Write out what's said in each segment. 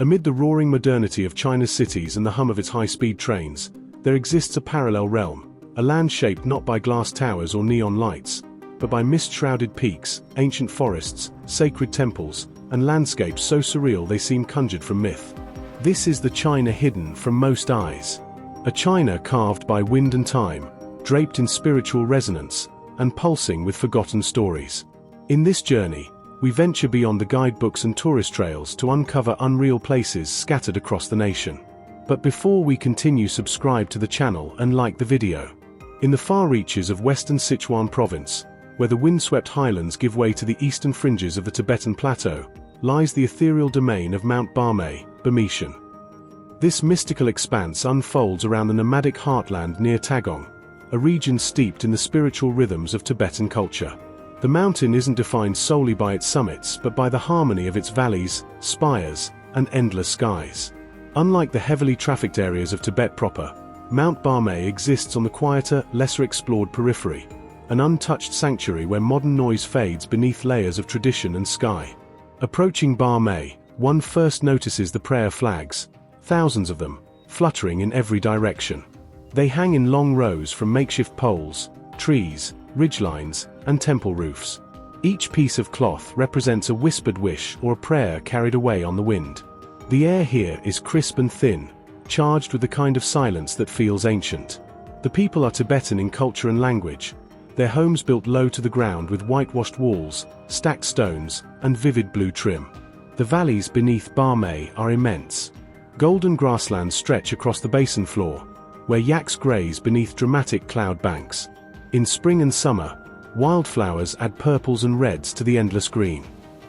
Amid the roaring modernity of China's cities and the hum of its high-speed trains, there exists a parallel realm, a land shaped not by glass towers or neon lights, but by mist-shrouded peaks, ancient forests, sacred temples, and landscapes so surreal they seem conjured from myth. This is the China hidden from most eyes. A China carved by wind and time, draped in spiritual resonance, and pulsing with forgotten stories. In this journey, we venture beyond the guidebooks and tourist trails to uncover unreal places scattered across the nation. But before we continue, subscribe to the channel and like the video. In the far reaches of western Sichuan province, where the windswept highlands give way to the eastern fringes of the Tibetan Plateau, lies the ethereal domain of Mount Bamei, Maijishan. This mystical expanse unfolds around the nomadic heartland near Tagong, a region steeped in the spiritual rhythms of Tibetan culture. The mountain isn't defined solely by its summits but by the harmony of its valleys, spires, and endless skies. Unlike the heavily trafficked areas of Tibet proper, Mount Bamei exists on the quieter, lesser explored periphery, an untouched sanctuary where modern noise fades beneath layers of tradition and sky. Approaching Bamei, one first notices the prayer flags, thousands of them, fluttering in every direction. They hang in long rows from makeshift poles, trees, ridgelines, and temple roofs. Each piece of cloth represents a whispered wish or a prayer carried away on the wind. The air here is crisp and thin, charged with the kind of silence that feels ancient. The people are Tibetan in culture and language, their homes built low to the ground with whitewashed walls, stacked stones, and vivid blue trim. The valleys beneath Bamei are immense. Golden grasslands stretch across the basin floor, where yaks graze beneath dramatic cloud banks. In spring and summer, wildflowers add purples and reds to the endless green.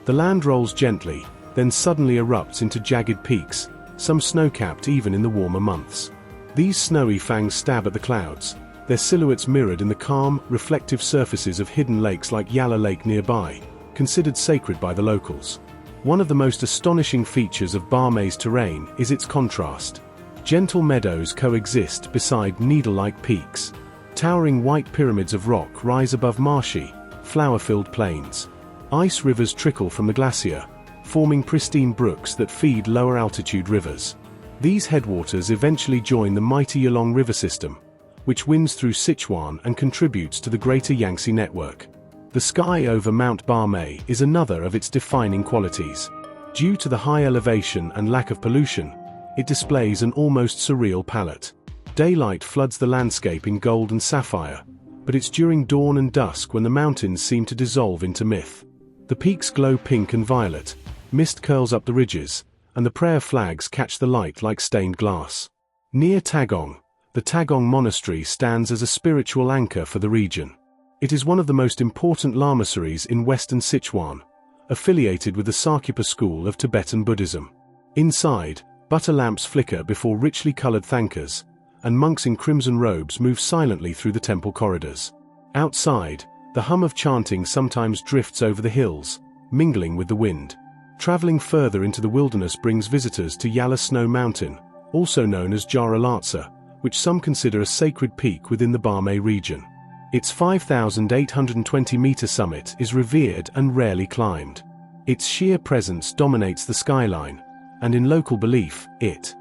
The land rolls gently, then suddenly erupts into jagged peaks, some snow-capped even in the warmer months. These snowy fangs stab at the clouds, their silhouettes mirrored in the calm, reflective surfaces of hidden lakes like Yala Lake nearby, considered sacred by the locals. One of the most astonishing features of Bamei's terrain is its contrast. Gentle meadows coexist beside needle-like peaks. Towering white pyramids of rock rise above marshy, flower-filled plains. Ice rivers trickle from the glacier, forming pristine brooks that feed lower-altitude rivers. These headwaters eventually join the mighty Yalong River system, which winds through Sichuan and contributes to the greater Yangtze network. The sky over Mount Bamei is another of its defining qualities. Due to the high elevation and lack of pollution, it displays an almost surreal palette. Daylight floods the landscape in gold and sapphire, but it's during dawn and dusk when the mountains seem to dissolve into myth. The peaks glow pink and violet, mist curls up the ridges, and the prayer flags catch the light like stained glass. Near Tagong, the Tagong Monastery stands as a spiritual anchor for the region. It is one of the most important lamaseries in western Sichuan, affiliated with the Sakya school of Tibetan Buddhism. Inside, butter lamps flicker before richly colored thankas, and monks in crimson robes move silently through the temple corridors. Outside, the hum of chanting sometimes drifts over the hills, mingling with the wind. Traveling further into the wilderness brings visitors to Yala Snow Mountain, also known as Jaralatsa, which some consider a sacred peak within the Bamei region. Its 5,820-meter summit is revered and rarely climbed. Its sheer presence dominates the skyline, and in local belief, it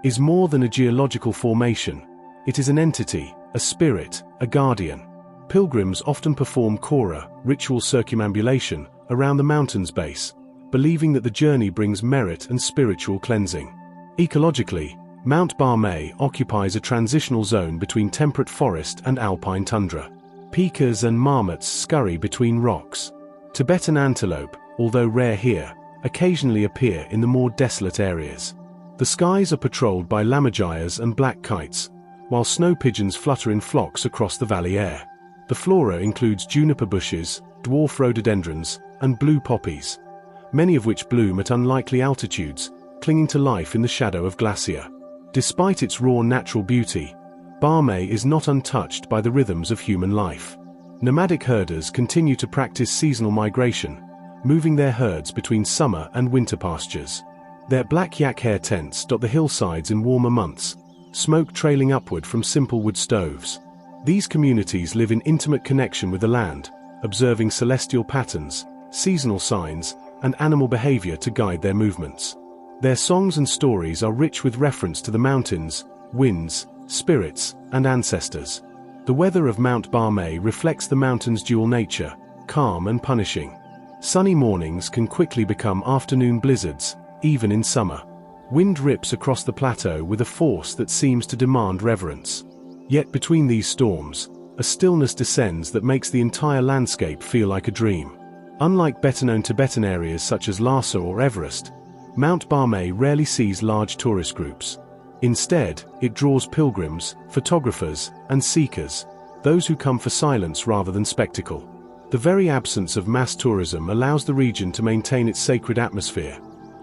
is more than a geological formation. It is an entity, a spirit, a guardian. Pilgrims often perform kora, ritual circumambulation, around the mountain's base, believing that the journey brings merit and spiritual cleansing. Ecologically, Mount Bamei occupies a transitional zone between temperate forest and alpine tundra. Pikas and marmots scurry between rocks. Tibetan antelope, although rare here, occasionally appear in the more desolate areas. The skies are patrolled by lammergeiers and black kites, while snow pigeons flutter in flocks across the valley air. The flora includes juniper bushes, dwarf rhododendrons, and blue poppies, many of which bloom at unlikely altitudes, clinging to life in the shadow of glacier. Despite its raw natural beauty, Bamei is not untouched by the rhythms of human life. Nomadic herders continue to practice seasonal migration, moving their herds between summer and winter pastures. Their black yak hair tents dot the hillsides in warmer months, smoke trailing upward from simple wood stoves. These communities live in intimate connection with the land, observing celestial patterns, seasonal signs, and animal behavior to guide their movements. Their songs and stories are rich with reference to the mountains, winds, spirits, and ancestors. The weather of Mount Barmei reflects the mountain's dual nature, calm and punishing. Sunny mornings can quickly become afternoon blizzards, even in summer. Wind rips across the plateau with a force that seems to demand reverence. Yet between these storms, a stillness descends that makes the entire landscape feel like a dream. Unlike better-known Tibetan areas such as Lhasa or Everest, Mount Barmei rarely sees large tourist groups. Instead, it draws pilgrims, photographers, and seekers, those who come for silence rather than spectacle. The very absence of mass tourism allows the region to maintain its sacred atmosphere,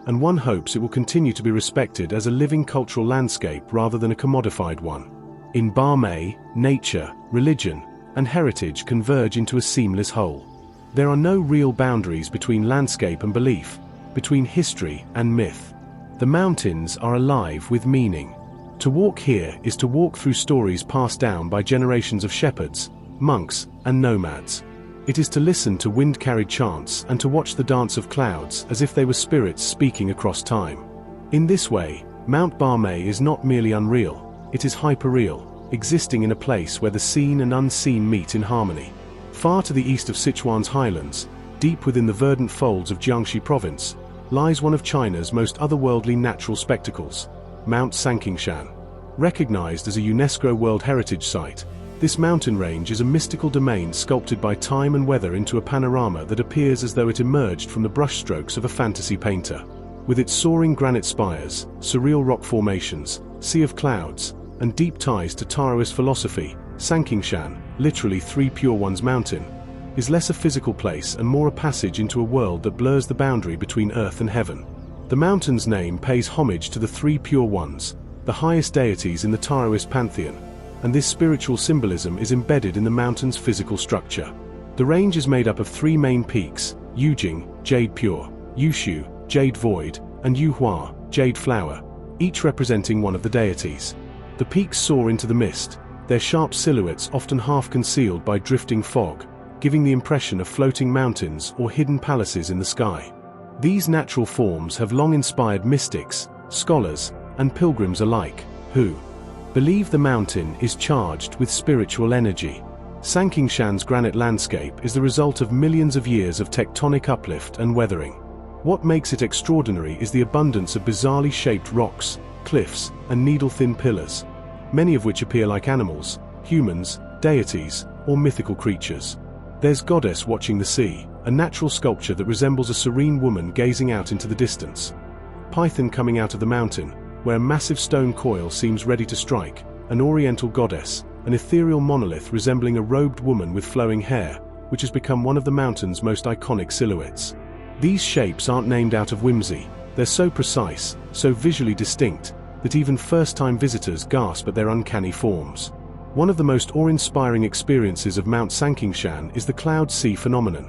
and one hopes it will continue to be respected as a living cultural landscape rather than a commodified one. In Barmei, nature, religion, and heritage converge into a seamless whole. There are no real boundaries between landscape and belief, between history and myth. The mountains are alive with meaning. To walk here is to walk through stories passed down by generations of shepherds, monks, and nomads. It is to listen to wind-carried chants and to watch the dance of clouds as if they were spirits speaking across time. In this way, Mount Barmei is not merely unreal, it is hyperreal, existing in a place where the seen and unseen meet in harmony. Far to the east of Sichuan's highlands, deep within the verdant folds of Guangxi province, lies one of China's most otherworldly natural spectacles, Mount Sanqingshan. Recognized as a UNESCO World Heritage Site, this mountain range is a mystical domain sculpted by time and weather into a panorama that appears as though it emerged from the brushstrokes of a fantasy painter. With its soaring granite spires, surreal rock formations, sea of clouds, and deep ties to Taoist philosophy, Sanqingshan, literally Three Pure Ones Mountain, is less a physical place and more a passage into a world that blurs the boundary between earth and heaven. The mountain's name pays homage to the Three Pure Ones, the highest deities in the Taoist pantheon, and this spiritual symbolism is embedded in the mountain's physical structure. The range is made up of three main peaks: Yujing, Jade Pure; Yushu, Jade Void; and Yuhua, Jade Flower, each representing one of the deities. The peaks soar into the mist, their sharp silhouettes often half concealed by drifting fog, giving the impression of floating mountains or hidden palaces in the sky. These natural forms have long inspired mystics, scholars, and pilgrims alike, who believe the mountain is charged with spiritual energy. Sanqingshan's granite landscape is the result of millions of years of tectonic uplift and weathering. What makes it extraordinary is the abundance of bizarrely shaped rocks, cliffs, and needle-thin pillars, many of which appear like animals, humans, deities, or mythical creatures. There's Goddess Watching the Sea, a natural sculpture that resembles a serene woman gazing out into the distance. Python coming out of the mountain, where a massive stone coil seems ready to strike, an oriental goddess, an ethereal monolith resembling a robed woman with flowing hair, which has become one of the mountain's most iconic silhouettes. These shapes aren't named out of whimsy, they're so precise, so visually distinct, that even first-time visitors gasp at their uncanny forms. One of the most awe-inspiring experiences of Mount Sanqingshan is the cloud sea phenomenon,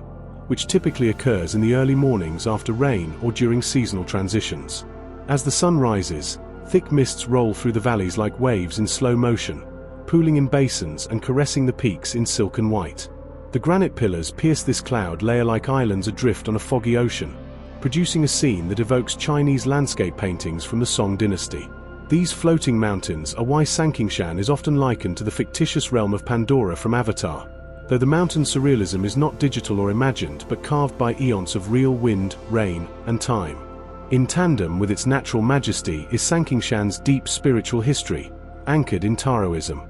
which typically occurs in the early mornings after rain or during seasonal transitions. As the sun rises, thick mists roll through the valleys like waves in slow motion, pooling in basins and caressing the peaks in silken white. The granite pillars pierce this cloud layer like islands adrift on a foggy ocean, producing a scene that evokes Chinese landscape paintings from the Song dynasty. These floating mountains are why Sanqingshan is often likened to the fictitious realm of Pandora from Avatar, though the mountain's surrealism is not digital or imagined but carved by eons of real wind, rain, and time. In tandem with its natural majesty is Sanqingshan's deep spiritual history, anchored in Taoism.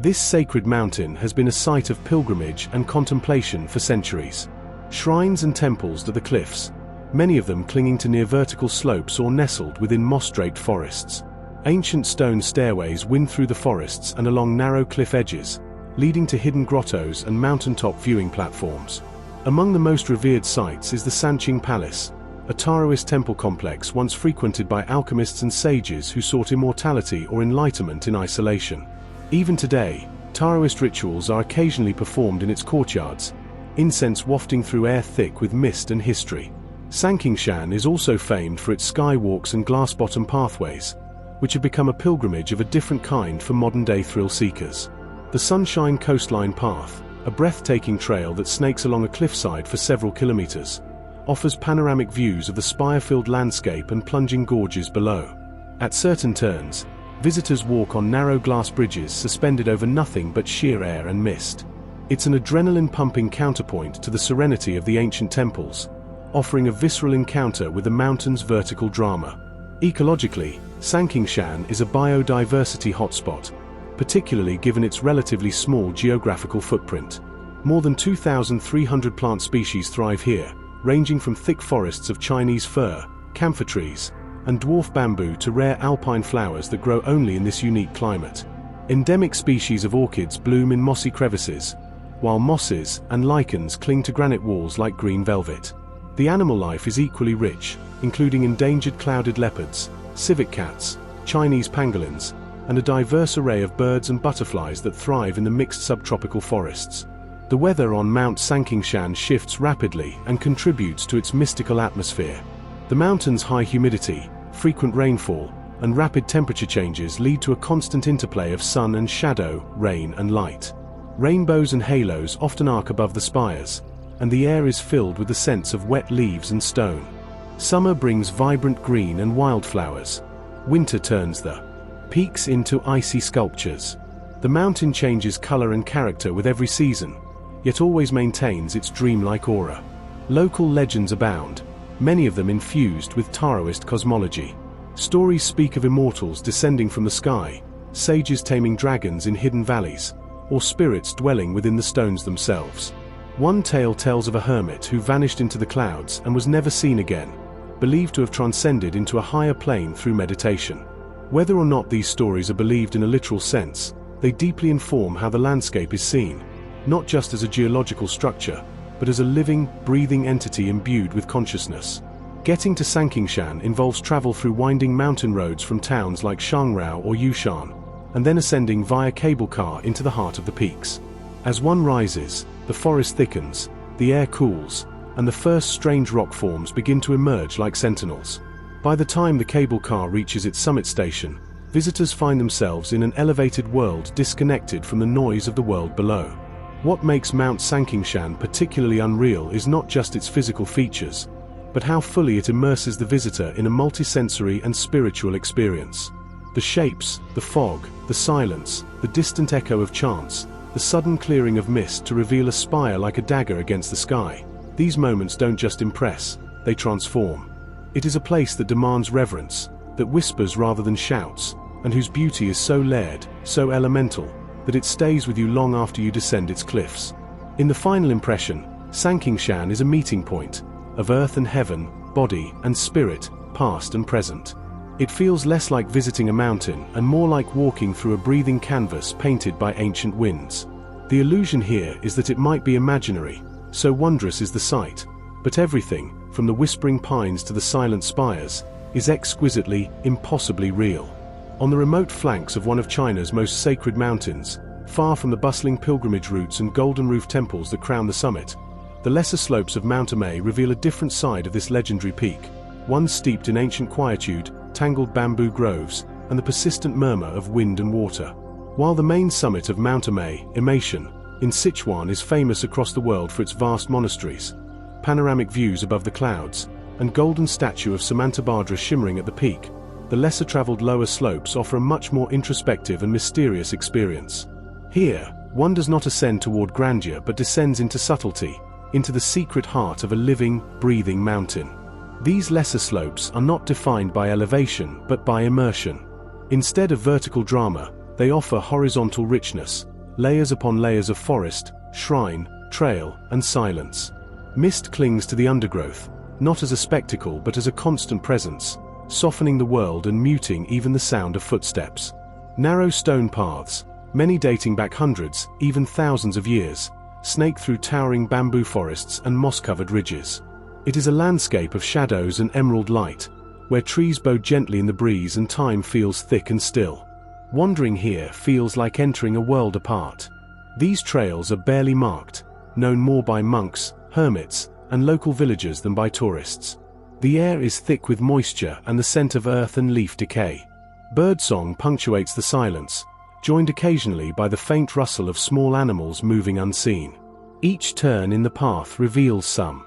This sacred mountain has been a site of pilgrimage and contemplation for centuries. Shrines and temples to the cliffs, many of them clinging to near vertical slopes or nestled within moss-draped forests. Ancient stone stairways wind through the forests and along narrow cliff edges, leading to hidden grottos and mountaintop viewing platforms. Among the most revered sites is the Sanqing Palace, a Taoist temple complex once frequented by alchemists and sages who sought immortality or enlightenment in isolation. Even today, Taoist rituals are occasionally performed in its courtyards, incense wafting through air thick with mist and history. Sanqingshan is also famed for its skywalks and glass-bottom pathways, which have become a pilgrimage of a different kind for modern-day thrill-seekers. The Sunshine Coastline Path, a breathtaking trail that snakes along a cliffside for several kilometers, offers panoramic views of the spire-filled landscape and plunging gorges below. At certain turns, visitors walk on narrow glass bridges suspended over nothing but sheer air and mist. It's an adrenaline-pumping counterpoint to the serenity of the ancient temples, offering a visceral encounter with the mountain's vertical drama. Ecologically, Sanqingshan is a biodiversity hotspot, particularly given its relatively small geographical footprint. More than 2,300 plant species thrive here, ranging from thick forests of Chinese fir, camphor trees, and dwarf bamboo to rare alpine flowers that grow only in this unique climate. Endemic species of orchids bloom in mossy crevices, while mosses and lichens cling to granite walls like green velvet. The animal life is equally rich, including endangered clouded leopards, civet cats, Chinese pangolins, and a diverse array of birds and butterflies that thrive in the mixed subtropical forests. The weather on Mount Sanqingshan shifts rapidly and contributes to its mystical atmosphere. The mountain's high humidity, frequent rainfall, and rapid temperature changes lead to a constant interplay of sun and shadow, rain and light. Rainbows and halos often arc above the spires, and the air is filled with the scents of wet leaves and stone. Summer brings vibrant green and wildflowers. Winter turns the peaks into icy sculptures. The mountain changes color and character with every season, yet always maintains its dreamlike aura. Local legends abound, many of them infused with Taoist cosmology. Stories speak of immortals descending from the sky, sages taming dragons in hidden valleys, or spirits dwelling within the stones themselves. One tale tells of a hermit who vanished into the clouds and was never seen again, believed to have transcended into a higher plane through meditation. Whether or not these stories are believed in a literal sense, they deeply inform how the landscape is seen, not just as a geological structure, but as a living, breathing entity imbued with consciousness. Getting to Sanqingshan involves travel through winding mountain roads from towns like Shangrao or Yushan, and then ascending via cable car into the heart of the peaks. As one rises, the forest thickens, the air cools, and the first strange rock forms begin to emerge like sentinels. By the time the cable car reaches its summit station, visitors find themselves in an elevated world disconnected from the noise of the world below. What makes Mount Sanqingshan particularly unreal is not just its physical features, but how fully it immerses the visitor in a multisensory and spiritual experience. The shapes, the fog, the silence, the distant echo of chants, the sudden clearing of mist to reveal a spire like a dagger against the sky. These moments don't just impress, they transform. It is a place that demands reverence, that whispers rather than shouts, and whose beauty is so layered, so elemental, that it stays with you long after you descend its cliffs. In the final impression, Sanqingshan is a meeting point of earth and heaven, body and spirit, past and present. It feels less like visiting a mountain and more like walking through a breathing canvas painted by ancient winds. The illusion here is that it might be imaginary, so wondrous is the sight, but everything, from the whispering pines to the silent spires, is exquisitely, impossibly real. On the remote flanks of one of China's most sacred mountains, far from the bustling pilgrimage routes and golden roof temples that crown the summit, the lesser slopes of Mount Amei reveal a different side of this legendary peak, one steeped in ancient quietude, tangled bamboo groves, and the persistent murmur of wind and water. While the main summit of Mount Amei, Mangshan, in Sichuan is famous across the world for its vast monasteries, panoramic views above the clouds, and golden statue of Samantabhadra shimmering at the peak, the lesser-traveled lower slopes offer a much more introspective and mysterious experience. Here, one does not ascend toward grandeur but descends into subtlety, into the secret heart of a living, breathing mountain. These lesser slopes are not defined by elevation but by immersion. Instead of vertical drama, they offer horizontal richness, layers upon layers of forest, shrine, trail, and silence. Mist clings to the undergrowth, not as a spectacle but as a constant presence, softening the world and muting even the sound of footsteps. Narrow stone paths, many dating back hundreds, even thousands of years, snake through towering bamboo forests and moss-covered ridges. It is a landscape of shadows and emerald light, where trees bow gently in the breeze and time feels thick and still. Wandering here feels like entering a world apart. These trails are barely marked, known more by monks, hermits, and local villagers than by tourists. The air is thick with moisture and the scent of earth and leaf decay. Birdsong punctuates the silence, joined occasionally by the faint rustle of small animals moving unseen. Each turn in the path reveals some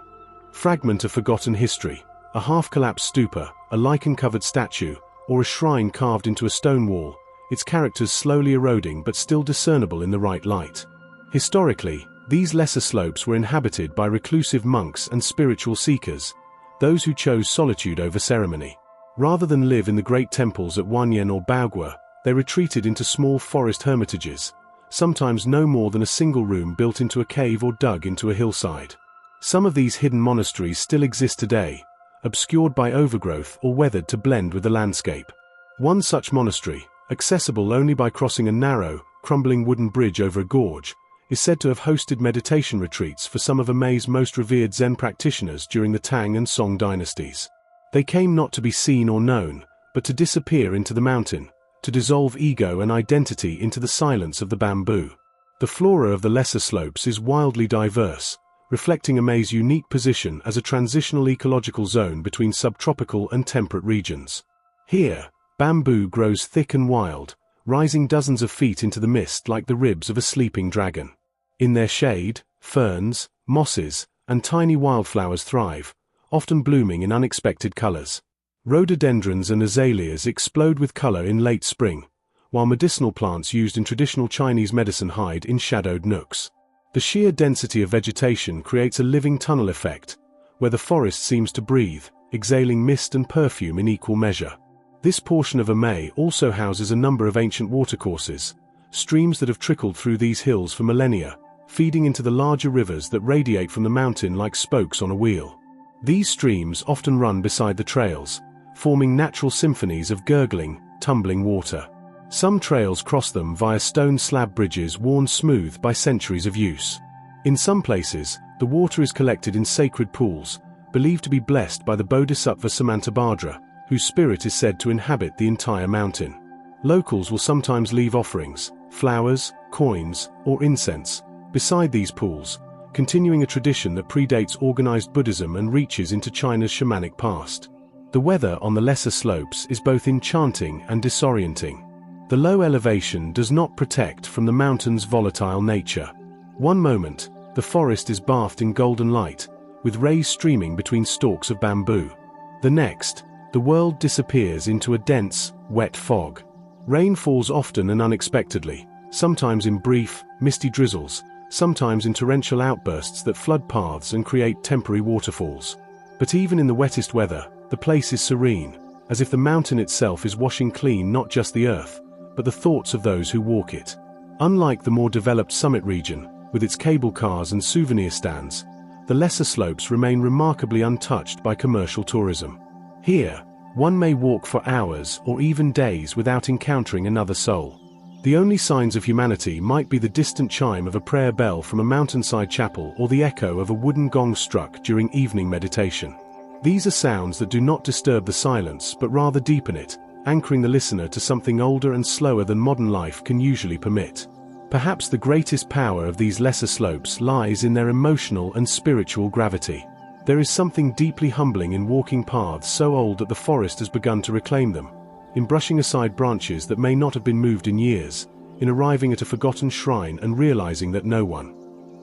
Fragment of forgotten history, a half-collapsed stupa, a lichen-covered statue, or a shrine carved into a stone wall, its characters slowly eroding but still discernible in the right light. Historically, these lesser slopes were inhabited by reclusive monks and spiritual seekers, those who chose solitude over ceremony. Rather than live in the great temples at Wanyan or Baogua, they retreated into small forest hermitages, sometimes no more than a single room built into a cave or dug into a hillside. Some of these hidden monasteries still exist today, obscured by overgrowth or weathered to blend with the landscape. One such monastery, accessible only by crossing a narrow, crumbling wooden bridge over a gorge, is said to have hosted meditation retreats for some of Amei's most revered Zen practitioners during the Tang and Song dynasties. They came not to be seen or known, but to disappear into the mountain, to dissolve ego and identity into the silence of the bamboo. The flora of the lesser slopes is wildly diverse, reflecting Amei's unique position as a transitional ecological zone between subtropical and temperate regions. Here, bamboo grows thick and wild, rising dozens of feet into the mist like the ribs of a sleeping dragon. In their shade, ferns, mosses, and tiny wildflowers thrive, often blooming in unexpected colors. Rhododendrons and azaleas explode with color in late spring, while medicinal plants used in traditional Chinese medicine hide in shadowed nooks. The sheer density of vegetation creates a living tunnel effect, where the forest seems to breathe, exhaling mist and perfume in equal measure. This portion of Amei also houses a number of ancient watercourses, streams that have trickled through these hills for millennia, feeding into the larger rivers that radiate from the mountain like spokes on a wheel. These streams often run beside the trails, forming natural symphonies of gurgling, tumbling water. Some trails cross them via stone slab bridges worn smooth by centuries of use. In some places, the water is collected in sacred pools, believed to be blessed by the Bodhisattva Samantabhadra, whose spirit is said to inhabit the entire mountain. Locals will sometimes leave offerings, flowers, coins, or incense, beside these pools, continuing a tradition that predates organized Buddhism and reaches into China's shamanic past. The weather on the lesser slopes is both enchanting and disorienting. The low elevation does not protect from the mountain's volatile nature. One moment, the forest is bathed in golden light, with rays streaming between stalks of bamboo. The next, the world disappears into a dense, wet fog. Rain falls often and unexpectedly, sometimes in brief, misty drizzles, sometimes in torrential outbursts that flood paths and create temporary waterfalls. But even in the wettest weather, the place is serene, as if the mountain itself is washing clean not just the earth, but the thoughts of those who walk it. Unlike the more developed summit region, with its cable cars and souvenir stands, the lesser slopes remain remarkably untouched by commercial tourism. Here, one may walk for hours or even days without encountering another soul. The only signs of humanity might be the distant chime of a prayer bell from a mountainside chapel or the echo of a wooden gong struck during evening meditation. These are sounds that do not disturb the silence but rather deepen it, anchoring the listener to something older and slower than modern life can usually permit. Perhaps the greatest power of these lesser slopes lies in their emotional and spiritual gravity. There is something deeply humbling in walking paths so old that the forest has begun to reclaim them, in brushing aside branches that may not have been moved in years, in arriving at a forgotten shrine and realizing that no one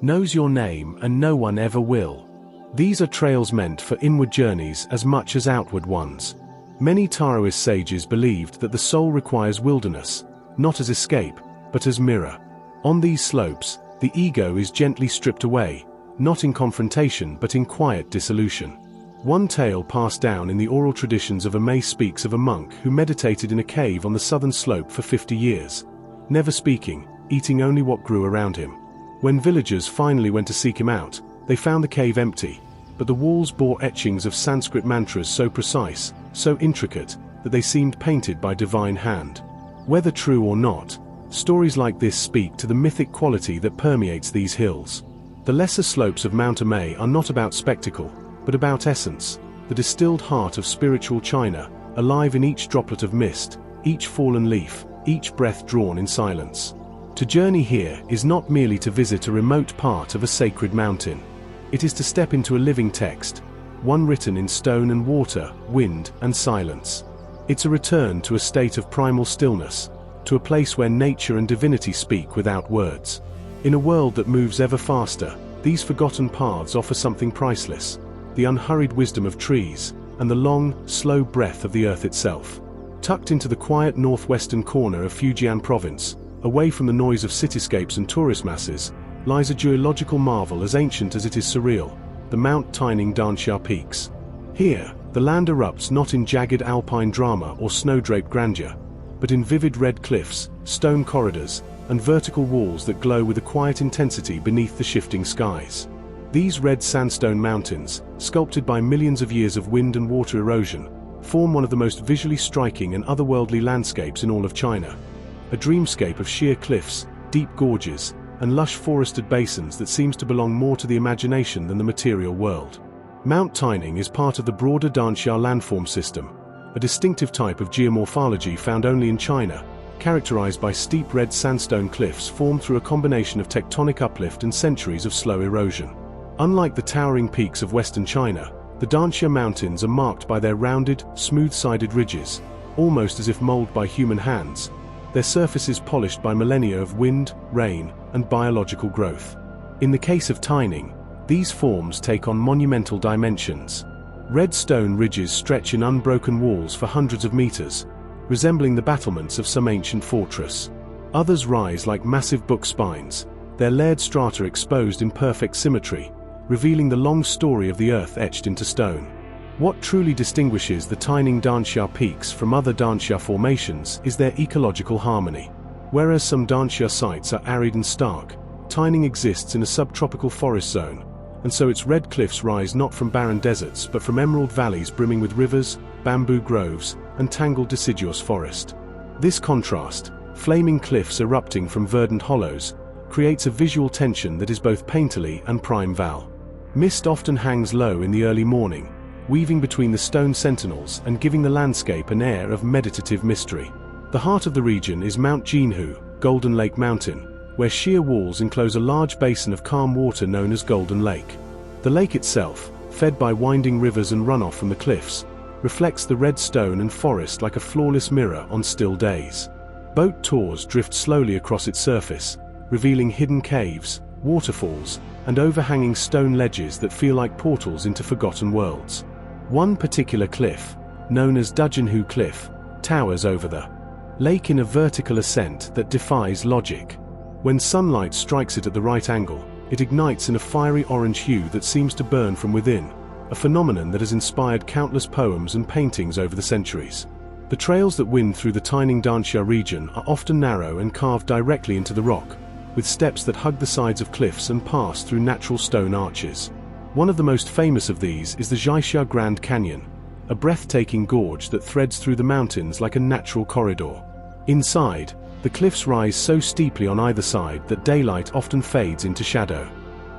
knows your name and no one ever will. These are trails meant for inward journeys as much as outward ones. Many Taoist sages believed that the soul requires wilderness, not as escape, but as mirror. On these slopes, the ego is gently stripped away, not in confrontation but in quiet dissolution. One tale passed down in the oral traditions of Amei speaks of a monk who meditated in a cave on the southern slope for 50 years, never speaking, eating only what grew around him. When villagers finally went to seek him out, they found the cave empty, but the walls bore etchings of Sanskrit mantras so precise, so intricate, that they seemed painted by divine hand. Whether true or not, stories like this speak to the mythic quality that permeates these hills. The lesser slopes of Mount Amei are not about spectacle, but about essence, the distilled heart of spiritual China, alive in each droplet of mist, each fallen leaf, each breath drawn in silence. To journey here is not merely to visit a remote part of a sacred mountain. It is to step into a living text, one written in stone and water, wind and silence. It's a return to a state of primal stillness, to a place where nature and divinity speak without words. In a world that moves ever faster, these forgotten paths offer something priceless, the unhurried wisdom of trees, and the long, slow breath of the earth itself. Tucked into the quiet northwestern corner of Fujian province, away from the noise of cityscapes and tourist masses, lies a geological marvel as ancient as it is surreal, the Mount Taining Danxia peaks. Here, the land erupts not in jagged alpine drama or snow-draped grandeur, but in vivid red cliffs, stone corridors, and vertical walls that glow with a quiet intensity beneath the shifting skies. These red sandstone mountains, sculpted by millions of years of wind and water erosion, form one of the most visually striking and otherworldly landscapes in all of China. A dreamscape of sheer cliffs, deep gorges, and lush forested basins that seems to belong more to the imagination than the material world. Mount Taining is part of the broader Danxia landform system, a distinctive type of geomorphology found only in China, characterized by steep red sandstone cliffs formed through a combination of tectonic uplift and centuries of slow erosion. Unlike the towering peaks of western China, the Danxia Mountains are marked by their rounded, smooth-sided ridges, almost as if molded by human hands, their surfaces polished by millennia of wind, rain, and biological growth. In the case of Taining, these forms take on monumental dimensions. Red stone ridges stretch in unbroken walls for hundreds of meters, resembling the battlements of some ancient fortress. Others rise like massive book spines, their layered strata exposed in perfect symmetry, revealing the long story of the earth etched into stone. What truly distinguishes the Taining Danxia peaks from other Danxia formations is their ecological harmony. Whereas some Danxia sites are arid and stark, Taining exists in a subtropical forest zone, and so its red cliffs rise not from barren deserts but from emerald valleys brimming with rivers, bamboo groves, and tangled deciduous forest. This contrast, flaming cliffs erupting from verdant hollows, creates a visual tension that is both painterly and primeval. Mist often hangs low in the early morning, weaving between the stone sentinels and giving the landscape an air of meditative mystery. The heart of the region is Mount Jinhu, Golden Lake Mountain, where sheer walls enclose a large basin of calm water known as Golden Lake. The lake itself, fed by winding rivers and runoff from the cliffs, reflects the red stone and forest like a flawless mirror on still days. Boat tours drift slowly across its surface, revealing hidden caves, waterfalls, and overhanging stone ledges that feel like portals into forgotten worlds. One particular cliff, known as Dujinhu Cliff, towers over the lake in a vertical ascent that defies logic. When sunlight strikes it at the right angle, it ignites in a fiery orange hue that seems to burn from within, a phenomenon that has inspired countless poems and paintings over the centuries. The trails that wind through the Taining Danxia region are often narrow and carved directly into the rock, with steps that hug the sides of cliffs and pass through natural stone arches. One of the most famous of these is the Zhaixia Grand Canyon, a breathtaking gorge that threads through the mountains like a natural corridor. Inside, the cliffs rise so steeply on either side that daylight often fades into shadow.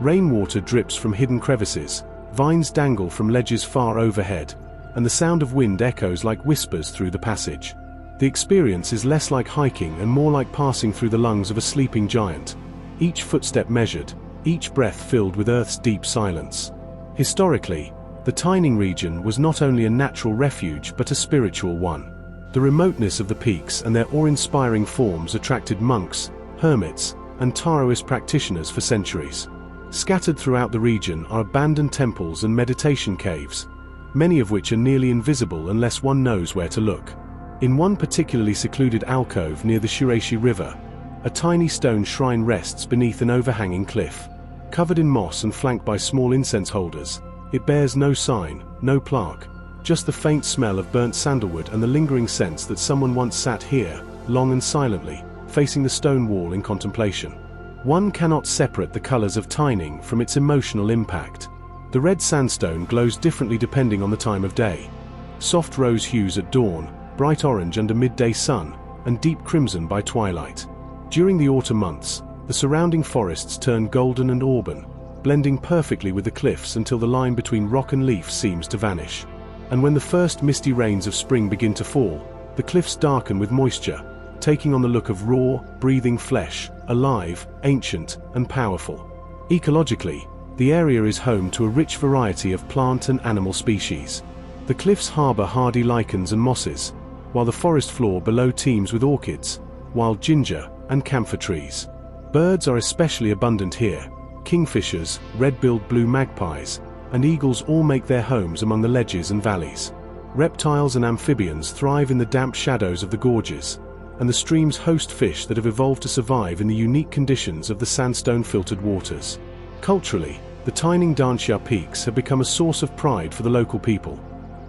Rainwater drips from hidden crevices, vines dangle from ledges far overhead, and the sound of wind echoes like whispers through the passage. The experience is less like hiking and more like passing through the lungs of a sleeping giant, each footstep measured, each breath filled with Earth's deep silence. Historically, the Taining region was not only a natural refuge but a spiritual one. The remoteness of the peaks and their awe-inspiring forms attracted monks, hermits, and Taoist practitioners for centuries. Scattered throughout the region are abandoned temples and meditation caves, many of which are nearly invisible unless one knows where to look. In one particularly secluded alcove near the Shiraishi River, a tiny stone shrine rests beneath an overhanging cliff. Covered in moss and flanked by small incense holders, it bears no sign, no plaque, just the faint smell of burnt sandalwood and the lingering sense that someone once sat here, long and silently, facing the stone wall in contemplation. One cannot separate the colors of Taining from its emotional impact. The red sandstone glows differently depending on the time of day. Soft rose hues at dawn, bright orange under midday sun, and deep crimson by twilight. During the autumn months, the surrounding forests turn golden and auburn, blending perfectly with the cliffs until the line between rock and leaf seems to vanish. And when the first misty rains of spring begin to fall, the cliffs darken with moisture, taking on the look of raw, breathing flesh, alive, ancient, and powerful. Ecologically, the area is home to a rich variety of plant and animal species. The cliffs harbor hardy lichens and mosses, while the forest floor below teems with orchids, wild ginger, and camphor trees. Birds are especially abundant here: kingfishers, red-billed blue magpies, and eagles all make their homes among the ledges and valleys. Reptiles and amphibians thrive in the damp shadows of the gorges, and the streams host fish that have evolved to survive in the unique conditions of the sandstone-filtered waters. Culturally, the tiny Danxia peaks have become a source of pride for the local people,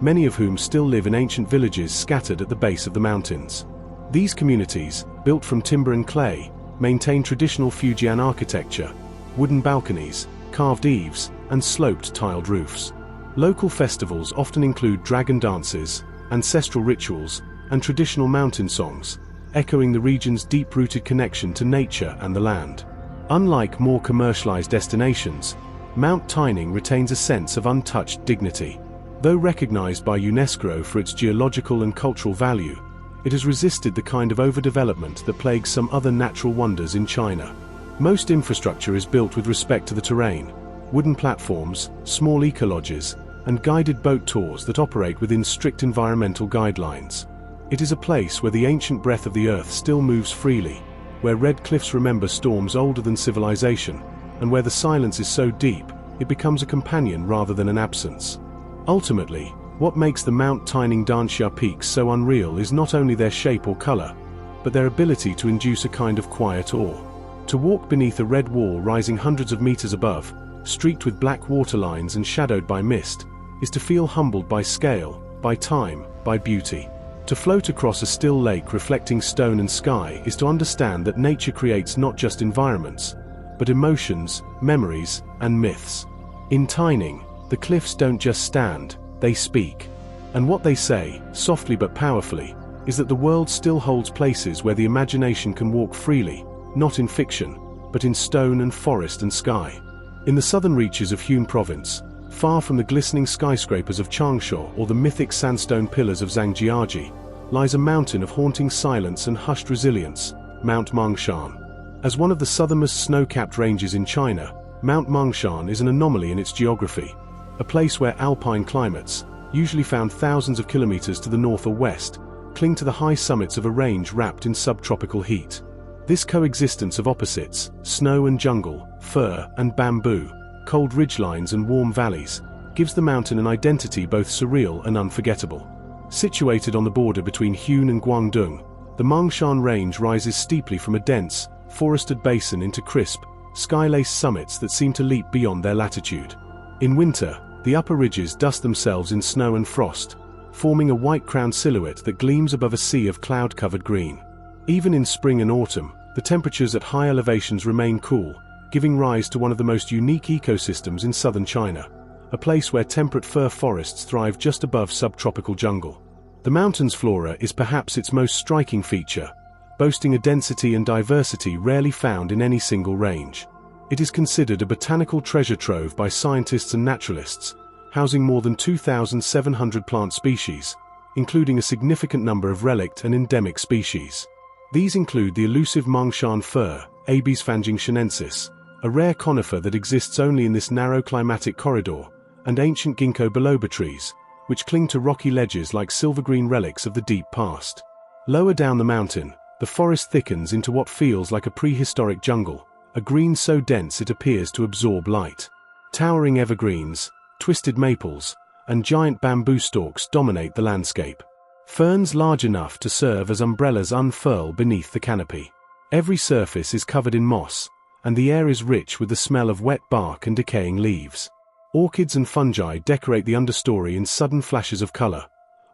many of whom still live in ancient villages scattered at the base of the mountains. These communities, built from timber and clay, maintain traditional Fujian architecture, wooden balconies, carved eaves, and sloped tiled roofs. Local festivals often include dragon dances, ancestral rituals, and traditional mountain songs, echoing the region's deep-rooted connection to nature and the land. Unlike more commercialized destinations, Mount Taining retains a sense of untouched dignity. Though recognized by UNESCO for its geological and cultural value, it has resisted the kind of overdevelopment that plagues some other natural wonders in China. Most infrastructure is built with respect to the terrain: wooden platforms, small eco-lodges, and guided boat tours that operate within strict environmental guidelines. It is a place where the ancient breath of the earth still moves freely, where red cliffs remember storms older than civilization, and where the silence is so deep, it becomes a companion rather than an absence. Ultimately, what makes the Mount Taining Danxia peaks so unreal is not only their shape or color, but their ability to induce a kind of quiet awe. To walk beneath a red wall rising hundreds of meters above, streaked with black waterlines and shadowed by mist, is to feel humbled by scale, by time, by beauty. To float across a still lake reflecting stone and sky is to understand that nature creates not just environments, but emotions, memories, and myths. In Taining, the cliffs don't just stand, they speak. And what they say, softly but powerfully, is that the world still holds places where the imagination can walk freely, not in fiction, but in stone and forest and sky. In the southern reaches of Yun Province, far from the glistening skyscrapers of Changsha or the mythic sandstone pillars of Zhangjiajie, lies a mountain of haunting silence and hushed resilience, Mount Mangshan. As one of the southernmost snow-capped ranges in China, Mount Mangshan is an anomaly in its geography, a place where alpine climates, usually found thousands of kilometers to the north or west, cling to the high summits of a range wrapped in subtropical heat. This coexistence of opposites, snow and jungle, fir and bamboo, cold ridgelines and warm valleys, gives the mountain an identity both surreal and unforgettable. Situated on the border between Yun and Guangdong, the Mangshan range rises steeply from a dense, forested basin into crisp, sky-laced summits that seem to leap beyond their latitude. In winter, the upper ridges dust themselves in snow and frost, forming a white-crowned silhouette that gleams above a sea of cloud-covered green. Even in spring and autumn, the temperatures at high elevations remain cool, giving rise to one of the most unique ecosystems in southern China, a place where temperate fir forests thrive just above subtropical jungle. The mountain's flora is perhaps its most striking feature, boasting a density and diversity rarely found in any single range. It is considered a botanical treasure trove by scientists and naturalists, housing more than 2,700 plant species, including a significant number of relict and endemic species. These include the elusive Mangshan fir, Abies fangingshanensis, a rare conifer that exists only in this narrow climatic corridor, and ancient ginkgo biloba trees, which cling to rocky ledges like silver-green relics of the deep past. Lower down the mountain, the forest thickens into what feels like a prehistoric jungle, a green so dense it appears to absorb light. Towering evergreens, twisted maples, and giant bamboo stalks dominate the landscape. Ferns large enough to serve as umbrellas unfurl beneath the canopy. Every surface is covered in moss, and the air is rich with the smell of wet bark and decaying leaves. Orchids and fungi decorate the understory in sudden flashes of color,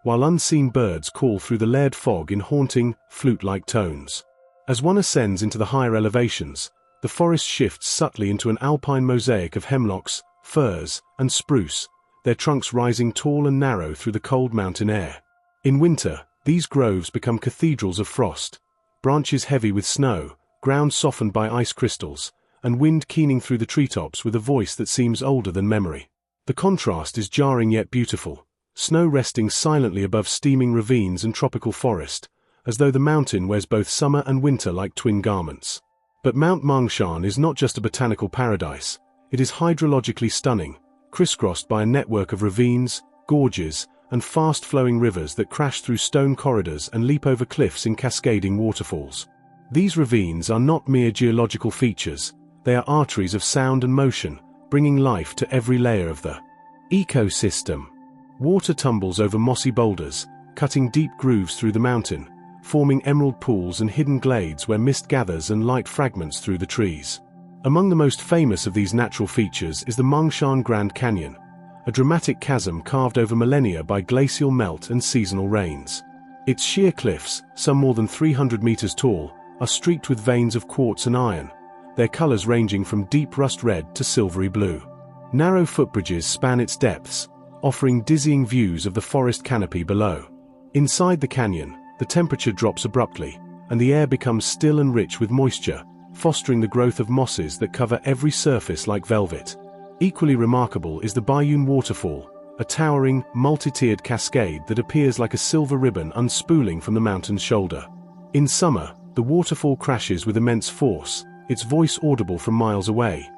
while unseen birds call through the layered fog in haunting, flute-like tones. As one ascends into the higher elevations, the forest shifts subtly into an alpine mosaic of hemlocks, firs, and spruce, their trunks rising tall and narrow through the cold mountain air. In winter, these groves become cathedrals of frost, branches heavy with snow, ground softened by ice crystals, and wind keening through the treetops with a voice that seems older than memory. The contrast is jarring yet beautiful, snow resting silently above steaming ravines and tropical forest, as though the mountain wears both summer and winter like twin garments. But Mount Mangshan is not just a botanical paradise, it is hydrologically stunning, crisscrossed by a network of ravines, gorges, and fast-flowing rivers that crash through stone corridors and leap over cliffs in cascading waterfalls. These ravines are not mere geological features, they are arteries of sound and motion, bringing life to every layer of the Ecosystem. Water tumbles over mossy boulders, cutting deep grooves through the mountain, forming emerald pools and hidden glades where mist gathers and light fragments through the trees. Among the most famous of these natural features is the Mangshan Grand Canyon, a dramatic chasm carved over millennia by glacial melt and seasonal rains. Its sheer cliffs, some more than 300 meters tall, are streaked with veins of quartz and iron, their colors ranging from deep rust red to silvery blue. Narrow footbridges span its depths, offering dizzying views of the forest canopy below. Inside the canyon, the temperature drops abruptly, and the air becomes still and rich with moisture, fostering the growth of mosses that cover every surface like velvet. Equally remarkable is the Baiyun waterfall, a towering, multi-tiered cascade that appears like a silver ribbon unspooling from the mountain's shoulder. In summer, the waterfall crashes with immense force, its voice audible from miles away.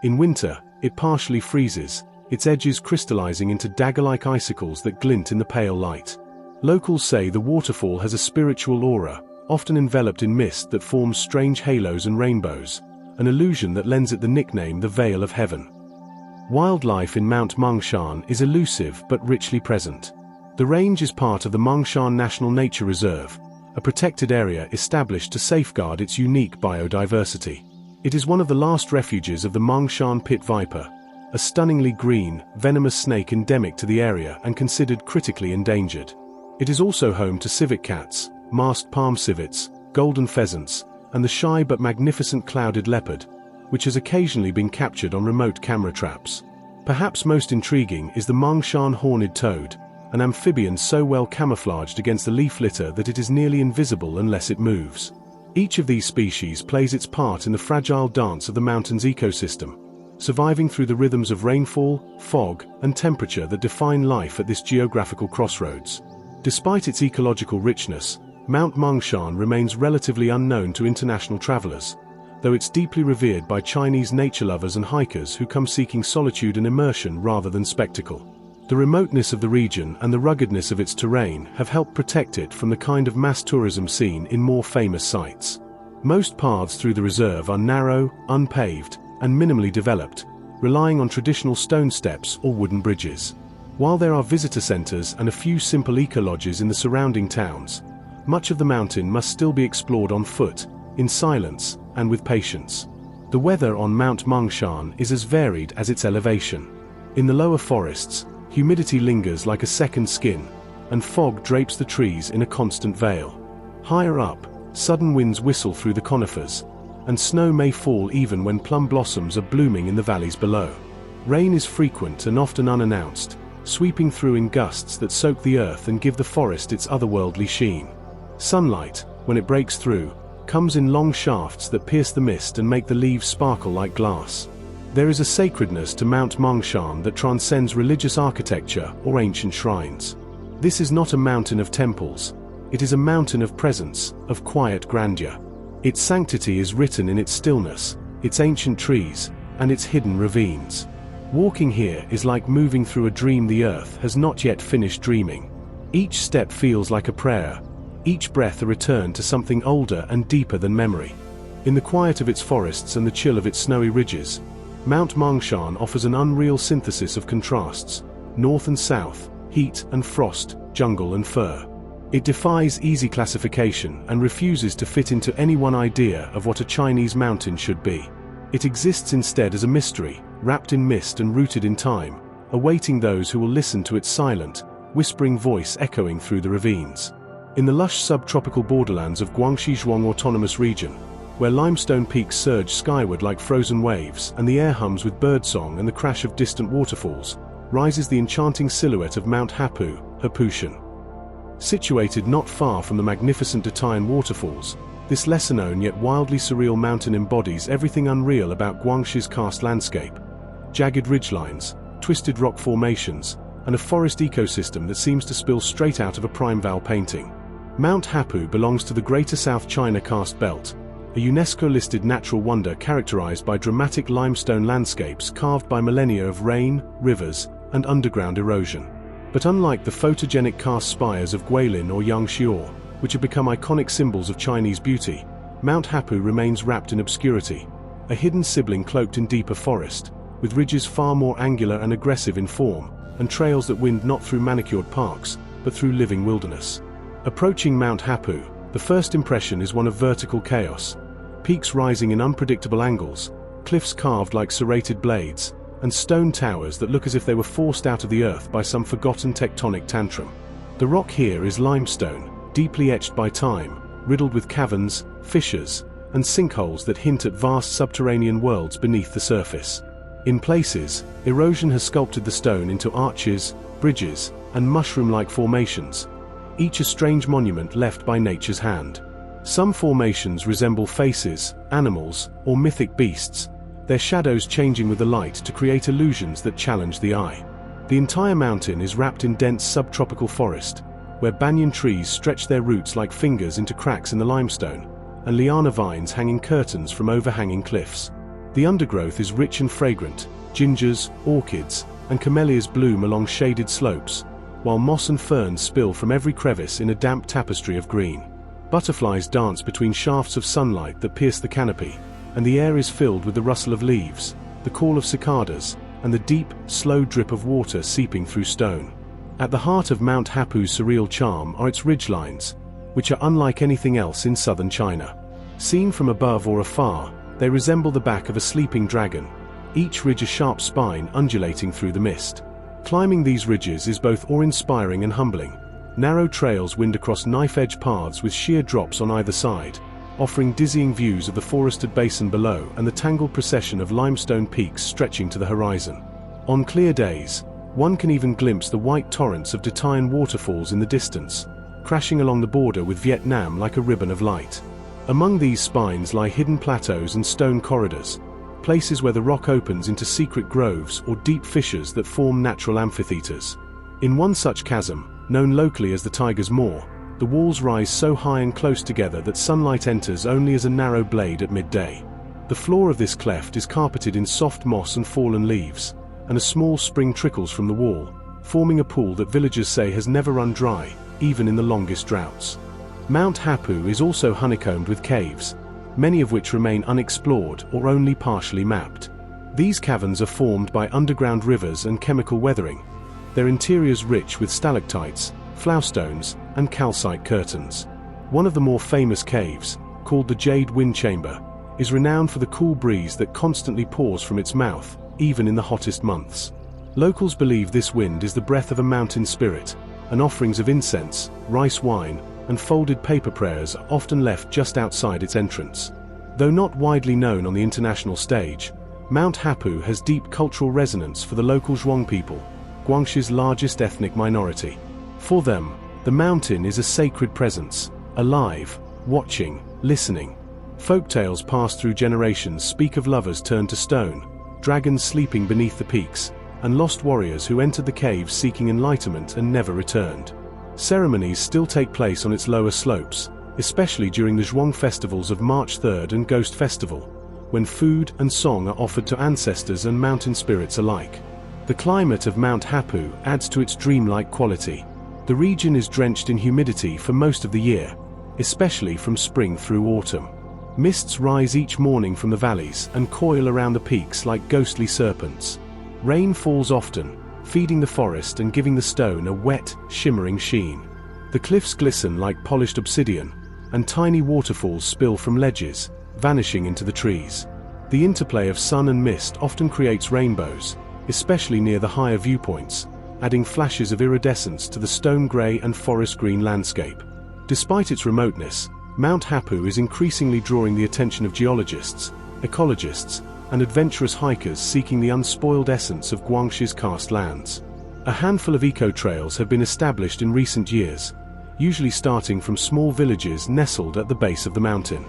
In winter, it partially freezes, its edges crystallizing into dagger-like icicles that glint in the pale light. Locals say the waterfall has a spiritual aura, often enveloped in mist that forms strange halos and rainbows, an illusion that lends it the nickname the Veil of Heaven. Wildlife in Mount Mangshan is elusive but richly present. The range is part of the Mangshan National Nature Reserve, a protected area established to safeguard its unique biodiversity. It is one of the last refuges of the Mangshan pit viper, a stunningly green, venomous snake endemic to the area and considered critically endangered. It is also home to civet cats, masked palm civets, golden pheasants, and the shy but magnificent clouded leopard, which has occasionally been captured on remote camera traps. Perhaps most intriguing is the Mangshan horned toad, an amphibian so well camouflaged against the leaf litter that it is nearly invisible unless it moves. Each of these species plays its part in the fragile dance of the mountain's ecosystem, surviving through the rhythms of rainfall, fog, and temperature that define life at this geographical crossroads. Despite its ecological richness, Mount Mangshan remains relatively unknown to international travelers, though it's deeply revered by Chinese nature lovers and hikers who come seeking solitude and immersion rather than spectacle. The remoteness of the region and the ruggedness of its terrain have helped protect it from the kind of mass tourism seen in more famous sites. Most paths through the reserve are narrow, unpaved, and minimally developed, relying on traditional stone steps or wooden bridges. While there are visitor centers and a few simple eco-lodges in the surrounding towns, much of the mountain must still be explored on foot, in silence, and with patience. The weather on Mount Mangshan is as varied as its elevation. In the lower forests, humidity lingers like a second skin, and fog drapes the trees in a constant veil. Higher up, sudden winds whistle through the conifers, and snow may fall even when plum blossoms are blooming in the valleys below. Rain is frequent and often unannounced, sweeping through in gusts that soak the earth and give the forest its otherworldly sheen. Sunlight, when it breaks through, comes in long shafts that pierce the mist and make the leaves sparkle like glass. There is a sacredness to Mount Mangshan that transcends religious architecture or ancient shrines. This is not a mountain of temples. It is a mountain of presence, of quiet grandeur. Its sanctity is written in its stillness, its ancient trees, and its hidden ravines. Walking here is like moving through a dream the earth has not yet finished dreaming. Each step feels like a prayer, each breath a return to something older and deeper than memory. In the quiet of its forests and the chill of its snowy ridges, Mount Mangshan offers an unreal synthesis of contrasts, north and south, heat and frost, jungle and fir. It defies easy classification and refuses to fit into any one idea of what a Chinese mountain should be. It exists instead as a mystery, wrapped in mist and rooted in time, awaiting those who will listen to its silent, whispering voice echoing through the ravines. In the lush subtropical borderlands of Guangxi Autonomous Region, where limestone peaks surge skyward like frozen waves and the air hums with birdsong and the crash of distant waterfalls, rises the enchanting silhouette of Mount Hapushan. Situated not far from the magnificent Datayan waterfalls, this lesser-known yet wildly surreal mountain embodies everything unreal about Guangxi's karst landscape: jagged ridgelines, twisted rock formations, and a forest ecosystem that seems to spill straight out of a prime Val painting. Mount Hapu belongs to the Greater South China Karst Belt, a UNESCO-listed natural wonder characterized by dramatic limestone landscapes carved by millennia of rain, rivers, and underground erosion. But unlike the photogenic karst spires of Guilin or Yangshior, which have become iconic symbols of Chinese beauty, Mount Hapu remains wrapped in obscurity, a hidden sibling cloaked in deeper forest, with ridges far more angular and aggressive in form, and trails that wind not through manicured parks, but through living wilderness. Approaching Mount Hapu, the first impression is one of vertical chaos. Peaks rising in unpredictable angles, cliffs carved like serrated blades, and stone towers that look as if they were forced out of the earth by some forgotten tectonic tantrum. The rock here is limestone, deeply etched by time, riddled with caverns, fissures, and sinkholes that hint at vast subterranean worlds beneath the surface. In places, erosion has sculpted the stone into arches, bridges, and mushroom-like formations, each a strange monument left by nature's hand. Some formations resemble faces, animals, or mythic beasts, their shadows changing with the light to create illusions that challenge the eye. The entire mountain is wrapped in dense subtropical forest, where banyan trees stretch their roots like fingers into cracks in the limestone, and liana vines hang in curtains from overhanging cliffs. The undergrowth is rich and fragrant, gingers, orchids, and camellias bloom along shaded slopes, while moss and ferns spill from every crevice in a damp tapestry of green. Butterflies dance between shafts of sunlight that pierce the canopy, and the air is filled with the rustle of leaves, the call of cicadas, and the deep, slow drip of water seeping through stone. At the heart of Mount Hapu's surreal charm are its ridgelines, which are unlike anything else in southern China. Seen from above or afar, they resemble the back of a sleeping dragon, each ridge a sharp spine undulating through the mist. Climbing these ridges is both awe-inspiring and humbling. Narrow trails wind across knife-edge paths with sheer drops on either side, offering dizzying views of the forested basin below and the tangled procession of limestone peaks stretching to the horizon. On clear days, one can even glimpse the white torrents of Datian waterfalls in the distance, crashing along the border with Vietnam like a ribbon of light. Among these spines lie hidden plateaus and stone corridors, places where the rock opens into secret groves or deep fissures that form natural amphitheaters. In one such chasm, known locally as the Tiger's Maw, the walls rise so high and close together that sunlight enters only as a narrow blade at midday. The floor of this cleft is carpeted in soft moss and fallen leaves, and a small spring trickles from the wall, forming a pool that villagers say has never run dry, even in the longest droughts. Mount Hapu is also honeycombed with caves, many of which remain unexplored or only partially mapped. These caverns are formed by underground rivers and chemical weathering, their interiors rich with stalactites, flowstones, and calcite curtains. One of the more famous caves, called the Jade Wind Chamber, is renowned for the cool breeze that constantly pours from its mouth, even in the hottest months. Locals believe this wind is the breath of a mountain spirit, and offerings of incense, rice wine, and folded paper prayers are often left just outside its entrance. Though not widely known on the international stage, Mount Hapu has deep cultural resonance for the local Zhuang people, Guangxi's largest ethnic minority. For them, the mountain is a sacred presence, alive, watching, listening. Folktales passed through generations speak of lovers turned to stone, dragons sleeping beneath the peaks, and lost warriors who entered the caves seeking enlightenment and never returned. Ceremonies still take place on its lower slopes, especially during the Zhuang festivals of March 3rd and Ghost Festival, when food and song are offered to ancestors and mountain spirits alike. The climate of Mount Hapu adds to its dreamlike quality. The region is drenched in humidity for most of the year, especially from spring through autumn. Mists rise each morning from the valleys and coil around the peaks like ghostly serpents. Rain falls often, feeding the forest and giving the stone a wet, shimmering sheen. The cliffs glisten like polished obsidian, and tiny waterfalls spill from ledges, vanishing into the trees. The interplay of sun and mist often creates rainbows, especially near the higher viewpoints, adding flashes of iridescence to the stone-grey and forest-green landscape. Despite its remoteness, Mount Hapu is increasingly drawing the attention of geologists, ecologists, and adventurous hikers seeking the unspoiled essence of Guangxi's karst lands. A handful of eco-trails have been established in recent years, usually starting from small villages nestled at the base of the mountain.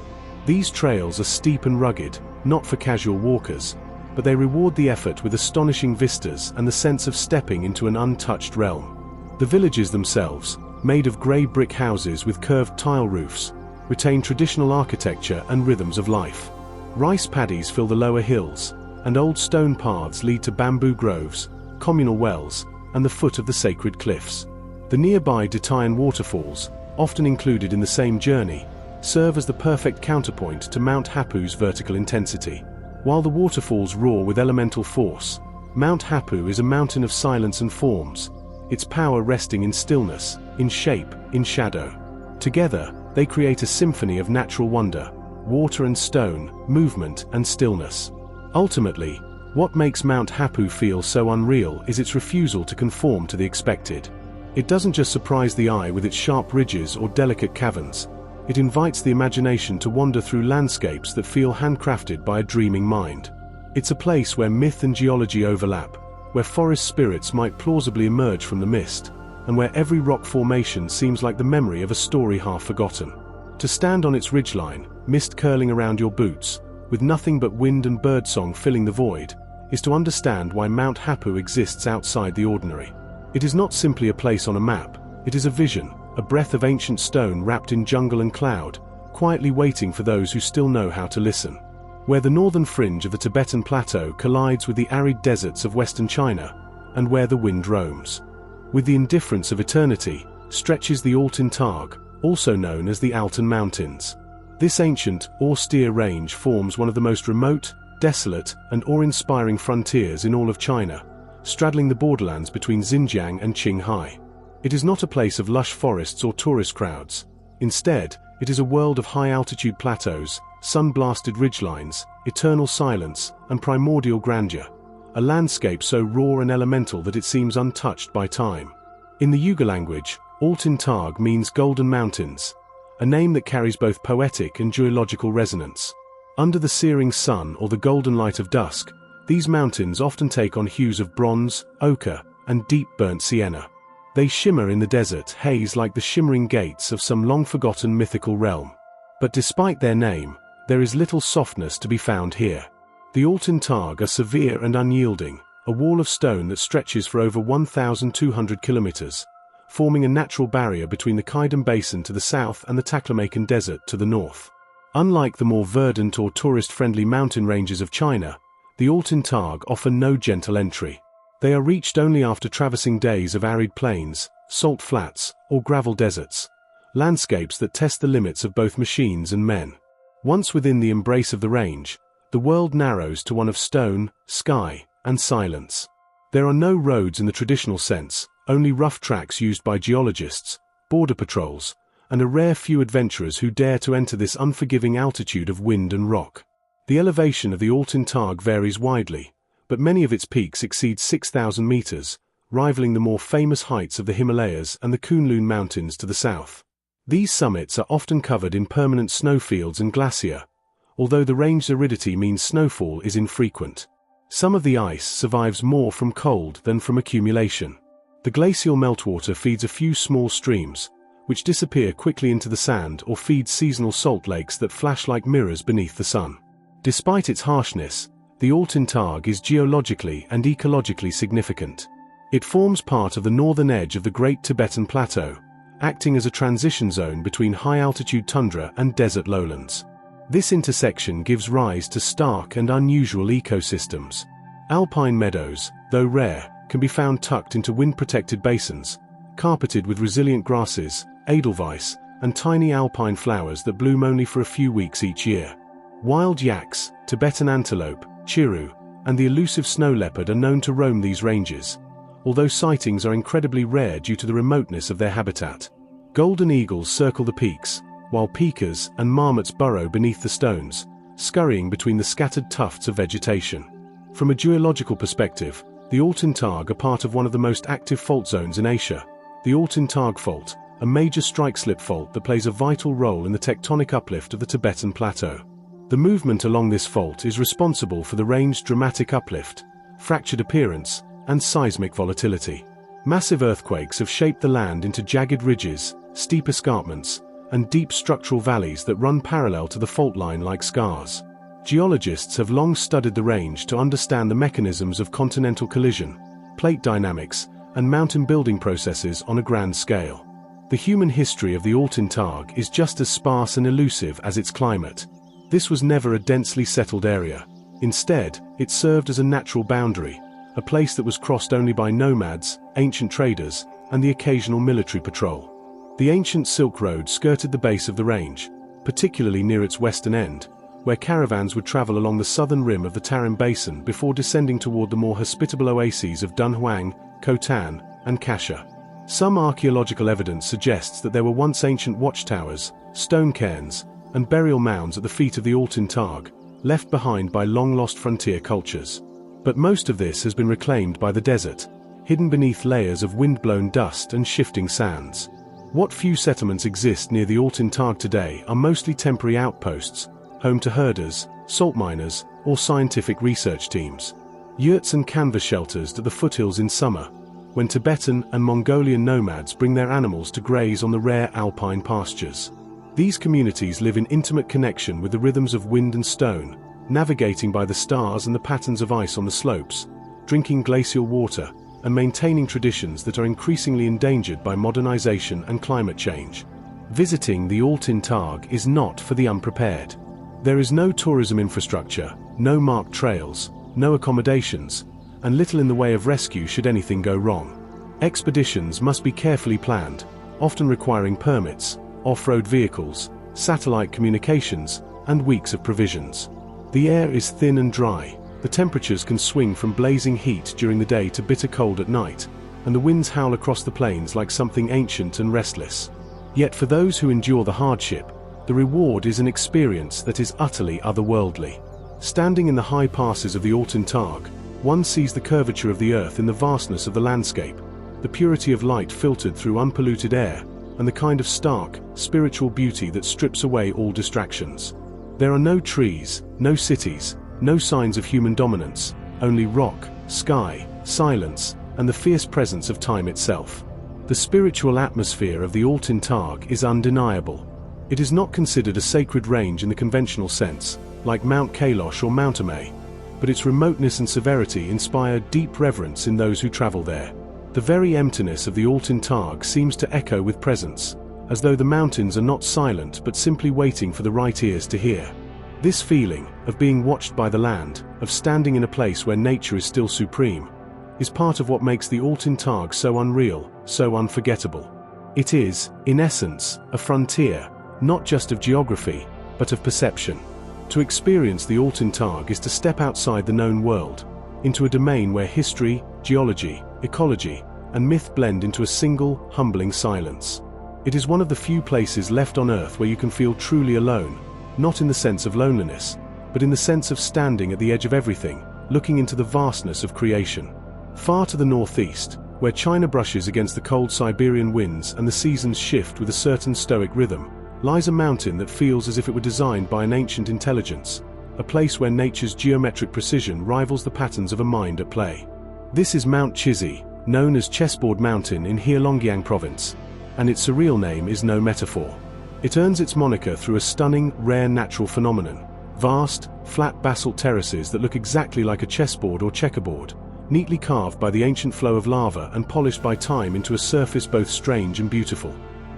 These trails are steep and rugged, not for casual walkers, but they reward the effort with astonishing vistas and the sense of stepping into an untouched realm. The villages themselves, made of grey brick houses with curved tile roofs, retain traditional architecture and rhythms of life. Rice paddies fill the lower hills, and old stone paths lead to bamboo groves, communal wells, and the foot of the sacred cliffs. The nearby Datian waterfalls, often included in the same journey, serve as the perfect counterpoint to Mount Hapu's vertical intensity. While the waterfalls roar with elemental force, Mount Hapu is a mountain of silence and forms, its power resting in stillness, in shape, in shadow. Together, they create a symphony of natural wonder, water and stone, movement and stillness. Ultimately, what makes Mount Hapu feel so unreal is its refusal to conform to the expected. It doesn't just surprise the eye with its sharp ridges or delicate caverns. It invites the imagination to wander through landscapes that feel handcrafted by a dreaming mind. It's a place where myth and geology overlap, where forest spirits might plausibly emerge from the mist, and where every rock formation seems like the memory of a story half forgotten. To stand on its ridgeline, mist curling around your boots, with nothing but wind and birdsong filling the void, is to understand why Mount Hapu exists outside the ordinary. It is not simply a place on a map, it is a vision, a breath of ancient stone wrapped in jungle and cloud, quietly waiting for those who still know how to listen. Where the northern fringe of the Tibetan Plateau collides with the arid deserts of western China, and where the wind roams. With the indifference of eternity, stretches the Altan Targ, also known as the Altan Mountains. This ancient, austere range forms one of the most remote, desolate, and awe-inspiring frontiers in all of China, straddling the borderlands between Xinjiang and Qinghai. It is not a place of lush forests or tourist crowds. Instead, it is a world of high-altitude plateaus, sun-blasted ridgelines, eternal silence, and primordial grandeur. A landscape so raw and elemental that it seems untouched by time. In the Uyghur language, Altan Targ means golden mountains, a name that carries both poetic and geological resonance. Under the searing sun or the golden light of dusk, these mountains often take on hues of bronze, ochre, and deep burnt sienna. They shimmer in the desert haze like the shimmering gates of some long-forgotten mythical realm. But despite their name, there is little softness to be found here. The Altan Targ are severe and unyielding, a wall of stone that stretches for over 1,200 kilometers, forming a natural barrier between the Qaidam Basin to the south and the Taklamakan Desert to the north. Unlike the more verdant or tourist-friendly mountain ranges of China, the Altan Targ offer no gentle entry. They are reached only after traversing days of arid plains, salt flats, or gravel deserts, landscapes that test the limits of both machines and men. Once within the embrace of the range, the world narrows to one of stone, sky, and silence. There are no roads in the traditional sense, only rough tracks used by geologists, border patrols, and a rare few adventurers who dare to enter this unforgiving altitude of wind and rock. The elevation of the Altan Targ varies widely, but many of its peaks exceed 6,000 meters, rivaling the more famous heights of the Himalayas and the Kunlun Mountains to the south. These summits are often covered in permanent snowfields and glacier, although the range's aridity means snowfall is infrequent. Some of the ice survives more from cold than from accumulation. The glacial meltwater feeds a few small streams, which disappear quickly into the sand or feed seasonal salt lakes that flash like mirrors beneath the sun. Despite its harshness, the Altan Targ is geologically and ecologically significant. It forms part of the northern edge of the Great Tibetan Plateau, acting as a transition zone between high-altitude tundra and desert lowlands. This intersection gives rise to stark and unusual ecosystems. Alpine meadows, though rare, can be found tucked into wind-protected basins, carpeted with resilient grasses, edelweiss, and tiny alpine flowers that bloom only for a few weeks each year. Wild yaks, Tibetan antelope, chiru, and the elusive snow leopard are known to roam these ranges, although sightings are incredibly rare due to the remoteness of their habitat. Golden eagles circle the peaks, while pikas and marmots burrow beneath the stones, scurrying between the scattered tufts of vegetation. From a geological perspective, the Altan Targ are part of one of the most active fault zones in Asia, the Altan Targ Fault, a major strike-slip fault that plays a vital role in the tectonic uplift of the Tibetan Plateau. The movement along this fault is responsible for the range's dramatic uplift, fractured appearance, and seismic volatility. Massive earthquakes have shaped the land into jagged ridges, steep escarpments, and deep structural valleys that run parallel to the fault line like scars. Geologists have long studied the range to understand the mechanisms of continental collision, plate dynamics, and mountain building processes on a grand scale. The human history of the Altan Targ is just as sparse and elusive as its climate. This was never a densely settled area. Instead, it served as a natural boundary, a place that was crossed only by nomads, ancient traders, and the occasional military patrol. The ancient Silk Road skirted the base of the range, particularly near its western end, where caravans would travel along the southern rim of the Tarim Basin before descending toward the more hospitable oases of Dunhuang, Khotan, and Kasha. Some archaeological evidence suggests that there were once ancient watchtowers, stone cairns, and burial mounds at the feet of the Altin Tag, left behind by long-lost frontier cultures. But most of this has been reclaimed by the desert, hidden beneath layers of wind-blown dust and shifting sands. What few settlements exist near the Altin Tag today are mostly temporary outposts, home to herders, salt miners, or scientific research teams. Yurts and canvas shelters at the foothills in summer, when Tibetan and Mongolian nomads bring their animals to graze on the rare alpine pastures. These communities live in intimate connection with the rhythms of wind and stone, navigating by the stars and the patterns of ice on the slopes, drinking glacial water, and maintaining traditions that are increasingly endangered by modernization and climate change. Visiting the Altin Tag is not for the unprepared. There is no tourism infrastructure, no marked trails, no accommodations, and little in the way of rescue should anything go wrong. Expeditions must be carefully planned, often requiring permits, off-road vehicles, satellite communications, and weeks of provisions. The air is thin and dry, the temperatures can swing from blazing heat during the day to bitter cold at night, and the winds howl across the plains like something ancient and restless. Yet for those who endure the hardship, the reward is an experience that is utterly otherworldly. Standing in the high passes of the Altin Tag, one sees the curvature of the earth in the vastness of the landscape, the purity of light filtered through unpolluted air, and the kind of stark, spiritual beauty that strips away all distractions. There are no trees, no cities, no signs of human dominance, only rock, sky, silence, and the fierce presence of time itself. The spiritual atmosphere of the Altin Tag is undeniable. It is not considered a sacred range in the conventional sense, like Mount Kailash or Mount Amay, but its remoteness and severity inspire deep reverence in those who travel there. The very emptiness of the Altin Tag seems to echo with presence, as though the mountains are not silent but simply waiting for the right ears to hear. This feeling, of being watched by the land, of standing in a place where nature is still supreme, is part of what makes the Altin Tag so unreal, so unforgettable. It is, in essence, a frontier, not just of geography, but of perception. To experience the Altin Tag is to step outside the known world, into a domain where history, geology, ecology, and myth blend into a single, humbling silence. It is one of the few places left on Earth where you can feel truly alone, not in the sense of loneliness, but in the sense of standing at the edge of everything, looking into the vastness of creation. Far to the northeast, where China brushes against the cold Siberian winds and the seasons shift with a certain stoic rhythm, lies a mountain that feels as if it were designed by an ancient intelligence, a place where nature's geometric precision rivals the patterns of a mind at play. This is Mount Chizi, known as Chessboard Mountain in Heilongjiang Province, and its surreal name is no metaphor. It earns its moniker through a stunning, rare natural phenomenon: vast, flat basalt terraces that look exactly like a chessboard or checkerboard, neatly carved by the ancient flow of lava and polished by time into a surface both strange and beautiful.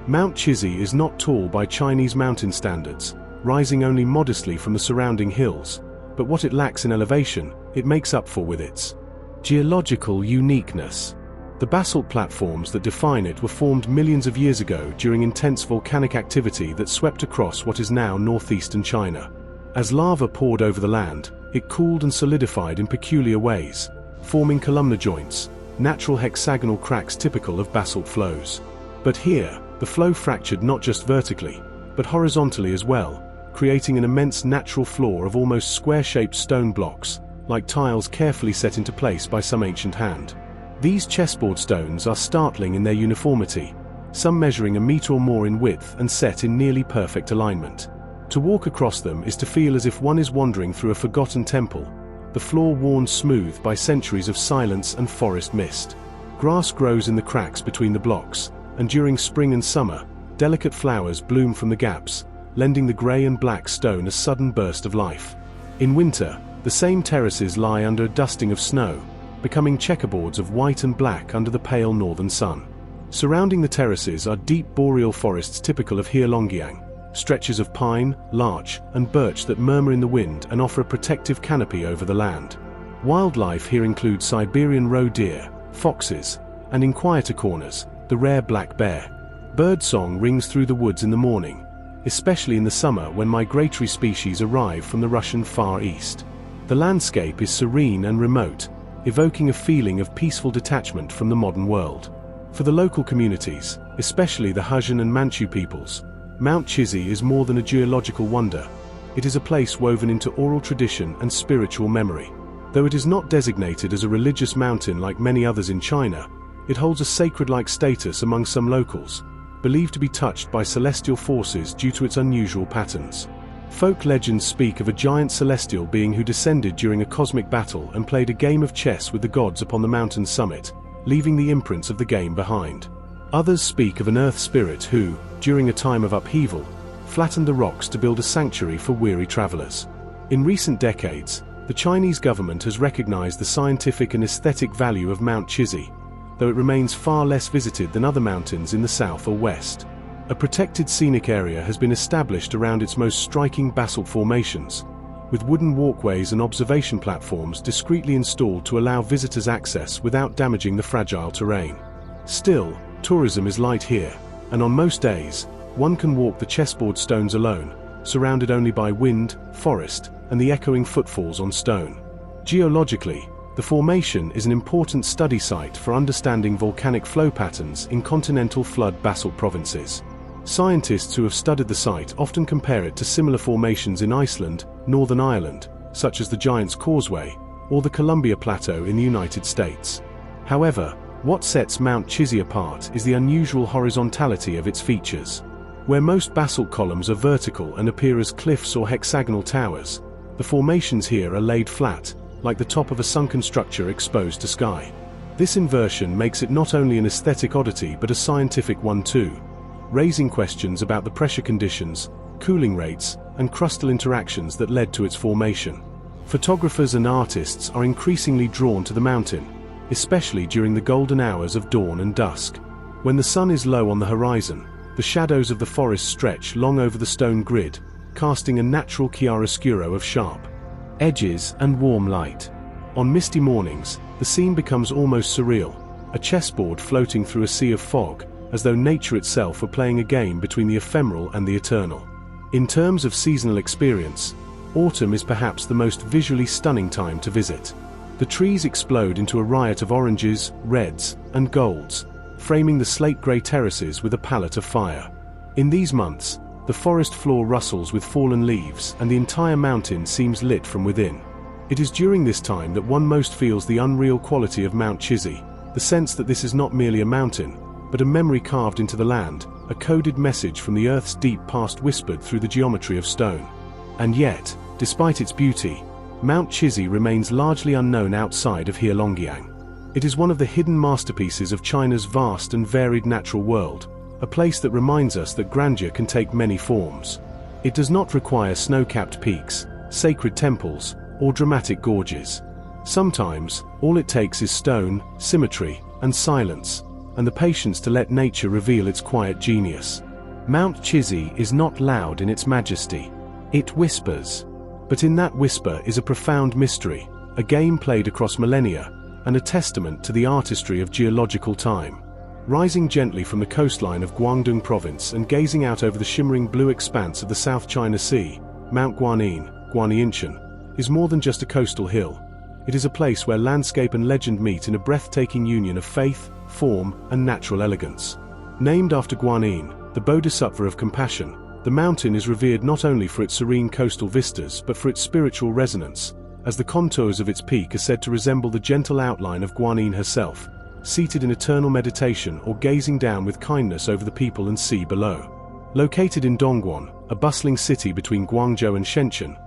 Mount Chizi is not tall by Chinese mountain standards, rising only modestly from the surrounding hills, but what it lacks in elevation, it makes up for with its geological uniqueness. The basalt platforms that define it were formed millions of years ago during intense volcanic activity that swept across what is now northeastern China. As lava poured over the land, it cooled and solidified in peculiar ways, forming columnar joints, natural hexagonal cracks typical of basalt flows. But here, the flow fractured not just vertically, but horizontally as well, creating an immense natural floor of almost square-shaped stone blocks, like tiles carefully set into place by some ancient hand. These chessboard stones are startling in their uniformity, some measuring a meter or more in width and set in nearly perfect alignment. To walk across them is to feel as if one is wandering through a forgotten temple, the floor worn smooth by centuries of silence and forest mist. Grass grows in the cracks between the blocks, and during spring and summer, delicate flowers bloom from the gaps, lending the grey and black stone a sudden burst of life. In winter, the same terraces lie under a dusting of snow, becoming checkerboards of white and black under the pale northern sun. Surrounding the terraces are deep boreal forests typical of Heilongjiang, stretches of pine, larch, and birch that murmur in the wind and offer a protective canopy over the land. Wildlife here includes Siberian roe deer, foxes, and in quieter corners, the rare black bear. Birdsong rings through the woods in the morning, especially in the summer when migratory species arrive from the Russian Far East. The landscape is serene and remote, evoking a feeling of peaceful detachment from the modern world. For the local communities, especially the Han and Manchu peoples, Mount Chizhi is more than a geological wonder. It is a place woven into oral tradition and spiritual memory. Though it is not designated as a religious mountain like many others in China, it holds a sacred-like status among some locals, believed to be touched by celestial forces due to its unusual patterns. Folk legends speak of a giant celestial being who descended during a cosmic battle and played a game of chess with the gods upon the mountain's summit, leaving the imprints of the game behind. Others speak of an earth spirit who, during a time of upheaval, flattened the rocks to build a sanctuary for weary travelers. In recent decades, the Chinese government has recognized the scientific and aesthetic value of Mount Chizhi, though it remains far less visited than other mountains in the south or west. A protected scenic area has been established around its most striking basalt formations, with wooden walkways and observation platforms discreetly installed to allow visitors access without damaging the fragile terrain. Still, tourism is light here, and on most days, one can walk the chessboard stones alone, surrounded only by wind, forest, and the echoing footfalls on stone. Geologically, the formation is an important study site for understanding volcanic flow patterns in continental flood basalt provinces. Scientists who have studied the site often compare it to similar formations in Iceland, Northern Ireland, such as the Giant's Causeway, or the Columbia Plateau in the United States. However, what sets Mount Chizhi apart is the unusual horizontality of its features. Where most basalt columns are vertical and appear as cliffs or hexagonal towers, the formations here are laid flat, like the top of a sunken structure exposed to sky. This inversion makes it not only an aesthetic oddity but a scientific one too, raising questions about the pressure conditions, cooling rates, and crustal interactions that led to its formation. Photographers and artists are increasingly drawn to the mountain, especially during the golden hours of dawn and dusk. When the sun is low on the horizon, the shadows of the forest stretch long over the stone grid, casting a natural chiaroscuro of sharp edges and warm light. On misty mornings, the scene becomes almost surreal, a chessboard floating through a sea of fog, as though nature itself were playing a game between the ephemeral and the eternal. In terms of seasonal experience, autumn is perhaps the most visually stunning time to visit. The trees explode into a riot of oranges, reds, and golds, framing the slate-grey terraces with a palette of fire. In these months, the forest floor rustles with fallen leaves and the entire mountain seems lit from within. It is during this time that one most feels the unreal quality of Mount Chizhi, the sense that this is not merely a mountain, but a memory carved into the land, a coded message from the earth's deep past whispered through the geometry of stone. And yet, despite its beauty, Mount Chizhi remains largely unknown outside of Heilongjiang. It is one of the hidden masterpieces of China's vast and varied natural world, a place that reminds us that grandeur can take many forms. It does not require snow-capped peaks, sacred temples, or dramatic gorges. Sometimes, all it takes is stone, symmetry, and silence, and the patience to let nature reveal its quiet genius. Mount Chizhi is not loud in its majesty. It whispers. But in that whisper is a profound mystery, a game played across millennia, and a testament to the artistry of geological time. Rising gently from the coastline of Guangdong province and gazing out over the shimmering blue expanse of the South China Sea, Mount Guanyin, is more than just a coastal hill. It is a place where landscape and legend meet in a breathtaking union of faith, form, and natural elegance. Named after Guanyin, the Bodhisattva of compassion, the mountain is revered not only for its serene coastal vistas but for its spiritual resonance, as the contours of its peak are said to resemble the gentle outline of Guanyin herself, seated in eternal meditation or gazing down with kindness over the people and sea below. Located in Dongguan, a bustling city between Guangzhou and Shenzhen,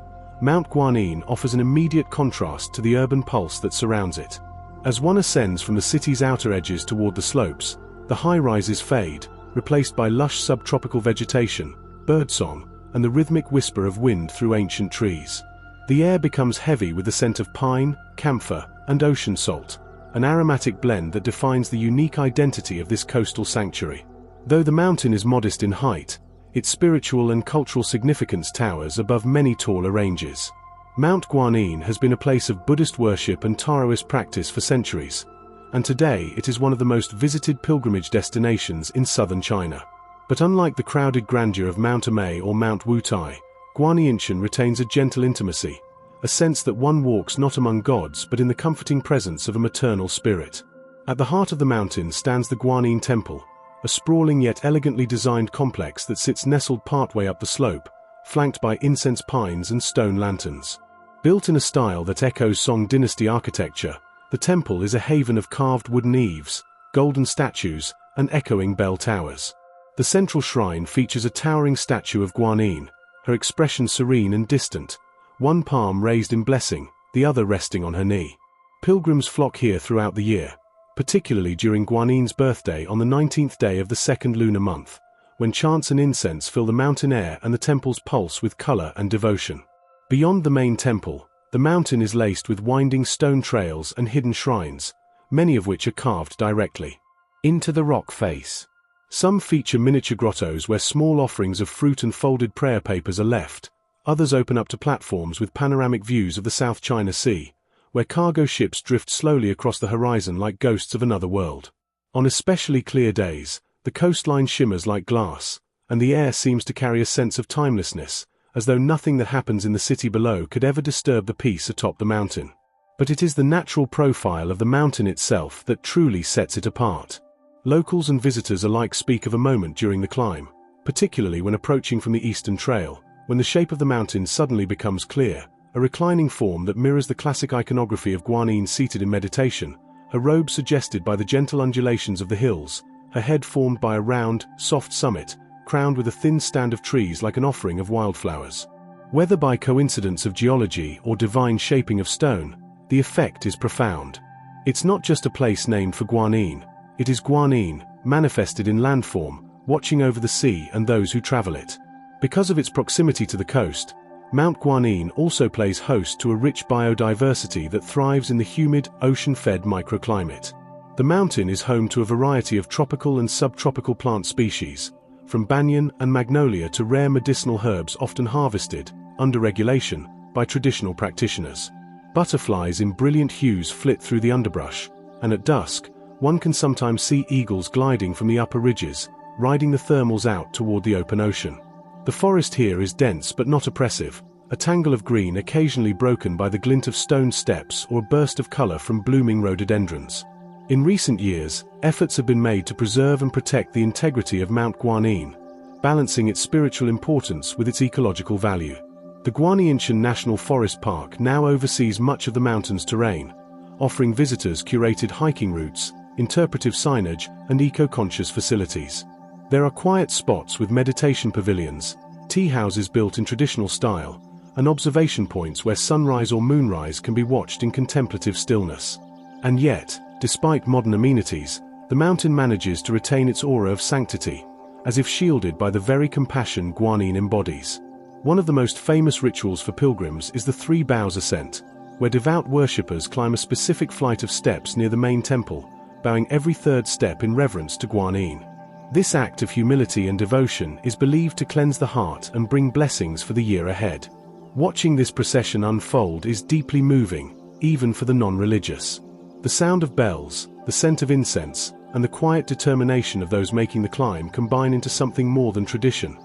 Mount Guanyin offers an immediate contrast to the urban pulse that surrounds it. As one ascends from the city's outer edges toward the slopes, the high-rises fade, replaced by lush subtropical vegetation, birdsong, and the rhythmic whisper of wind through ancient trees. The air becomes heavy with the scent of pine, camphor, and ocean salt, an aromatic blend that defines the unique identity of this coastal sanctuary. Though the mountain is modest in height, its spiritual and cultural significance towers above many taller ranges. Mount Guanyin has been a place of Buddhist worship and Taoist practice for centuries, and today it is one of the most visited pilgrimage destinations in southern China. But unlike the crowded grandeur of Mount Amei or Mount Wutai, Guanxinshan retains a gentle intimacy, a sense that one walks not among gods but in the comforting presence of a maternal spirit. At the heart of the mountain stands the Guanyin Temple, a sprawling yet elegantly designed complex that sits nestled partway up the slope, flanked by incense pines and stone lanterns. Built in a style that echoes Song dynasty architecture, the temple is a haven of carved wooden eaves, golden statues, and echoing bell towers. The central shrine features a towering statue of Guanyin, her expression serene and distant, one palm raised in blessing, the other resting on her knee. Pilgrims flock here throughout the year, particularly during Guanyin's birthday on the 19th day of the second lunar month, when chants and incense fill the mountain air and the temple's pulse with color and devotion. Beyond the main temple, the mountain is laced with winding stone trails and hidden shrines, many of which are carved directly into the rock face. Some feature miniature grottos where small offerings of fruit and folded prayer papers are left. Others open up to platforms with panoramic views of the South China Sea, where cargo ships drift slowly across the horizon like ghosts of another world. On especially clear days, the coastline shimmers like glass, and the air seems to carry a sense of timelessness, as though nothing that happens in the city below could ever disturb the peace atop the mountain. But it is the natural profile of the mountain itself that truly sets it apart. Locals and visitors alike speak of a moment during the climb, particularly when approaching from the eastern trail, when the shape of the mountain suddenly becomes clear, a reclining form that mirrors the classic iconography of Guanyin seated in meditation, her robe suggested by the gentle undulations of the hills, her head formed by a round, soft summit, crowned with a thin stand of trees like an offering of wildflowers. Whether by coincidence of geology or divine shaping of stone, the effect is profound. It's not just a place named for Guanyin, it is Guanyin, manifested in landform, watching over the sea and those who travel it. Because of its proximity to the coast, Mount Guanyin also plays host to a rich biodiversity that thrives in the humid, ocean-fed microclimate. The mountain is home to a variety of tropical and subtropical plant species, from banyan and magnolia to rare medicinal herbs often harvested, under regulation, by traditional practitioners. Butterflies in brilliant hues flit through the underbrush, and at dusk, one can sometimes see eagles gliding from the upper ridges, riding the thermals out toward the open ocean. The forest here is dense but not oppressive, a tangle of green occasionally broken by the glint of stone steps or a burst of color from blooming rhododendrons. In recent years, efforts have been made to preserve and protect the integrity of Mount Guanyin, balancing its spiritual importance with its ecological value. The Guanxinshan National Forest Park now oversees much of the mountain's terrain, offering visitors curated hiking routes, interpretive signage, and eco-conscious facilities. There are quiet spots with meditation pavilions, tea houses built in traditional style, and observation points where sunrise or moonrise can be watched in contemplative stillness. And yet, despite modern amenities, the mountain manages to retain its aura of sanctity, as if shielded by the very compassion Guanyin embodies. One of the most famous rituals for pilgrims is the Three Bows Ascent, where devout worshippers climb a specific flight of steps near the main temple, bowing every third step in reverence to Guanyin. This act of humility and devotion is believed to cleanse the heart and bring blessings for the year ahead. Watching this procession unfold is deeply moving, even for the non-religious. The sound of bells, the scent of incense, and the quiet determination of those making the climb combine into something more than tradition.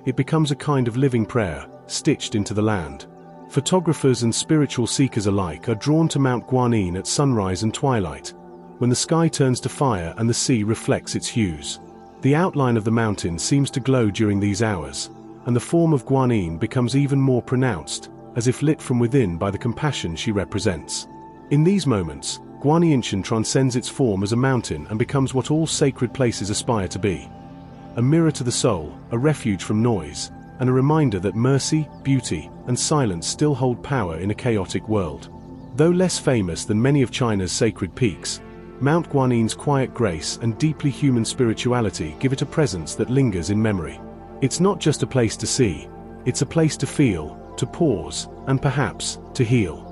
It becomes a kind of living prayer, stitched into the land. Photographers and spiritual seekers alike are drawn to Mount Guanyin at sunrise and twilight, when the sky turns to fire and the sea reflects its hues. The outline of the mountain seems to glow during these hours, and the form of Guanyin becomes even more pronounced, as if lit from within by the compassion she represents. In these moments, Guanxinshan transcends its form as a mountain and becomes what all sacred places aspire to be: a mirror to the soul, a refuge from noise, and a reminder that mercy, beauty, and silence still hold power in a chaotic world. Though less famous than many of China's sacred peaks, Mount Guanyin's quiet grace and deeply human spirituality give it a presence that lingers in memory. It's not just a place to see, it's a place to feel, to pause, and perhaps, to heal.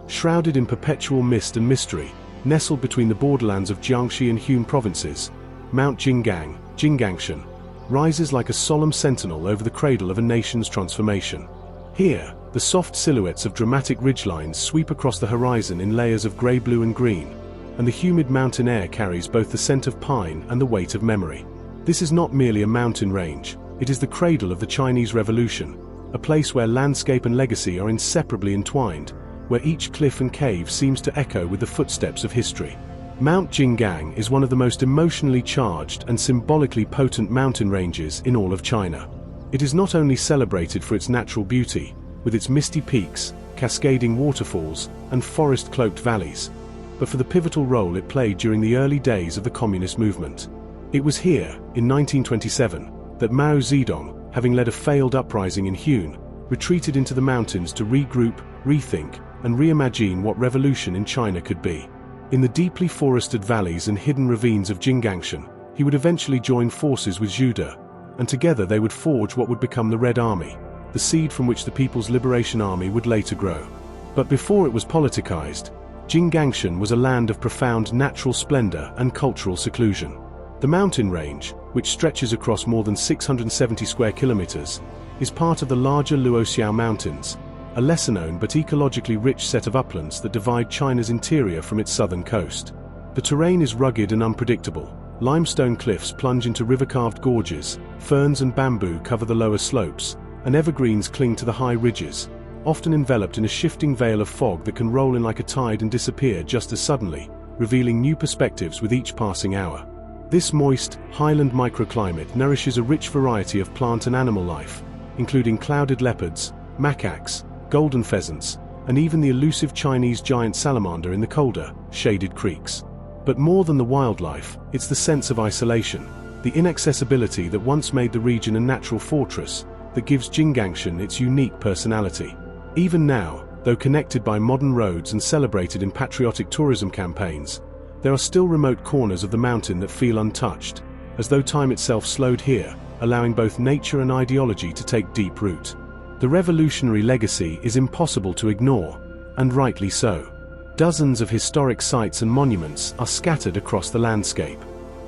Shrouded in perpetual mist and mystery, nestled between the borderlands of Jiangxi and Hune provinces, Mount Jinggangshan, rises like a solemn sentinel over the cradle of a nation's transformation. Here, the soft silhouettes of dramatic ridgelines sweep across the horizon in layers of grey, blue, and green, and the humid mountain air carries both the scent of pine and the weight of memory. This is not merely a mountain range, it is the cradle of the Chinese Revolution, a place where landscape and legacy are inseparably entwined, where each cliff and cave seems to echo with the footsteps of history. Mount Jinggang is one of the most emotionally charged and symbolically potent mountain ranges in all of China. It is not only celebrated for its natural beauty, with its misty peaks, cascading waterfalls, and forest-cloaked valleys, but for the pivotal role it played during the early days of the communist movement. It was here, in 1927, that Mao Zedong, having led a failed uprising in Hunan, retreated into the mountains to regroup, rethink, and reimagine what revolution in China could be. In the deeply forested valleys and hidden ravines of Jinggangshan, he would eventually join forces with Zhu De, and together they would forge what would become the Red Army, the seed from which the People's Liberation Army would later grow. But before it was politicized, Jinggangshan was a land of profound natural splendor and cultural seclusion. The mountain range, which stretches across more than 670 square kilometers, is part of the larger Luoxiao Mountains, a lesser-known but ecologically rich set of uplands that divide China's interior from its southern coast. The terrain is rugged and unpredictable. Limestone cliffs plunge into river-carved gorges, ferns and bamboo cover the lower slopes, and evergreens cling to the high ridges, often enveloped in a shifting veil of fog that can roll in like a tide and disappear just as suddenly, revealing new perspectives with each passing hour. This moist, highland microclimate nourishes a rich variety of plant and animal life, including clouded leopards, macaques, golden pheasants, and even the elusive Chinese giant salamander in the colder, shaded creeks. But more than the wildlife, it's the sense of isolation, the inaccessibility that once made the region a natural fortress, that gives Jinggangshan its unique personality. Even now, though connected by modern roads and celebrated in patriotic tourism campaigns, there are still remote corners of the mountain that feel untouched, as though time itself slowed here, allowing both nature and ideology to take deep root. The revolutionary legacy is impossible to ignore, and rightly so. Dozens of historic sites and monuments are scattered across the landscape.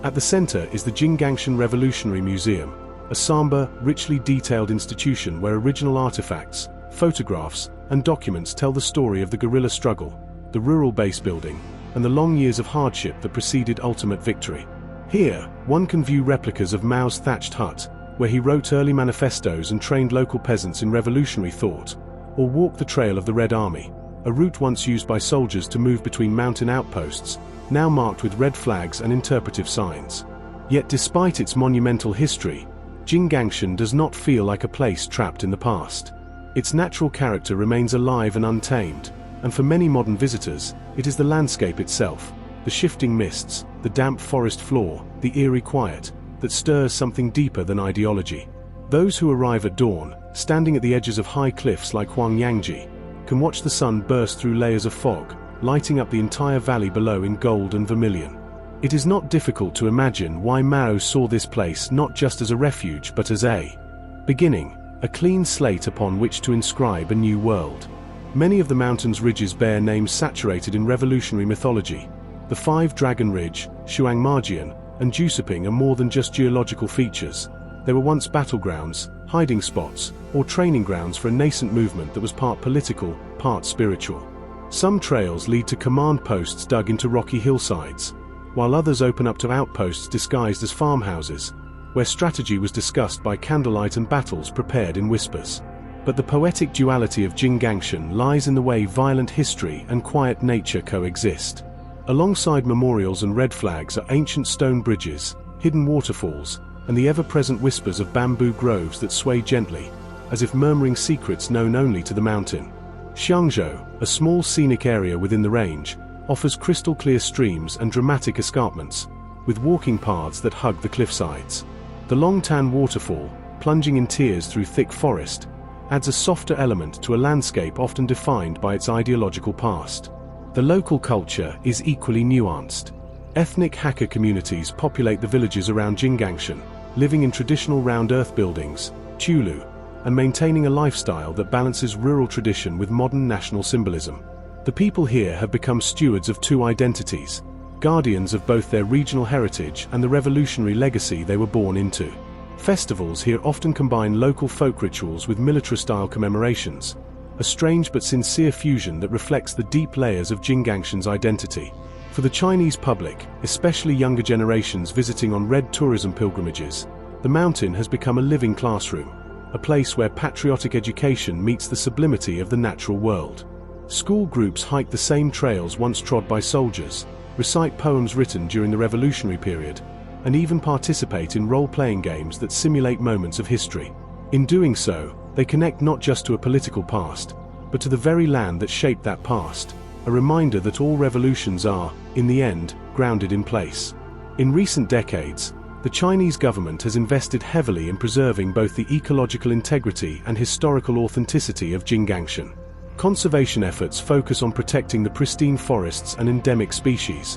At the center is the Jinggangshan Revolutionary Museum, a somber, richly detailed institution where original artifacts, photographs, and documents tell the story of the guerrilla struggle, the rural base building, and the long years of hardship that preceded ultimate victory. Here, one can view replicas of Mao's thatched hut, where he wrote early manifestos and trained local peasants in revolutionary thought, or walk the trail of the Red Army, a route once used by soldiers to move between mountain outposts, now marked with red flags and interpretive signs. Yet despite its monumental history, Jinggangshan does not feel like a place trapped in the past. Its natural character remains alive and untamed, and for many modern visitors, it is the landscape itself, the shifting mists, the damp forest floor, the eerie quiet, that stirs something deeper than ideology. Those who arrive at dawn, standing at the edges of high cliffs like Huangyangji, can watch the sun burst through layers of fog, lighting up the entire valley below in gold and vermilion. It is not difficult to imagine why Mao saw this place not just as a refuge but as a beginning, a clean slate upon which to inscribe a new world. Many of the mountain's ridges bear names saturated in revolutionary mythology. The Five Dragon Ridge, Shuangmajian, and Jusiping are more than just geological features. They were once battlegrounds, hiding spots, or training grounds for a nascent movement that was part political, part spiritual. Some trails lead to command posts dug into rocky hillsides, while others open up to outposts disguised as farmhouses, where strategy was discussed by candlelight and battles prepared in whispers. But the poetic duality of Jinggangshan lies in the way violent history and quiet nature coexist. Alongside memorials and red flags are ancient stone bridges, hidden waterfalls, and the ever-present whispers of bamboo groves that sway gently, as if murmuring secrets known only to the mountain. Xiangzhou, a small scenic area within the range, offers crystal-clear streams and dramatic escarpments, with walking paths that hug the cliffsides. The Longtan waterfall, plunging in tiers through thick forest, adds a softer element to a landscape often defined by its ideological past. The local culture is equally nuanced. Ethnic Hakka communities populate the villages around Jinggangshan, living in traditional round-earth buildings, Chulu, and maintaining a lifestyle that balances rural tradition with modern national symbolism. The people here have become stewards of two identities, guardians of both their regional heritage and the revolutionary legacy they were born into. Festivals here often combine local folk rituals with military-style commemorations, a strange but sincere fusion that reflects the deep layers of Jinggangshan's identity. For the Chinese public, especially younger generations visiting on red tourism pilgrimages, the mountain has become a living classroom, a place where patriotic education meets the sublimity of the natural world. School groups hike the same trails once trod by soldiers, recite poems written during the revolutionary period, and even participate in role-playing games that simulate moments of history. In doing so, they connect not just to a political past, but to the very land that shaped that past, a reminder that all revolutions are, in the end, grounded in place. In recent decades, the Chinese government has invested heavily in preserving both the ecological integrity and historical authenticity of Guangxi. Conservation efforts focus on protecting the pristine forests and endemic species,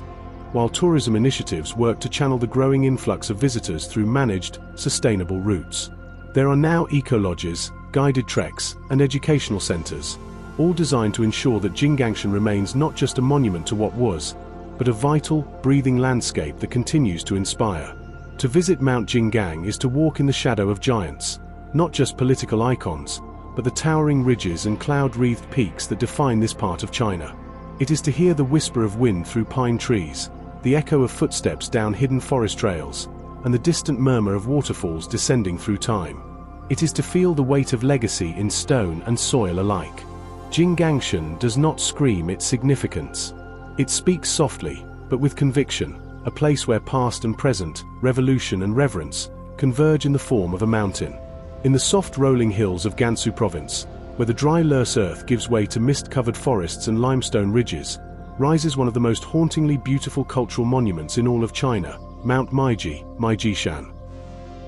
while tourism initiatives work to channel the growing influx of visitors through managed, sustainable routes. There are now eco-lodges, guided treks, and educational centers, all designed to ensure that Guangxi remains not just a monument to what was, but a vital, breathing landscape that continues to inspire. To visit Mount Jinggang is to walk in the shadow of giants, not just political icons, but the towering ridges and cloud-wreathed peaks that define this part of China. It is to hear the whisper of wind through pine trees, the echo of footsteps down hidden forest trails, and the distant murmur of waterfalls descending through time. It is to feel the weight of legacy in stone and soil alike. Guangxi does not scream its significance. It speaks softly, but with conviction, a place where past and present, revolution and reverence, converge in the form of a mountain. In the soft rolling hills of Gansu province, where the dry loess earth gives way to mist-covered forests and limestone ridges, rises one of the most hauntingly beautiful cultural monuments in all of China, Mount Maijishan.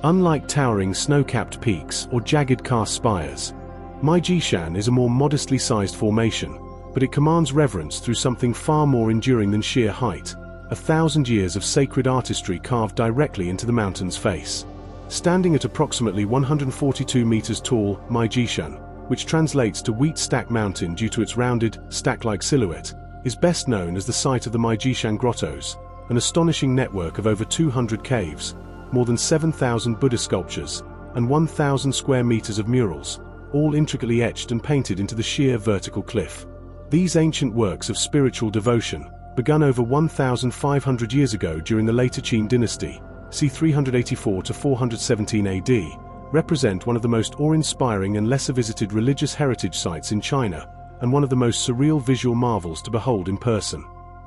Unlike towering snow-capped peaks or jagged karst spires, Maijishan is a more modestly sized formation, but it commands reverence through something far more enduring than sheer height, 1,000 years of sacred artistry carved directly into the mountain's face. Standing at approximately 142 meters tall, Maijishan, which translates to Wheat Stack Mountain due to its rounded, stack-like silhouette, is best known as the site of the Maijishan grottos, an astonishing network of over 200 caves, more than 7,000 Buddha sculptures, and 1,000 square meters of murals, all intricately etched and painted into the sheer vertical cliff. These ancient works of spiritual devotion, begun over 1,500 years ago during the later Qin dynasty, c. 384 to 417 AD, represent one of the most awe-inspiring and lesser-visited religious heritage sites in China, and one of the most surreal visual marvels to behold in person.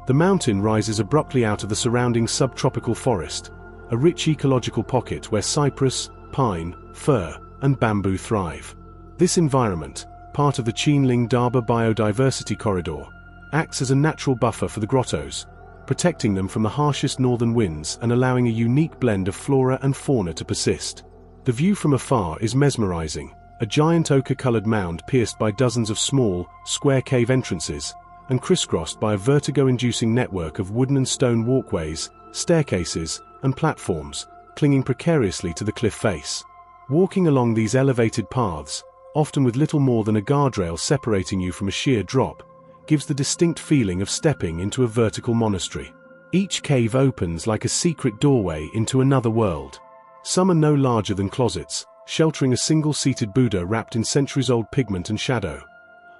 The mountain rises abruptly out of the surrounding subtropical forest, a rich ecological pocket where cypress, pine, fir, and bamboo thrive. This environment, part of the Qinling Daba biodiversity corridor, acts as a natural buffer for the grottos, protecting them from the harshest northern winds and allowing a unique blend of flora and fauna to persist. The view from afar is mesmerizing, a giant ochre-colored mound pierced by dozens of small, square cave entrances, and crisscrossed by a vertigo-inducing network of wooden and stone walkways, staircases, and platforms, clinging precariously to the cliff face. Walking along these elevated paths, often with little more than a guardrail separating you from a sheer drop, gives the distinct feeling of stepping into a vertical monastery. Each cave opens like a secret doorway into another world. Some are no larger than closets, sheltering a single-seated Buddha wrapped in centuries-old pigment and shadow.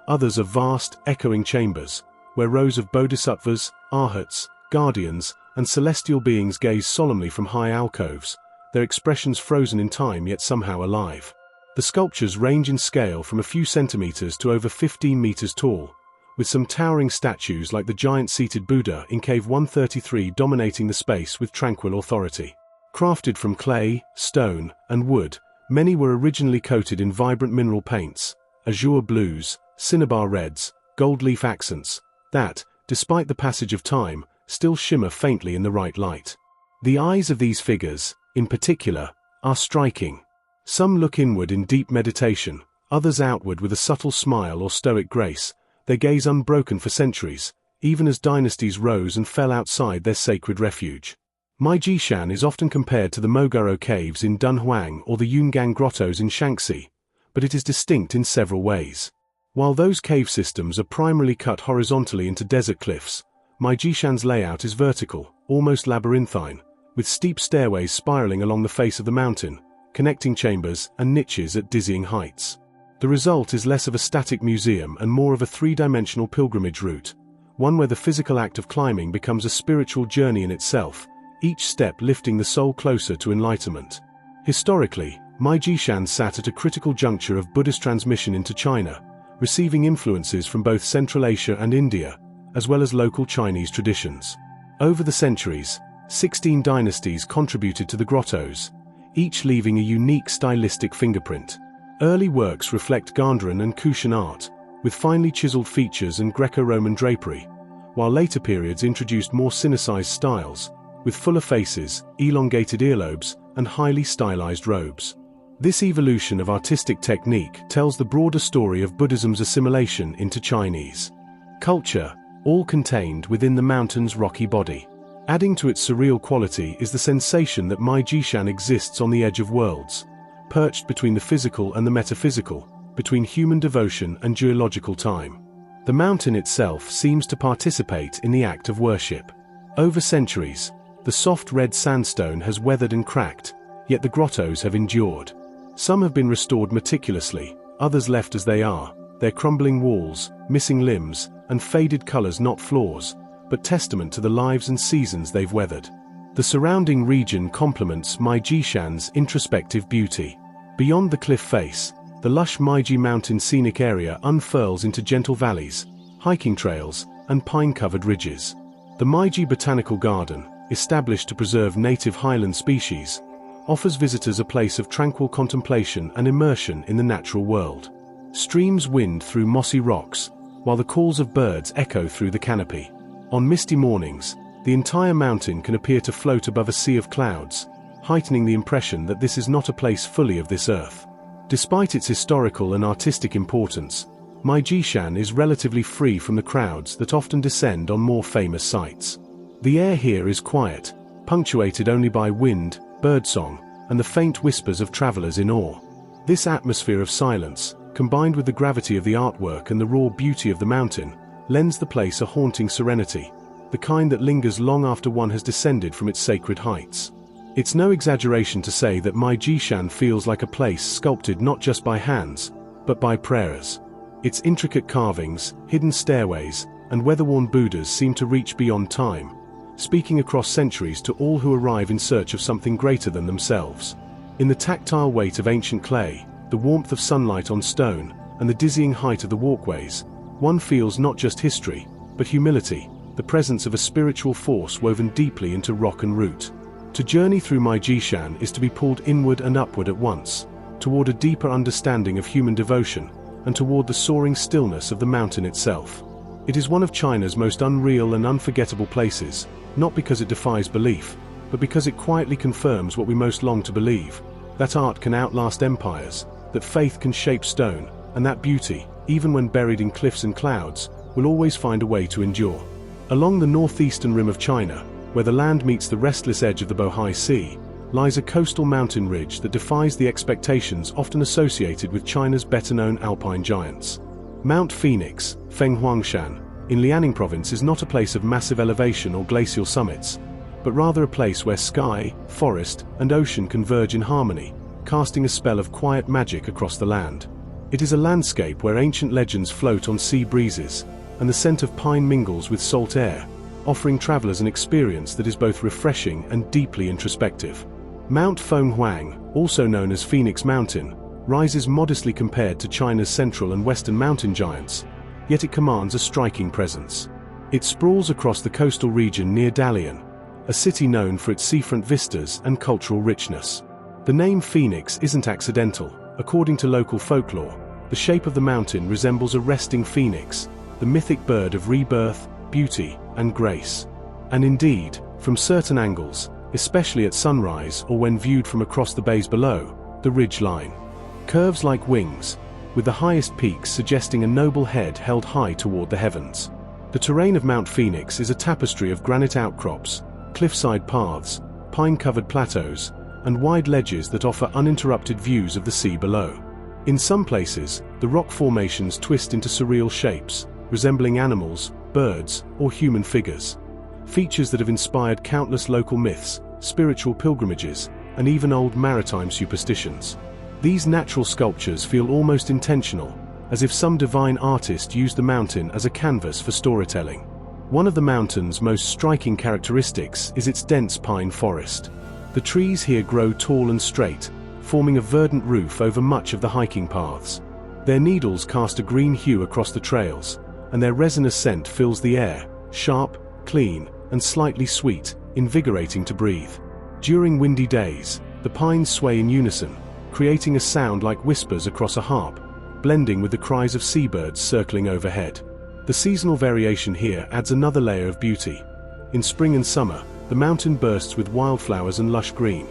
Others are vast, echoing chambers, where rows of bodhisattvas, arhats, guardians, and celestial beings gaze solemnly from high alcoves, their expressions frozen in time yet somehow alive. The sculptures range in scale from a few centimeters to over 15 meters tall, with some towering statues like the giant-seated Buddha in Cave 133 dominating the space with tranquil authority. Crafted from clay, stone, and wood, many were originally coated in vibrant mineral paints, azure blues, cinnabar reds, gold leaf accents, that, despite the passage of time, still shimmer faintly in the right light. The eyes of these figures, in particular, are striking. Some look inward in deep meditation, others outward with a subtle smile or stoic grace, their gaze unbroken for centuries, even as dynasties rose and fell outside their sacred refuge. Maijishan is often compared to the Moguro caves in Dunhuang or the Yungang grottos in Shaanxi, but it is distinct in several ways. While those cave systems are primarily cut horizontally into desert cliffs, Maijishan's layout is vertical, almost labyrinthine, with steep stairways spiraling along the face of the mountain, connecting chambers and niches at dizzying heights. The result is less of a static museum and more of a three-dimensional pilgrimage route, one where the physical act of climbing becomes a spiritual journey in itself, each step lifting the soul closer to enlightenment. Historically, Maijishan sat at a critical juncture of Buddhist transmission into China, receiving influences from both Central Asia and India, as well as local Chinese traditions. Over the centuries, 16 dynasties contributed to the grottos, each leaving a unique stylistic fingerprint. Early works reflect Gandharan and Kushan art, with finely chiseled features and Greco-Roman drapery, while later periods introduced more Sinicized styles, with fuller faces, elongated earlobes, and highly stylized robes. This evolution of artistic technique tells the broader story of Buddhism's assimilation into Chinese culture, all contained within the mountain's rocky body. Adding to its surreal quality is the sensation that Maijishan exists on the edge of worlds, perched between the physical and the metaphysical, between human devotion and geological time. The mountain itself seems to participate in the act of worship. Over centuries, the soft red sandstone has weathered and cracked, yet the grottos have endured. Some have been restored meticulously, others left as they are, their crumbling walls, missing limbs, and faded colors not flaws, but testament to the lives and seasons they've weathered. The surrounding region complements Maijishan's introspective beauty. Beyond the cliff face, the lush Maiji Mountain scenic area unfurls into gentle valleys, hiking trails, and pine-covered ridges. The Maiji Botanical Garden, established to preserve native highland species, offers visitors a place of tranquil contemplation and immersion in the natural world. Streams wind through mossy rocks, while the calls of birds echo through the canopy. On misty mornings, the entire mountain can appear to float above a sea of clouds, heightening the impression that this is not a place fully of this earth. Despite its historical and artistic importance, Maijishan is relatively free from the crowds that often descend on more famous sites. The air here is quiet, punctuated only by wind, birdsong, and the faint whispers of travelers in awe. This atmosphere of silence, combined with the gravity of the artwork and the raw beauty of the mountain, lends the place a haunting serenity, the kind that lingers long after one has descended from its sacred heights. It's no exaggeration to say that Maijishan feels like a place sculpted not just by hands, but by prayers. Its intricate carvings, hidden stairways, and weather-worn Buddhas seem to reach beyond time, speaking across centuries to all who arrive in search of something greater than themselves. In the tactile weight of ancient clay, the warmth of sunlight on stone, and the dizzying height of the walkways, one feels not just history, but humility, the presence of a spiritual force woven deeply into rock and root. To journey through Maijishan is to be pulled inward and upward at once, toward a deeper understanding of human devotion, and toward the soaring stillness of the mountain itself. It is one of China's most unreal and unforgettable places, not because it defies belief, but because it quietly confirms what we most long to believe, that art can outlast empires, that faith can shape stone, and that beauty, even when buried in cliffs and clouds, will always find a way to endure. Along the northeastern rim of China, where the land meets the restless edge of the Bohai Sea, lies a coastal mountain ridge that defies the expectations often associated with China's better-known alpine giants. Mount Phoenix, Fenghuangshan, in Liaoning province is not a place of massive elevation or glacial summits, but rather a place where sky, forest, and ocean converge in harmony, casting a spell of quiet magic across the land. It is a landscape where ancient legends float on sea breezes, and the scent of pine mingles with salt air, offering travelers an experience that is both refreshing and deeply introspective. Mount Fenghuang, also known as Phoenix Mountain, rises modestly compared to China's central and western mountain giants, yet it commands a striking presence. It sprawls across the coastal region near Dalian, a city known for its seafront vistas and cultural richness. The name Phoenix isn't accidental. According to local folklore, the shape of the mountain resembles a resting phoenix, the mythic bird of rebirth, beauty, and grace. And indeed, from certain angles, especially at sunrise or when viewed from across the bays below, the ridgeline curves like wings, with the highest peaks suggesting a noble head held high toward the heavens. The terrain of Mount Phoenix is a tapestry of granite outcrops, cliffside paths, pine-covered plateaus, and wide ledges that offer uninterrupted views of the sea below. In some places, the rock formations twist into surreal shapes, resembling animals, birds, or human figures. Features that have inspired countless local myths, spiritual pilgrimages, and even old maritime superstitions. These natural sculptures feel almost intentional, as if some divine artist used the mountain as a canvas for storytelling. One of the mountain's most striking characteristics is its dense pine forest. The trees here grow tall and straight, forming a verdant roof over much of the hiking paths. Their needles cast a green hue across the trails, and their resinous scent fills the air, sharp, clean, and slightly sweet, invigorating to breathe. During windy days, the pines sway in unison, creating a sound like whispers across a harp, blending with the cries of seabirds circling overhead. The seasonal variation here adds another layer of beauty. In spring and summer, the mountain bursts with wildflowers and lush green.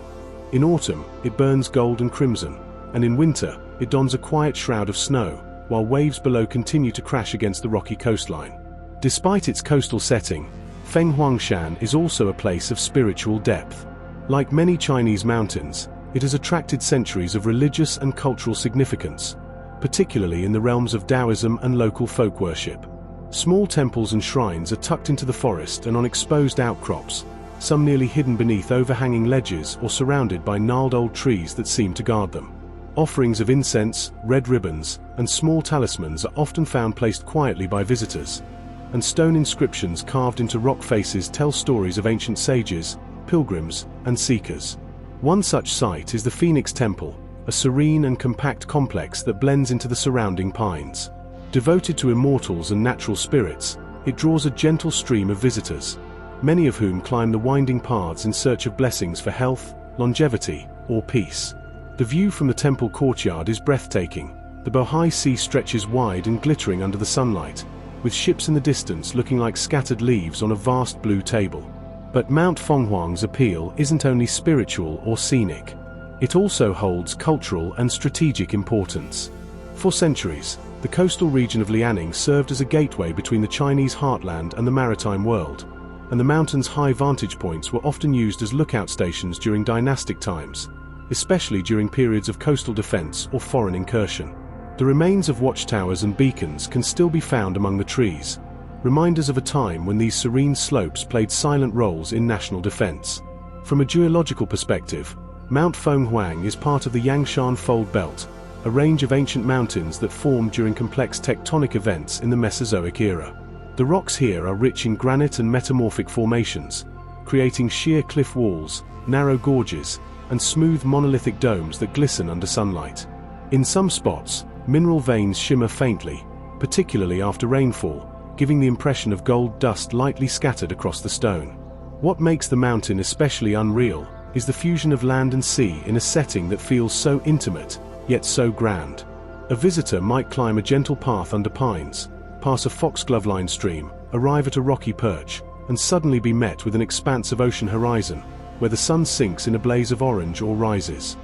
In autumn, it burns gold and crimson, and in winter, it dons a quiet shroud of snow, while waves below continue to crash against the rocky coastline. Despite its coastal setting, Mangshan is also a place of spiritual depth. Like many Chinese mountains, it has attracted centuries of religious and cultural significance, particularly in the realms of Taoism and local folk worship. Small temples and shrines are tucked into the forest and on exposed outcrops, some nearly hidden beneath overhanging ledges or surrounded by gnarled old trees that seem to guard them. Offerings of incense, red ribbons, and small talismans are often found placed quietly by visitors, and stone inscriptions carved into rock faces tell stories of ancient sages, pilgrims, and seekers. One such site is the Phoenix Temple, a serene and compact complex that blends into the surrounding pines. Devoted to immortals and natural spirits, it draws a gentle stream of visitors, many of whom climb the winding paths in search of blessings for health, longevity, or peace. The view from the temple courtyard is breathtaking. The Bohai Sea stretches wide and glittering under the sunlight, with ships in the distance looking like scattered leaves on a vast blue table. But Mount Fenghuang's appeal isn't only spiritual or scenic. It also holds cultural and strategic importance. For centuries, the coastal region of Liaoning served as a gateway between the Chinese heartland and the maritime world, and the mountain's high vantage points were often used as lookout stations during dynastic times, especially during periods of coastal defense or foreign incursion. The remains of watchtowers and beacons can still be found among the trees, reminders of a time when these serene slopes played silent roles in national defense. From a geological perspective, Mount Fenghuang is part of the Yangshan Fold Belt, a range of ancient mountains that formed during complex tectonic events in the Mesozoic era. The rocks here are rich in granite and metamorphic formations, creating sheer cliff walls, narrow gorges, and smooth monolithic domes that glisten under sunlight. In some spots, mineral veins shimmer faintly, particularly after rainfall, giving the impression of gold dust lightly scattered across the stone. What makes the mountain especially unreal is the fusion of land and sea in a setting that feels so intimate, yet so grand. A visitor might climb a gentle path under pines, pass a foxglove-lined stream, arrive at a rocky perch, and suddenly be met with an expanse of ocean horizon, where the sun sinks in a blaze of orange or rises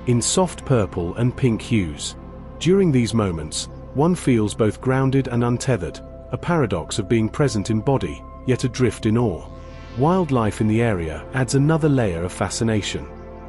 in soft purple and pink hues. During these moments, one feels both grounded and untethered, a paradox of being present in body, yet adrift in awe. Wildlife in the area adds another layer of fascination.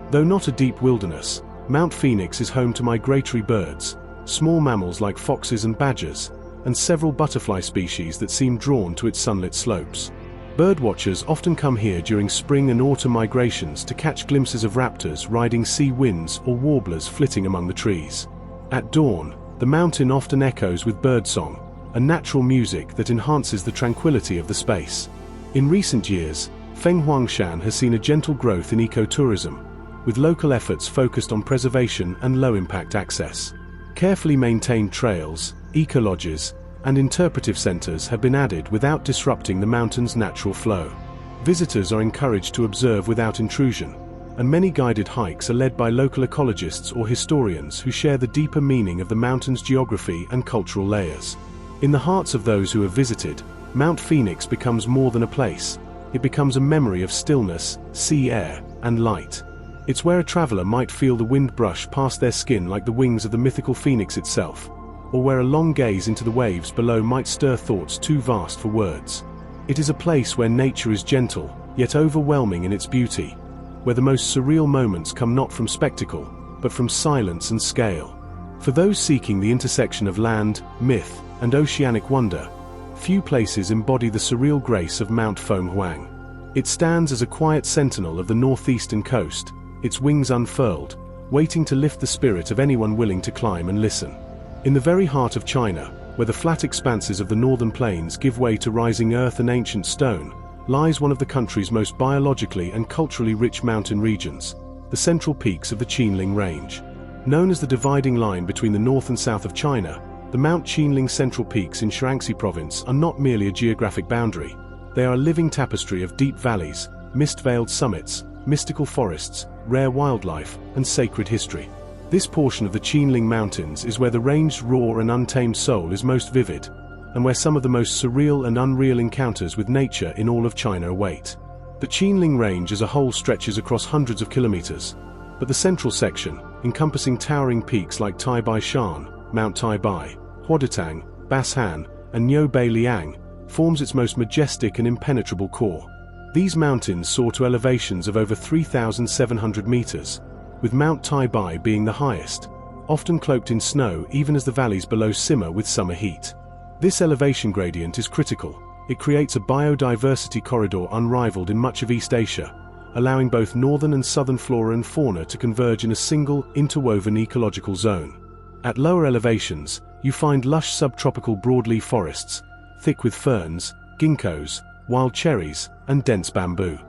Though not a deep wilderness, Mount Phoenix is home to migratory birds, small mammals like foxes and badgers, and several butterfly species that seem drawn to its sunlit slopes. Birdwatchers often come here during spring and autumn migrations to catch glimpses of raptors riding sea winds or warblers flitting among the trees. At dawn, the mountain often echoes with birdsong, a natural music that enhances the tranquility of the space. In recent years, Mangshan has seen a gentle growth in ecotourism, with local efforts focused on preservation and low-impact access. Carefully maintained trails, eco-lodges, and interpretive centers have been added without disrupting the mountain's natural flow. Visitors are encouraged to observe without intrusion, and many guided hikes are led by local ecologists or historians who share the deeper meaning of the mountain's geography and cultural layers. In the hearts of those who have visited, Mount Phoenix becomes more than a place. It becomes a memory of stillness, sea air, and light. It's where a traveler might feel the wind brush past their skin like the wings of the mythical phoenix itself, or where a long gaze into the waves below might stir thoughts too vast for words. It is a place where nature is gentle, yet overwhelming in its beauty, where the most surreal moments come not from spectacle, but from silence and scale. For those seeking the intersection of land, myth, and oceanic wonder, few places embody the surreal grace of Mount Fenghuang. It stands as a quiet sentinel of the northeastern coast, its wings unfurled, waiting to lift the spirit of anyone willing to climb and listen. In the very heart of China, where the flat expanses of the northern plains give way to rising earth and ancient stone, lies one of the country's most biologically and culturally rich mountain regions, the central peaks of the Qinling Range. Known as the dividing line between the north and south of China, the Mount Qinling Central Peaks in Shaanxi Province are not merely a geographic boundary. They are a living tapestry of deep valleys, mist-veiled summits, mystical forests, rare wildlife, and sacred history. This portion of the Qinling Mountains is where the range's raw and untamed soul is most vivid, and where some of the most surreal and unreal encounters with nature in all of China await. The Qinling Range as a whole stretches across hundreds of kilometers, but the central section, encompassing towering peaks like Maijishan, Mount Taibai, Huadatang, Bashan, and Liang, forms its most majestic and impenetrable core. These mountains soar to elevations of over 3,700 meters, with Mount Taibai being the highest, often cloaked in snow even as the valleys below simmer with summer heat. This elevation gradient is critical. It creates a biodiversity corridor unrivaled in much of East Asia, allowing both northern and southern flora and fauna to converge in a single, interwoven ecological zone. At lower elevations, you find lush subtropical broadleaf forests, thick with ferns, ginkgos, wild cherries, and dense bamboo.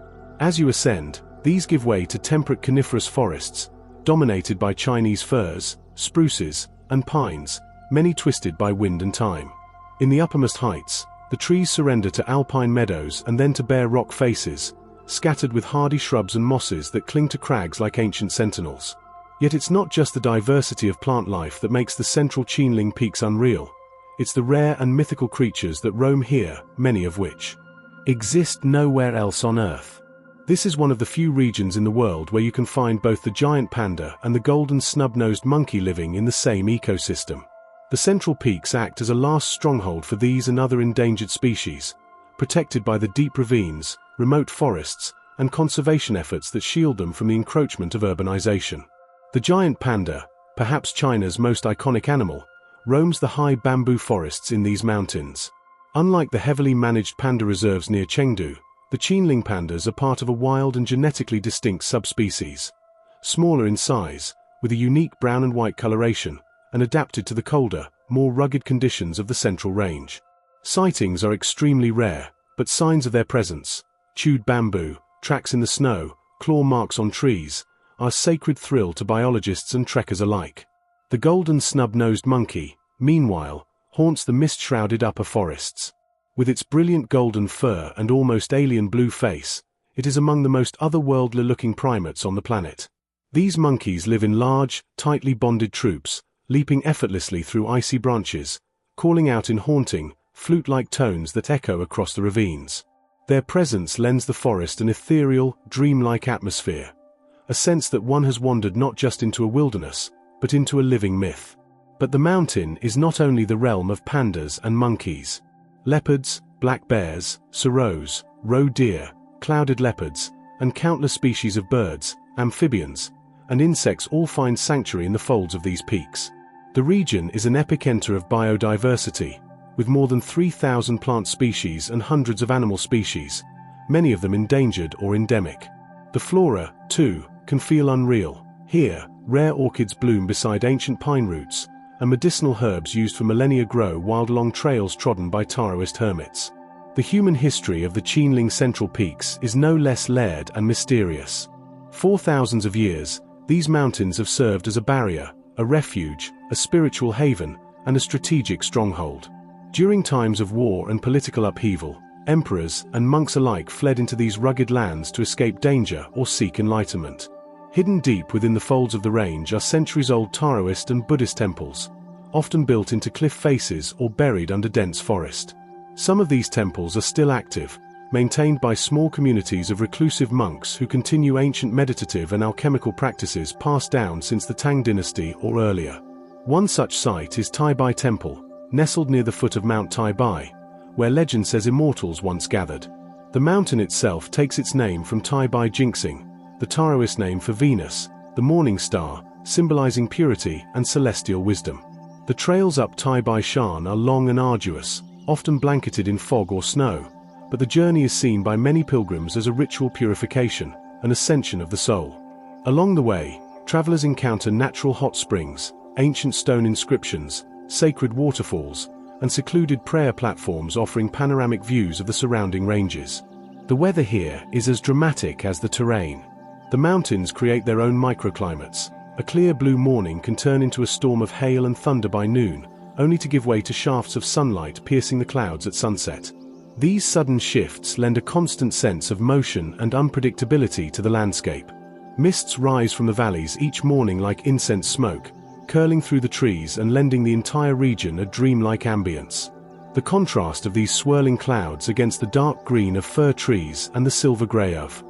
As you ascend, these give way to temperate coniferous forests, dominated by Chinese firs, spruces, and pines, many twisted by wind and time. In the uppermost heights, the trees surrender to alpine meadows and then to bare rock faces, scattered with hardy shrubs and mosses that cling to crags like ancient sentinels. Yet it's not just the diversity of plant life that makes the central Qinling peaks unreal. It's the rare and mythical creatures that roam here, many of which exist nowhere else on Earth. This is one of the few regions in the world where you can find both the giant panda and the golden snub-nosed monkey living in the same ecosystem. The central peaks act as a last stronghold for these and other endangered species, protected by the deep ravines, remote forests, and conservation efforts that shield them from the encroachment of urbanization. The giant panda, perhaps China's most iconic animal, roams the high bamboo forests in these mountains. Unlike the heavily managed panda reserves near Chengdu, the Qinling pandas are part of a wild and genetically distinct subspecies. Smaller in size, with a unique brown and white coloration, and adapted to the colder, more rugged conditions of the central range. Sightings are extremely rare, but signs of their presence, chewed bamboo, tracks in the snow, claw marks on trees, are a sacred thrill to biologists and trekkers alike. The golden snub-nosed monkey, meanwhile, haunts the mist-shrouded upper forests. With its brilliant golden fur and almost alien blue face, it is among the most otherworldly-looking primates on the planet. These monkeys live in large, tightly bonded troops, leaping effortlessly through icy branches, calling out in haunting, flute-like tones that echo across the ravines. Their presence lends the forest an ethereal, dreamlike atmosphere, a sense that one has wandered not just into a wilderness, but into a living myth. But the mountain is not only the realm of pandas and monkeys. Leopards, black bears, serows, roe deer, clouded leopards, and countless species of birds, amphibians, and insects all find sanctuary in the folds of these peaks. The region is an epicenter of biodiversity, with more than 3,000 plant species and hundreds of animal species, many of them endangered or endemic. The flora, too, can feel unreal. Here, rare orchids bloom beside ancient pine roots, and medicinal herbs used for millennia grow wild along trails trodden by Taoist hermits. The human history of the Qinling Central Peaks is no less layered and mysterious. For thousands of years, these mountains have served as a barrier, a refuge, a spiritual haven, and a strategic stronghold. During times of war and political upheaval, emperors and monks alike fled into these rugged lands to escape danger or seek enlightenment. Hidden deep within the folds of the range are centuries-old Taoist and Buddhist temples, often built into cliff faces or buried under dense forest. Some of these temples are still active, maintained by small communities of reclusive monks who continue ancient meditative and alchemical practices passed down since the Tang dynasty or earlier. One such site is Taibai Temple, nestled near the foot of Mount Taibai, where legend says immortals once gathered. The mountain itself takes its name from Taibai Jinxing, the Taoist name for Venus, the morning star, symbolizing purity and celestial wisdom. The trails up Maijishan are long and arduous, often blanketed in fog or snow, but the journey is seen by many pilgrims as a ritual purification, an ascension of the soul. Along the way, travelers encounter natural hot springs, ancient stone inscriptions, sacred waterfalls, and secluded prayer platforms offering panoramic views of the surrounding ranges. The weather here is as dramatic as the terrain. The mountains create their own microclimates. A clear blue morning can turn into a storm of hail and thunder by noon, only to give way to shafts of sunlight piercing the clouds at sunset. These sudden shifts lend a constant sense of motion and unpredictability to the landscape. Mists rise from the valleys each morning like incense smoke, curling through the trees and lending the entire region a dreamlike ambience. The contrast of these swirling clouds against the dark green of fir trees and the silver grey of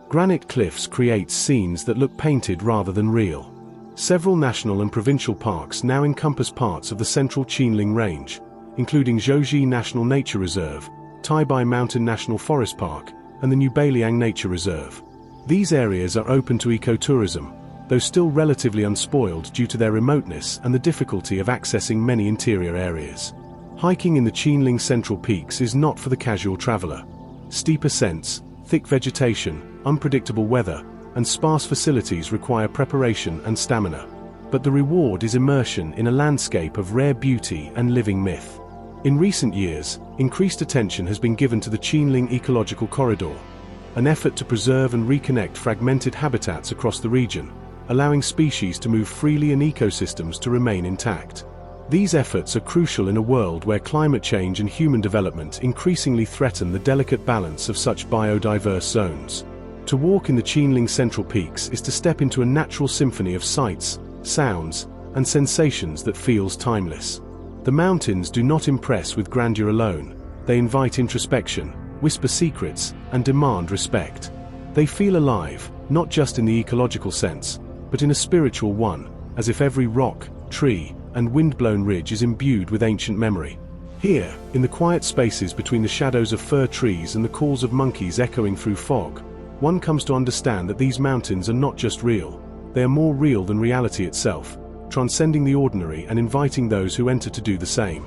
granite cliffs creates scenes that look painted rather than real. Several national and provincial parks now encompass parts of the central Qinling Range, including Zhouzhi National Nature Reserve, Taibai Mountain National Forest Park, and the New Bailiang Nature Reserve. These areas are open to ecotourism, though still relatively unspoiled due to their remoteness and the difficulty of accessing many interior areas. Hiking in the Qinling Central Peaks is not for the casual traveler. Steep ascents, thick vegetation, unpredictable weather, and sparse facilities require preparation and stamina. But the reward is immersion in a landscape of rare beauty and living myth. In recent years, increased attention has been given to the Qinling Ecological Corridor, an effort to preserve and reconnect fragmented habitats across the region, allowing species to move freely and ecosystems to remain intact. These efforts are crucial in a world where climate change and human development increasingly threaten the delicate balance of such biodiverse zones. To walk in the Qinling Central Peaks is to step into a natural symphony of sights, sounds, and sensations that feels timeless. The mountains do not impress with grandeur alone, they invite introspection, whisper secrets, and demand respect. They feel alive, not just in the ecological sense, but in a spiritual one, as if every rock, tree, and wind-blown ridge is imbued with ancient memory. Here, in the quiet spaces between the shadows of fir trees and the calls of monkeys echoing through fog, one comes to understand that these mountains are not just real, they are more real than reality itself, transcending the ordinary and inviting those who enter to do the same.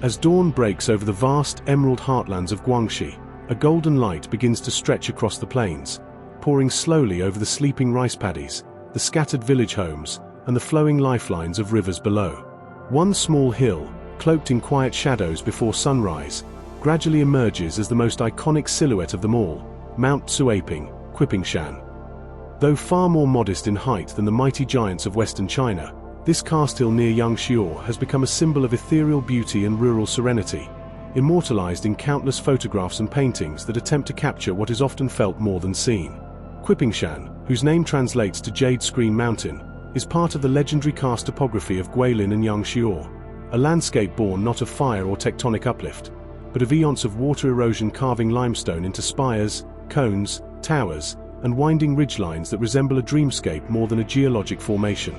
As dawn breaks over the vast emerald heartlands of Guangxi, a golden light begins to stretch across the plains, pouring slowly over the sleeping rice paddies, the scattered village homes, and the flowing lifelines of rivers below. One small hill, cloaked in quiet shadows before sunrise, gradually emerges as the most iconic silhouette of them all, Mount Suaping, Qipingshan. Though far more modest in height than the mighty giants of western China, this karst hill near Yangxior has become a symbol of ethereal beauty and rural serenity, immortalized in countless photographs and paintings that attempt to capture what is often felt more than seen. Qipingshan, whose name translates to Jade Screen Mountain, is part of the legendary karst topography of Guilin and Yangxior, a landscape born not of fire or tectonic uplift, but of eons of water erosion carving limestone into spires, cones, towers, and winding ridgelines that resemble a dreamscape more than a geologic formation.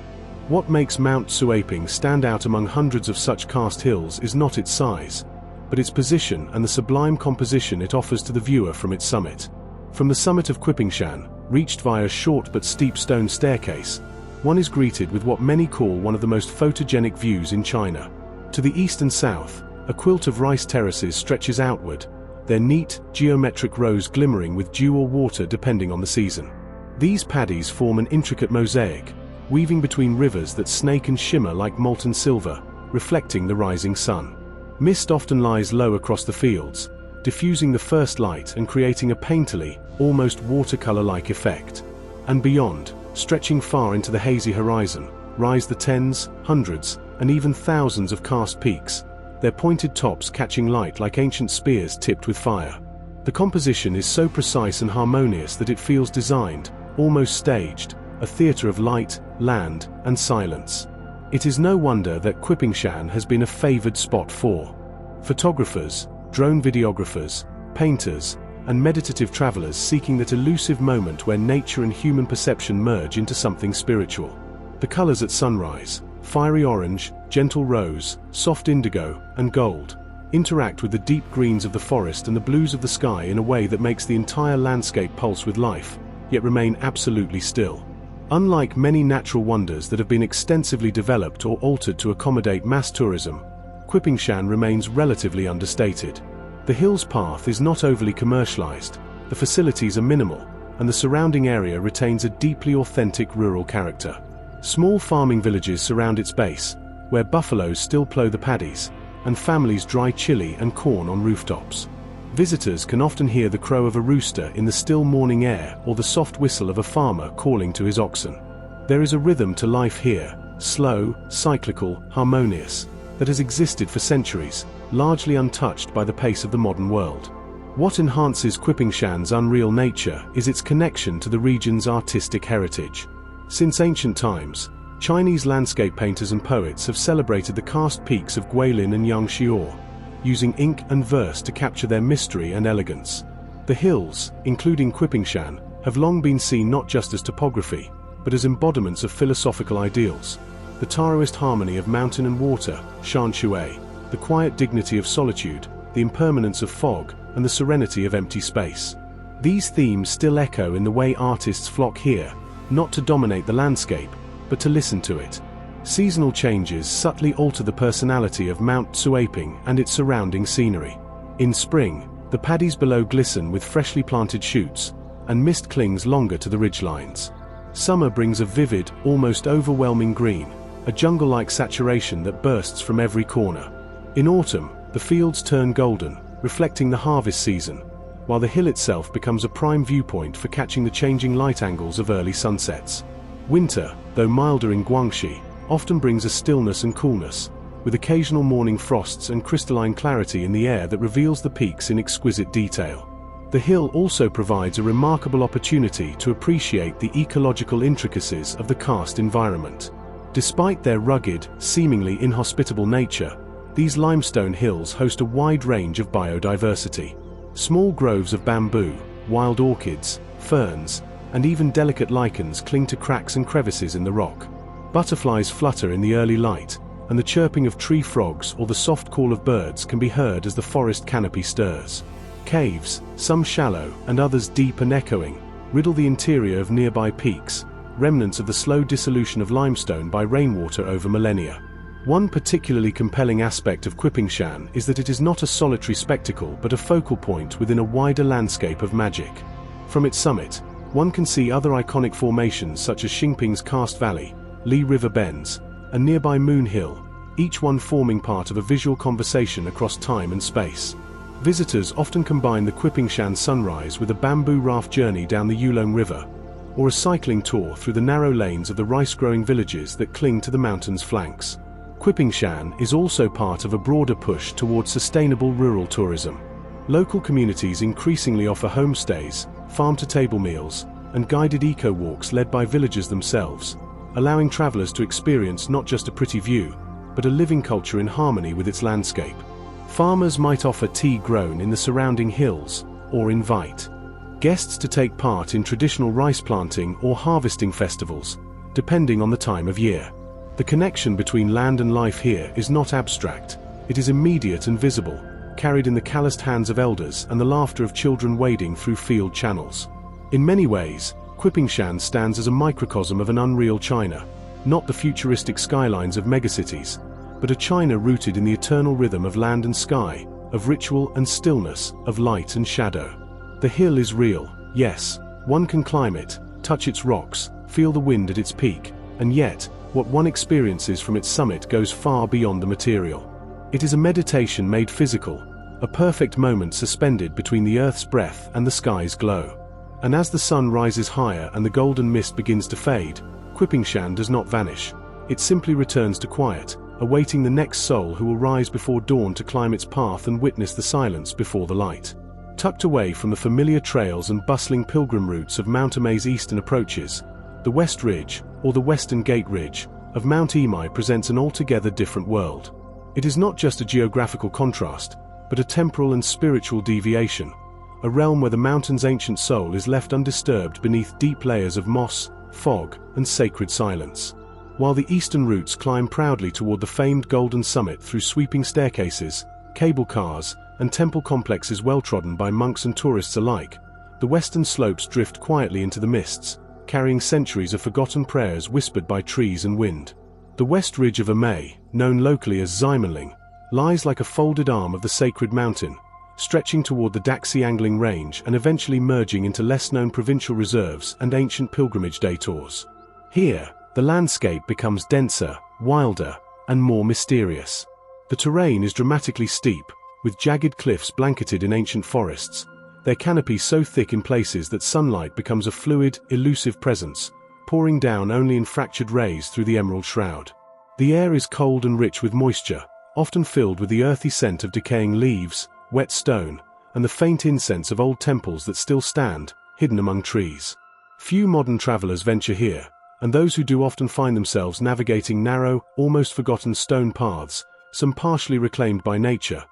What makes Mount Suaping stand out among hundreds of such karst hills is not its size, but its position and the sublime composition it offers to the viewer from its summit. From the summit of Qipingshan, reached via a short but steep stone staircase, one is greeted with what many call one of the most photogenic views in China. To the east and south, a quilt of rice terraces stretches outward, their neat, geometric rows glimmering with dew or water depending on the season. These paddies form an intricate mosaic, weaving between rivers that snake and shimmer like molten silver, reflecting the rising sun. Mist often lies low across the fields, diffusing the first light and creating a painterly, almost watercolor-like effect. And beyond, stretching far into the hazy horizon, rise the tens, hundreds, and even thousands of karst peaks, their pointed tops catching light like ancient spears tipped with fire. The composition is so precise and harmonious that it feels designed, almost staged, a theater of light, land, and silence. It is no wonder that Qipingshan has been a favored spot for photographers, drone videographers, painters, and meditative travelers seeking that elusive moment where nature and human perception merge into something spiritual. The colors at sunrise, fiery orange, gentle rose, soft indigo, and gold, interact with the deep greens of the forest and the blues of the sky in a way that makes the entire landscape pulse with life, yet remain absolutely still. Unlike many natural wonders that have been extensively developed or altered to accommodate mass tourism, Qipingshan remains relatively understated. The hill's path is not overly commercialized, the facilities are minimal, and the surrounding area retains a deeply authentic rural character. Small farming villages surround its base, where buffaloes still plough the paddies, and families dry chili and corn on rooftops. Visitors can often hear the crow of a rooster in the still morning air or the soft whistle of a farmer calling to his oxen. There is a rhythm to life here, slow, cyclical, harmonious, that has existed for centuries, largely untouched by the pace of the modern world. What enhances Qipingshan's unreal nature is its connection to the region's artistic heritage. Since ancient times, Chinese landscape painters and poets have celebrated the karst peaks of Guilin and Yangtze, using ink and verse to capture their mystery and elegance. The hills, including Qipingshan, have long been seen not just as topography, but as embodiments of philosophical ideals. The Taoist harmony of mountain and water, Shan Shui, the quiet dignity of solitude, the impermanence of fog, and the serenity of empty space. These themes still echo in the way artists flock here, not to dominate the landscape, but to listen to it. Seasonal changes subtly alter the personality of Mount Tsuaping and its surrounding scenery. In spring, the paddies below glisten with freshly planted shoots, and mist clings longer to the ridgelines. Summer brings a vivid, almost overwhelming green, a jungle-like saturation that bursts from every corner. In autumn, the fields turn golden, reflecting the harvest season, while the hill itself becomes a prime viewpoint for catching the changing light angles of early sunsets. Winter, though milder in Guangxi, often brings a stillness and coolness, with occasional morning frosts and crystalline clarity in the air that reveals the peaks in exquisite detail. The hill also provides a remarkable opportunity to appreciate the ecological intricacies of the karst environment. Despite their rugged, seemingly inhospitable nature, these limestone hills host a wide range of biodiversity. Small groves of bamboo, wild orchids, ferns, and even delicate lichens cling to cracks and crevices in the rock. Butterflies flutter in the early light, and the chirping of tree frogs or the soft call of birds can be heard as the forest canopy stirs. Caves, some shallow and others deep and echoing, riddle the interior of nearby peaks, remnants of the slow dissolution of limestone by rainwater over millennia. One particularly compelling aspect of Qipingshan is that it is not a solitary spectacle but a focal point within a wider landscape of magic. From its summit, one can see other iconic formations such as Xingping's Karst Valley, Li River Bends, and nearby Moon Hill, each one forming part of a visual conversation across time and space. Visitors often combine the Qipingshan sunrise with a bamboo raft journey down the Yulong River, or a cycling tour through the narrow lanes of the rice-growing villages that cling to the mountain's flanks. Qipingshan is also part of a broader push towards sustainable rural tourism. Local communities increasingly offer homestays, farm-to-table meals, and guided eco-walks led by villagers themselves, allowing travelers to experience not just a pretty view, but a living culture in harmony with its landscape. Farmers might offer tea grown in the surrounding hills, or invite guests to take part in traditional rice planting or harvesting festivals, depending on the time of year. The connection between land and life here is not abstract, it is immediate and visible, carried in the calloused hands of elders and the laughter of children wading through field channels. In many ways, Qipingshan stands as a microcosm of an unreal China, not the futuristic skylines of megacities, but a China rooted in the eternal rhythm of land and sky, of ritual and stillness, of light and shadow. The hill is real, yes, one can climb it, touch its rocks, feel the wind at its peak, and yet, what one experiences from its summit goes far beyond the material. It is a meditation made physical, a perfect moment suspended between the earth's breath and the sky's glow. And as the sun rises higher and the golden mist begins to fade, Qipingshan does not vanish. It simply returns to quiet, awaiting the next soul who will rise before dawn to climb its path and witness the silence before the light. Tucked away from the familiar trails and bustling pilgrim routes of Mount Amay's eastern approaches, the West Ridge, or the Western Gate Ridge, of Mount Emei presents an altogether different world. It is not just a geographical contrast, but a temporal and spiritual deviation, a realm where the mountain's ancient soul is left undisturbed beneath deep layers of moss, fog, and sacred silence. While the eastern routes climb proudly toward the famed golden summit through sweeping staircases, cable cars, and temple complexes well-trodden by monks and tourists alike, the western slopes drift quietly into the mists, carrying centuries of forgotten prayers whispered by trees and wind. The west ridge of Amay, known locally as Ximenling, lies like a folded arm of the sacred mountain, stretching toward the Danxia angling range and eventually merging into less-known provincial reserves and ancient pilgrimage detours. Here, the landscape becomes denser, wilder, and more mysterious. The terrain is dramatically steep, with jagged cliffs blanketed in ancient forests, their canopy so thick in places that sunlight becomes a fluid, elusive presence, pouring down only in fractured rays through the emerald shroud. The air is cold and rich with moisture, often filled with the earthy scent of decaying leaves, wet stone, and the faint incense of old temples that still stand, hidden among trees. Few modern travelers venture here, and those who do often find themselves navigating narrow, almost forgotten stone paths, some partially reclaimed by nature,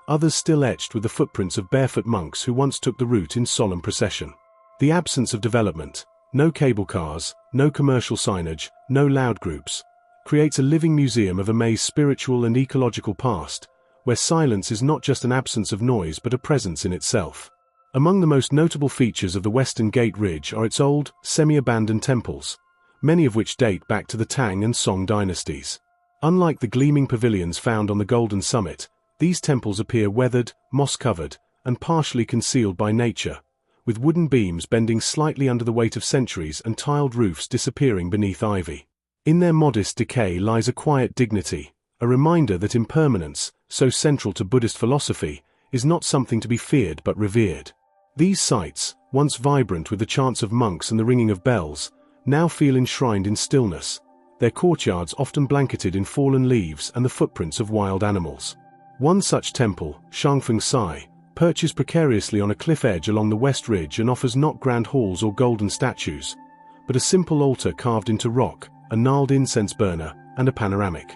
others still etched with the footprints of barefoot monks who once took the route in solemn procession. The absence of development, no cable cars, no commercial signage, no loud groups, creates a living museum of Ama's spiritual and ecological past, where silence is not just an absence of noise but a presence in itself. Among the most notable features of the Western Gate Ridge are its old, semi-abandoned temples, many of which date back to the Tang and Song dynasties. Unlike the gleaming pavilions found on the Golden Summit, these temples appear weathered, moss-covered, and partially concealed by nature, with wooden beams bending slightly under the weight of centuries and tiled roofs disappearing beneath ivy. In their modest decay lies a quiet dignity, a reminder that impermanence, so central to Buddhist philosophy, is not something to be feared but revered. These sites, once vibrant with the chants of monks and the ringing of bells, now feel enshrined in stillness, their courtyards often blanketed in fallen leaves and the footprints of wild animals. One such temple, Shangfeng, perches precariously on a cliff edge along the West Ridge and offers not grand halls or golden statues, but a simple altar carved into rock, a gnarled incense burner, and a panoramic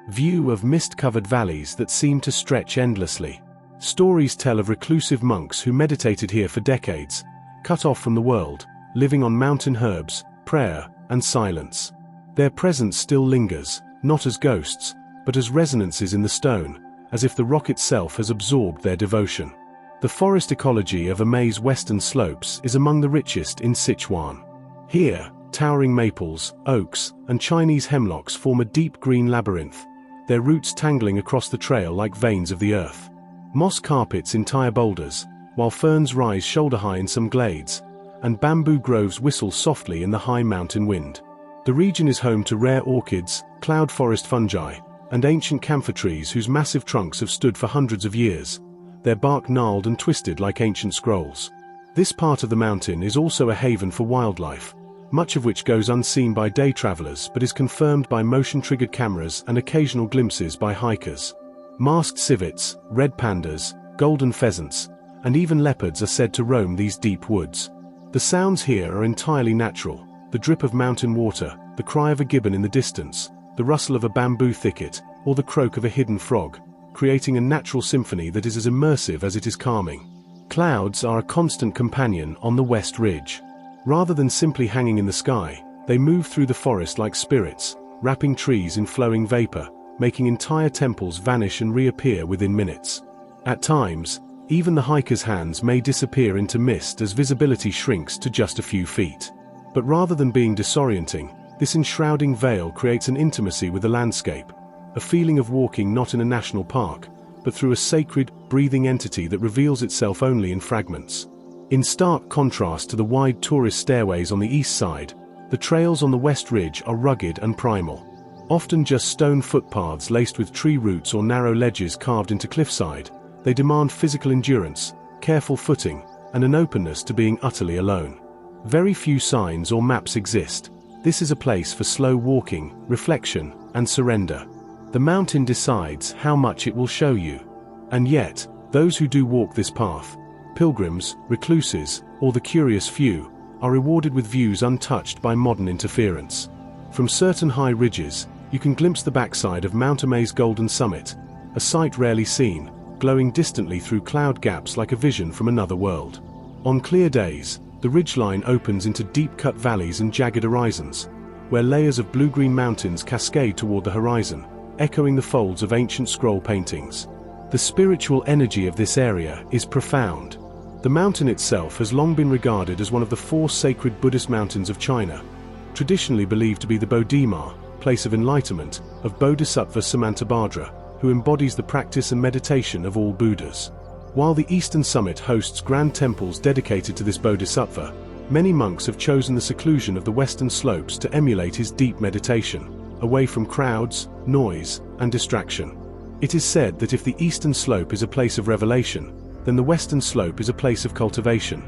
view of mist-covered valleys that seem to stretch endlessly. Stories tell of reclusive monks who meditated here for decades, cut off from the world, living on mountain herbs, prayer, and silence. Their presence still lingers, not as ghosts, but as resonances in the stone, as if the rock itself has absorbed their devotion. The forest ecology of Ama's western slopes is among the richest in Sichuan. Here, towering maples, oaks, and Chinese hemlocks form a deep green labyrinth, their roots tangling across the trail like veins of the earth. Moss carpets entire boulders, while ferns rise shoulder-high in some glades, and bamboo groves whistle softly in the high mountain wind. The region is home to rare orchids, cloud forest fungi, and ancient camphor trees whose massive trunks have stood for hundreds of years, their bark gnarled and twisted like ancient scrolls. This part of the mountain is also a haven for wildlife, much of which goes unseen by day travelers but is confirmed by motion-triggered cameras and occasional glimpses by hikers. Masked civets, red pandas, golden pheasants, and even leopards are said to roam these deep woods. The sounds here are entirely natural, the drip of mountain water, the cry of a gibbon in the distance, the rustle of a bamboo thicket, or the croak of a hidden frog, creating a natural symphony that is as immersive as it is calming. Clouds are a constant companion on the West Ridge. Rather than simply hanging in the sky, they move through the forest like spirits, wrapping trees in flowing vapor, making entire temples vanish and reappear within minutes. At times, even the hiker's hands may disappear into mist as visibility shrinks to just a few feet. But rather than being disorienting, this enshrouding veil creates an intimacy with the landscape, a feeling of walking not in a national park, but through a sacred, breathing entity that reveals itself only in fragments. In stark contrast to the wide tourist stairways on the east side, the trails on the West Ridge are rugged and primal. Often just stone footpaths laced with tree roots or narrow ledges carved into cliffside, they demand physical endurance, careful footing, and an openness to being utterly alone. Very few signs or maps exist. This is a place for slow walking, reflection, and surrender. The mountain decides how much it will show you. And yet, those who do walk this path, pilgrims, recluses, or the curious few, are rewarded with views untouched by modern interference. From certain high ridges, you can glimpse the backside of Mount Ama's Golden Summit, a sight rarely seen, glowing distantly through cloud gaps like a vision from another world. On clear days, the ridgeline opens into deep-cut valleys and jagged horizons, where layers of blue-green mountains cascade toward the horizon, echoing the folds of ancient scroll paintings. The spiritual energy of this area is profound. The mountain itself has long been regarded as one of the four sacred Buddhist mountains of China, traditionally believed to be the Bodhima, place of enlightenment, of Bodhisattva Samantabhadra, who embodies the practice and meditation of all Buddhas. While the eastern summit hosts grand temples dedicated to this Bodhisattva, many monks have chosen the seclusion of the western slopes to emulate his deep meditation, away from crowds, noise, and distraction. It is said that if the eastern slope is a place of revelation, then the western slope is a place of cultivation,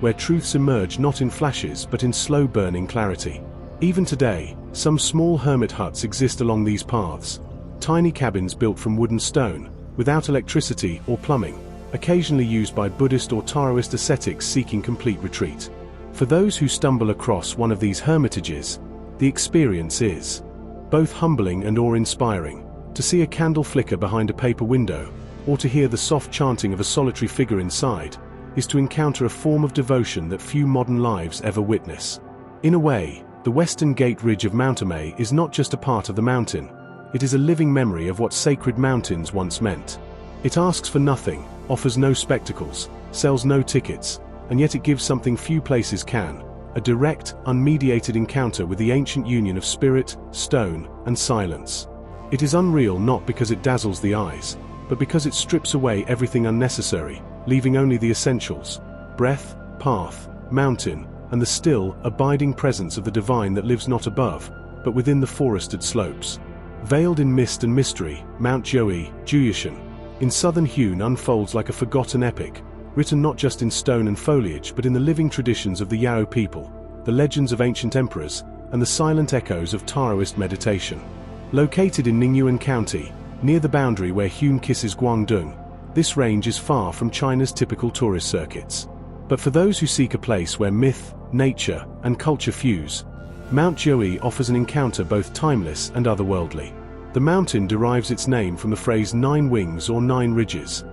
where truths emerge not in flashes but in slow-burning clarity. Even today, some small hermit huts exist along these paths, tiny cabins built from wood and stone, without electricity or plumbing, occasionally used by Buddhist or Taoist ascetics seeking complete retreat. For those who stumble across one of these hermitages, the experience is both humbling and awe-inspiring. To see a candle flicker behind a paper window, or to hear the soft chanting of a solitary figure inside, is to encounter a form of devotion that few modern lives ever witness. In a way, the Western Gate Ridge of Mount Amei is not just a part of the mountain, it is a living memory of what sacred mountains once meant. It asks for nothing, offers no spectacles, sells no tickets, and yet it gives something few places can: a direct, unmediated encounter with the ancient union of spirit, stone, and silence. It is unreal not because it dazzles the eyes, but because it strips away everything unnecessary, leaving only the essentials: breath, path, mountain, and the still, abiding presence of the divine that lives not above, but within the forested slopes. Veiled in mist and mystery, Mount Jiui, Juyishan, in southern Hunan unfolds like a forgotten epic, written not just in stone and foliage but in the living traditions of the Yao people, the legends of ancient emperors, and the silent echoes of Taoist meditation. Located in Ningyuan County, near the boundary where Hunan kisses Guangdong, this range is far from China's typical tourist circuits. But for those who seek a place where myth, nature, and culture fuse, Mount Jiui offers an encounter both timeless and otherworldly. The mountain derives its name from the phrase 9 wings or 9 ridges,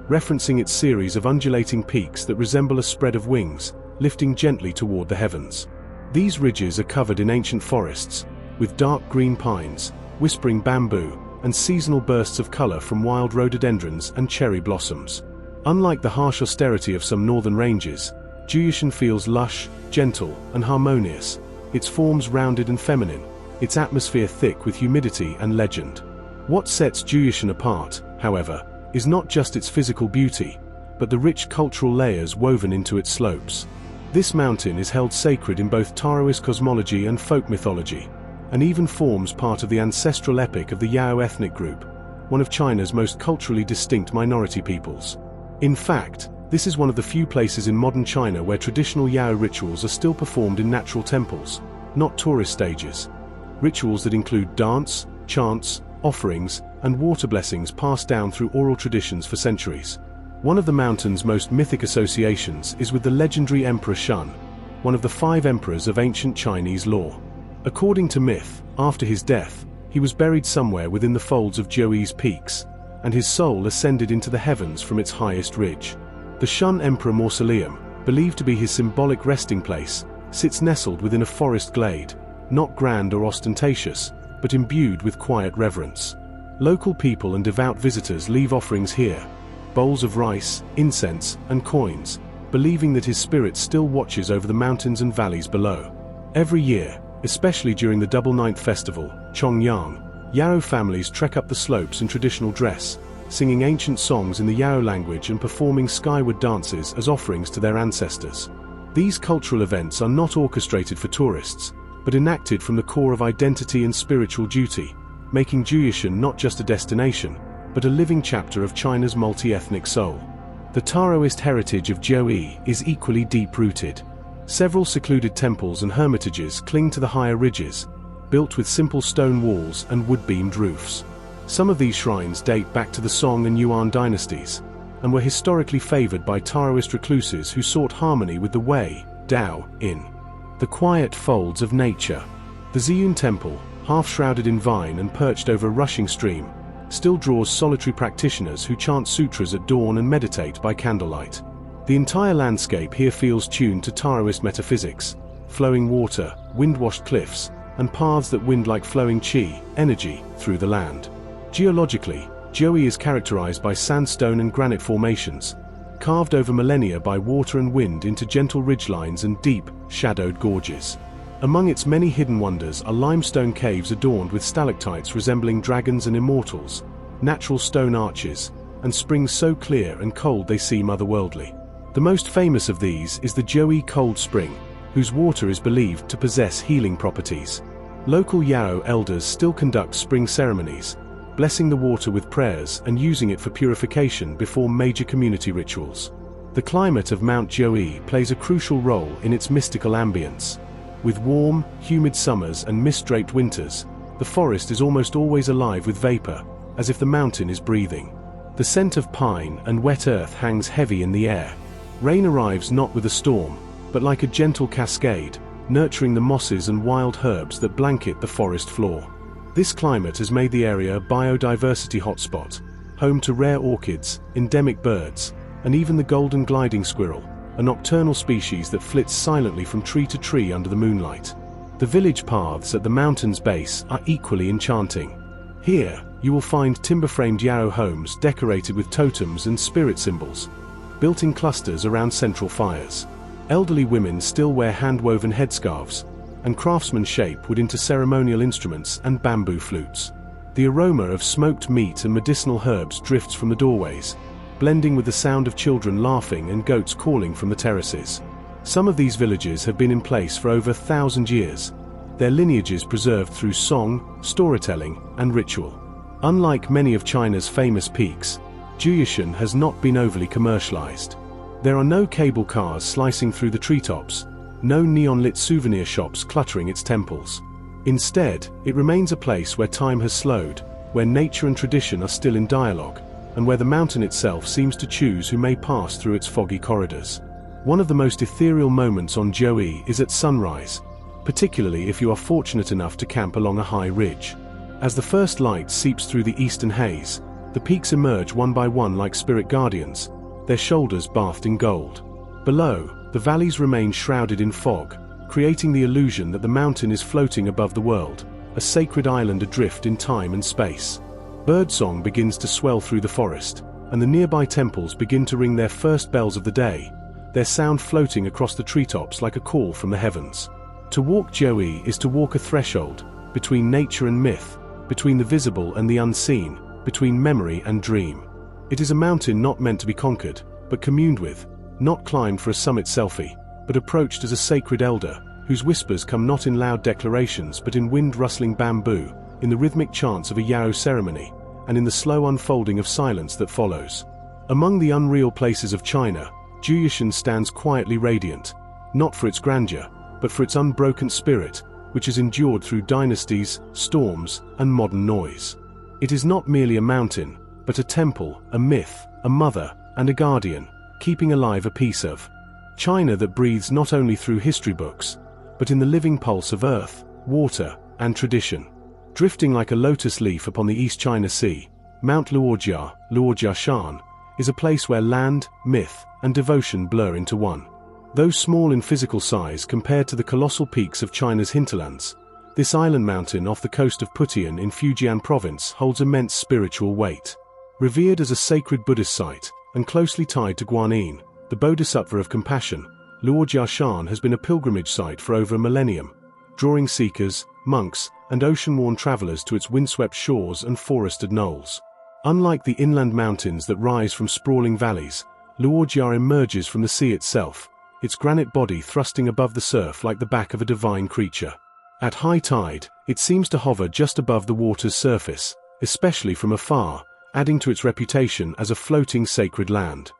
referencing its series of undulating peaks that resemble a spread of wings, lifting gently toward the heavens. These ridges are covered in ancient forests, with dark green pines, whispering bamboo, and seasonal bursts of color from wild rhododendrons and cherry blossoms. Unlike the harsh austerity of some northern ranges, Juyishan feels lush, gentle, and harmonious, its forms rounded and feminine, its atmosphere thick with humidity and legend. What sets Juyishan apart, however, is not just its physical beauty, but the rich cultural layers woven into its slopes. This mountain is held sacred in both Taoist cosmology and folk mythology, and even forms part of the ancestral epic of the Yao ethnic group, one of China's most culturally distinct minority peoples. In fact, this is one of the few places in modern China where traditional Yao rituals are still performed in natural temples, not tourist stages. Rituals that include dance, chants, offerings, and water blessings passed down through oral traditions for centuries. One of the mountain's most mythic associations is with the legendary Emperor Shun, one of the 5 emperors of ancient Chinese lore. According to myth, after his death, he was buried somewhere within the folds of Jiui's peaks, and his soul ascended into the heavens from its highest ridge. The Shun Emperor Mausoleum, believed to be his symbolic resting place, sits nestled within a forest glade, not grand or ostentatious, but imbued with quiet reverence. Local people and devout visitors leave offerings here, bowls of rice, incense, and coins, believing that his spirit still watches over the mountains and valleys below. Every year, especially during the Double Ninth Festival, Chongyang, Yao families trek up the slopes in traditional dress, singing ancient songs in the Yao language and performing skyward dances as offerings to their ancestors. These cultural events are not orchestrated for tourists, but enacted from the core of identity and spiritual duty, making Juyishan not just a destination, but a living chapter of China's multi-ethnic soul. The Taoist heritage of Jiui is equally deep-rooted. Several secluded temples and hermitages cling to the higher ridges, built with simple stone walls and wood-beamed roofs. Some of these shrines date back to the Song and Yuan dynasties, and were historically favored by Taoist recluses who sought harmony with the Wei, Tao, in the quiet folds of nature. The Ziyun Temple, half-shrouded in vine and perched over a rushing stream, still draws solitary practitioners who chant sutras at dawn and meditate by candlelight. The entire landscape here feels tuned to Taoist metaphysics: flowing water, wind-washed cliffs, and paths that wind like flowing qi, energy, through the land. Geologically, Jiui is characterized by sandstone and granite formations, carved over millennia by water and wind into gentle ridgelines and deep, shadowed gorges. Among its many hidden wonders are limestone caves adorned with stalactites resembling dragons and immortals, natural stone arches, and springs so clear and cold they seem otherworldly. The most famous of these is the Jiui Cold Spring, whose water is believed to possess healing properties. Local Yao elders still conduct spring ceremonies, blessing the water with prayers and using it for purification before major community rituals. The climate of Mount Jiui plays a crucial role in its mystical ambience. With warm, humid summers and mist-draped winters, the forest is almost always alive with vapor, as if the mountain is breathing. The scent of pine and wet earth hangs heavy in the air. Rain arrives not with a storm, but like a gentle cascade, nurturing the mosses and wild herbs that blanket the forest floor. This climate has made the area a biodiversity hotspot, home to rare orchids, endemic birds, and even the golden gliding squirrel, a nocturnal species that flits silently from tree to tree under the moonlight. The village paths at the mountain's base are equally enchanting. Here, you will find timber-framed yarrow homes decorated with totems and spirit symbols, built in clusters around central fires. Elderly women still wear hand-woven headscarves, and craftsmen shape wood into ceremonial instruments and bamboo flutes. The aroma of smoked meat and medicinal herbs drifts from the doorways, blending with the sound of children laughing and goats calling from the terraces. Some of these villages have been in place for over 1,000 years, their lineages preserved through song, storytelling, and ritual. Unlike many of China's famous peaks, Maijishan has not been overly commercialized. There are no cable cars slicing through the treetops, no neon-lit souvenir shops cluttering its temples. Instead, it remains a place where time has slowed, where nature and tradition are still in dialogue, and where the mountain itself seems to choose who may pass through its foggy corridors. One of the most ethereal moments on Jiui is at sunrise, particularly if you are fortunate enough to camp along a high ridge. As the first light seeps through the eastern haze, the peaks emerge one by one like spirit guardians, their shoulders bathed in gold. Below, the valleys remain shrouded in fog, creating the illusion that the mountain is floating above the world, a sacred island adrift in time and space. Birdsong begins to swell through the forest, and the nearby temples begin to ring their first bells of the day, their sound floating across the treetops like a call from the heavens. To walk Jiui is to walk a threshold, between nature and myth, between the visible and the unseen, between memory and dream. It is a mountain not meant to be conquered, but communed with, not climbed for a summit selfie, but approached as a sacred elder, whose whispers come not in loud declarations but in wind-rustling bamboo, in the rhythmic chants of a yarrow ceremony, and in the slow unfolding of silence that follows. Among the unreal places of China, Maijishan stands quietly radiant, not for its grandeur, but for its unbroken spirit, which has endured through dynasties, storms, and modern noise. It is not merely a mountain, but a temple, a myth, a mother, and a guardian, keeping alive a piece of China that breathes not only through history books, but in the living pulse of earth, water, and tradition. Drifting like a lotus leaf upon the East China Sea, Mount Luojiashan, is a place where land, myth, and devotion blur into one. Though small in physical size compared to the colossal peaks of China's hinterlands, this island mountain off the coast of Putian in Fujian province holds immense spiritual weight. Revered as a sacred Buddhist site, and closely tied to Guanyin, the Bodhisattva of compassion, Luojiashan has been a pilgrimage site for over a millennium, drawing seekers, monks, and ocean-worn travelers to its windswept shores and forested knolls. Unlike the inland mountains that rise from sprawling valleys, Luojia emerges from the sea itself, its granite body thrusting above the surf like the back of a divine creature. At high tide, it seems to hover just above the water's surface, especially from afar, adding to its reputation as a floating sacred land.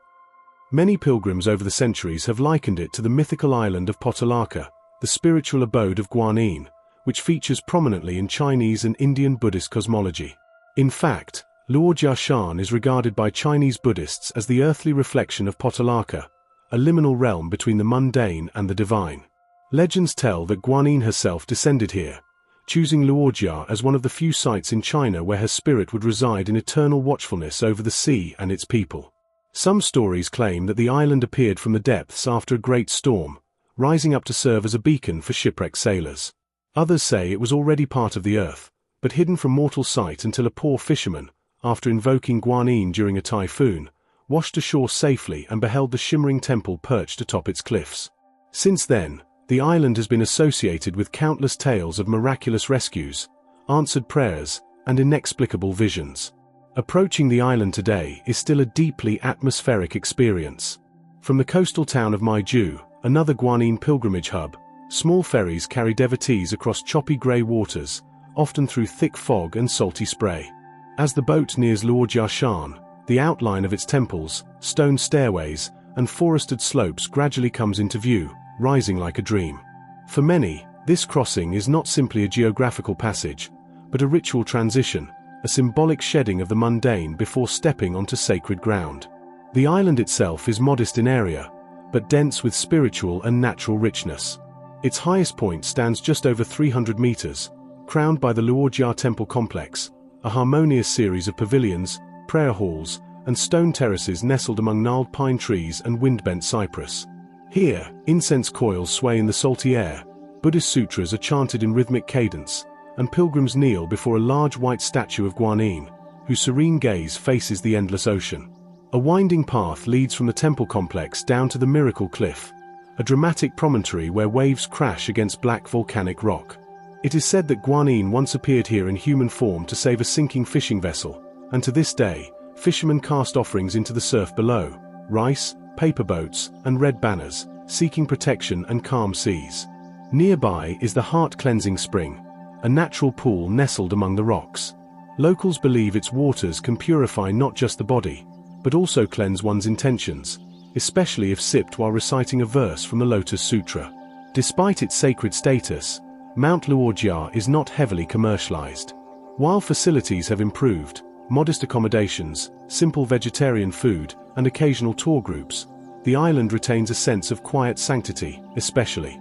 Many pilgrims over the centuries have likened it to the mythical island of Potalaka, the spiritual abode of Guanyin, which features prominently in Chinese and Indian Buddhist cosmology. In fact, Luojiashan is regarded by Chinese Buddhists as the earthly reflection of Potalaka, a liminal realm between the mundane and the divine. Legends tell that Guanyin herself descended here, choosing Luojia as one of the few sites in China where her spirit would reside in eternal watchfulness over the sea and its people. Some stories claim that the island appeared from the depths after a great storm, rising up to serve as a beacon for shipwrecked sailors. Others say it was already part of the earth, but hidden from mortal sight until a poor fisherman, after invoking Guanyin during a typhoon, washed ashore safely and beheld the shimmering temple perched atop its cliffs. Since then, the island has been associated with countless tales of miraculous rescues, answered prayers, and inexplicable visions. Approaching the island today is still a deeply atmospheric experience. From the coastal town of Maiju, another Guanyin pilgrimage hub, small ferries carry devotees across choppy grey waters, often through thick fog and salty spray. As the boat nears Maijishan, the outline of its temples, stone stairways, and forested slopes gradually comes into view, rising like a dream. For many, this crossing is not simply a geographical passage, but a ritual transition, a symbolic shedding of the mundane before stepping onto sacred ground. The island itself is modest in area, but dense with spiritual and natural richness. Its highest point stands just over 300 meters, crowned by the Luojia Temple Complex, a harmonious series of pavilions, prayer halls, and stone terraces nestled among gnarled pine trees and wind-bent cypress. Here, incense coils sway in the salty air, Buddhist sutras are chanted in rhythmic cadence, and pilgrims kneel before a large white statue of Guanyin, whose serene gaze faces the endless ocean. A winding path leads from the temple complex down to the Miracle Cliff, a dramatic promontory where waves crash against black volcanic rock. It is said that Guanyin once appeared here in human form to save a sinking fishing vessel, and to this day, fishermen cast offerings into the surf below, rice, paper boats, and red banners, seeking protection and calm seas. Nearby is the heart-cleansing spring, a natural pool nestled among the rocks. Locals believe its waters can purify not just the body, but also cleanse one's intentions, especially if sipped while reciting a verse from the Lotus Sutra. Despite its sacred status, Mount Luojia is not heavily commercialized. While facilities have improved, modest accommodations, simple vegetarian food, and occasional tour groups, the island retains a sense of quiet sanctity, especially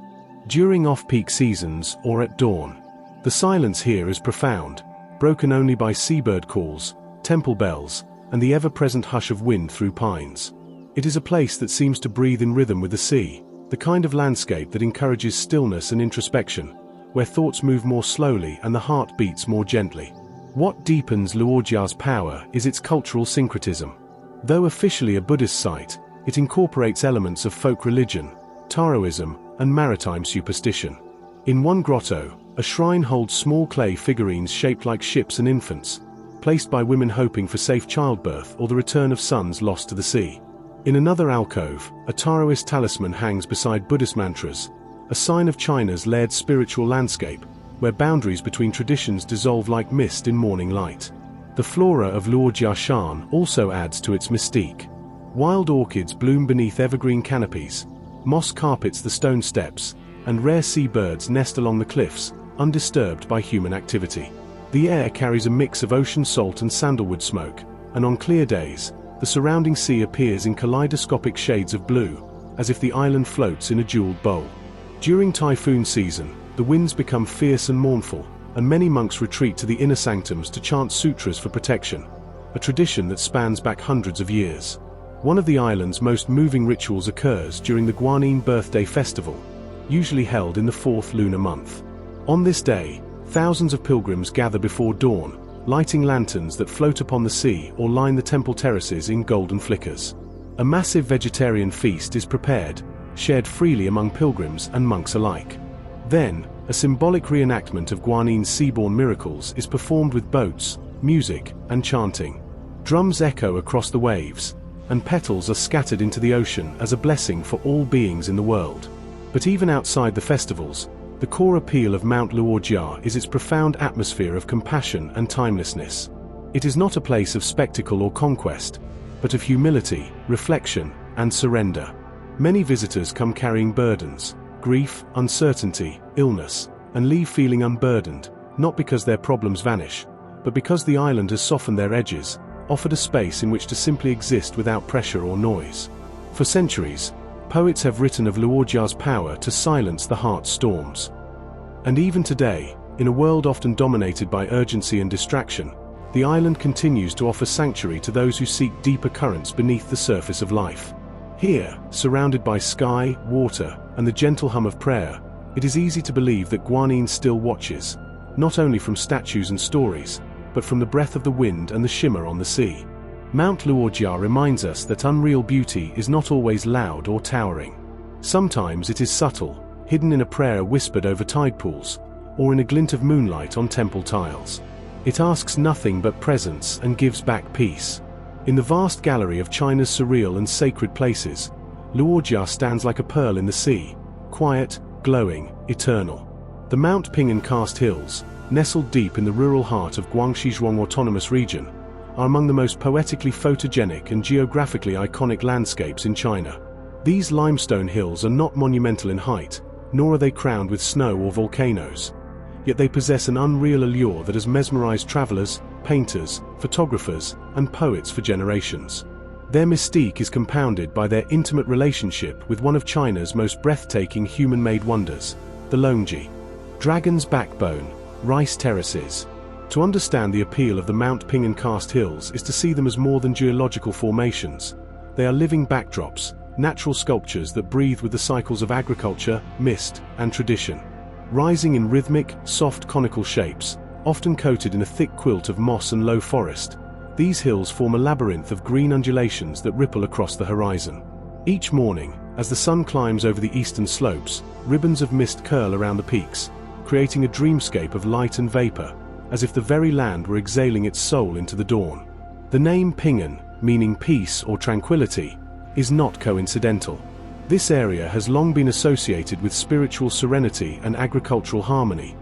during off-peak seasons or at dawn. The silence here is profound, broken only by seabird calls, temple bells, and the ever-present hush of wind through pines. It is a place that seems to breathe in rhythm with the sea, the kind of landscape that encourages stillness and introspection, where thoughts move more slowly and the heart beats more gently. What deepens Luojia's power is its cultural syncretism. Though officially a Buddhist site, it incorporates elements of folk religion, Taoism, and maritime superstition. In one grotto, a shrine holds small clay figurines shaped like ships and infants, placed by women hoping for safe childbirth or the return of sons lost to the sea. In another alcove, a Taoist talisman hangs beside Buddhist mantras, a sign of China's layered spiritual landscape, where boundaries between traditions dissolve like mist in morning light. The flora of Luojiashan also adds to its mystique. Wild orchids bloom beneath evergreen canopies, moss carpets the stone steps, and rare sea birds nest along the cliffs, undisturbed by human activity. The air carries a mix of ocean salt and sandalwood smoke, and on clear days, the surrounding sea appears in kaleidoscopic shades of blue, as if the island floats in a jeweled bowl. During typhoon season, the winds become fierce and mournful, and many monks retreat to the inner sanctums to chant sutras for protection, a tradition that spans back hundreds of years. One of the island's most moving rituals occurs during the Guanyin Birthday Festival, usually held in the 4th lunar month. On this day, thousands of pilgrims gather before dawn, lighting lanterns that float upon the sea or line the temple terraces in golden flickers. A massive vegetarian feast is prepared, shared freely among pilgrims and monks alike. Then, a symbolic reenactment of Guanyin's seaborne miracles is performed with boats, music, and chanting. Drums echo across the waves, and petals are scattered into the ocean as a blessing for all beings in the world. But even outside the festivals, the core appeal of Mount Luojia is its profound atmosphere of compassion and timelessness. It is not a place of spectacle or conquest, but of humility, reflection, and surrender. Many visitors come carrying burdens, grief, uncertainty, illness, and leave feeling unburdened, not because their problems vanish, but because the island has softened their edges, offered a space in which to simply exist without pressure or noise. For centuries, poets have written of Luojia's power to silence the heart's storms. And even today, in a world often dominated by urgency and distraction, the island continues to offer sanctuary to those who seek deeper currents beneath the surface of life. Here, surrounded by sky, water, and the gentle hum of prayer, it is easy to believe that Guanyin still watches, not only from statues and stories, but from the breath of the wind and the shimmer on the sea. Mount Luojia reminds us that unreal beauty is not always loud or towering. Sometimes it is subtle, hidden in a prayer whispered over tide pools, or in a glint of moonlight on temple tiles. It asks nothing but presence and gives back peace. In the vast gallery of China's surreal and sacred places, Luojia stands like a pearl in the sea, quiet, glowing, eternal. The Mount Ping and Karst Hills, nestled deep in the rural heart of Guangxi Zhuang Autonomous Region, are among the most poetically photogenic and geographically iconic landscapes in China. These limestone hills are not monumental in height, nor are they crowned with snow or volcanoes. Yet they possess an unreal allure that has mesmerized travelers, painters, photographers, and poets for generations. Their mystique is compounded by their intimate relationship with one of China's most breathtaking human-made wonders, the Longji. Dragon's Backbone, Rice Terraces. To understand the appeal of the Mount Ping Karst Hills is to see them as more than geological formations. They are living backdrops, natural sculptures that breathe with the cycles of agriculture, mist, and tradition. Rising in rhythmic, soft conical shapes, often coated in a thick quilt of moss and low forest, these hills form a labyrinth of green undulations that ripple across the horizon. Each morning, as the sun climbs over the eastern slopes, ribbons of mist curl around the peaks, creating a dreamscape of light and vapor, as if the very land were exhaling its soul into the dawn. The name Ping'an, meaning peace or tranquility, is not coincidental. This area has long been associated with spiritual serenity and agricultural harmony,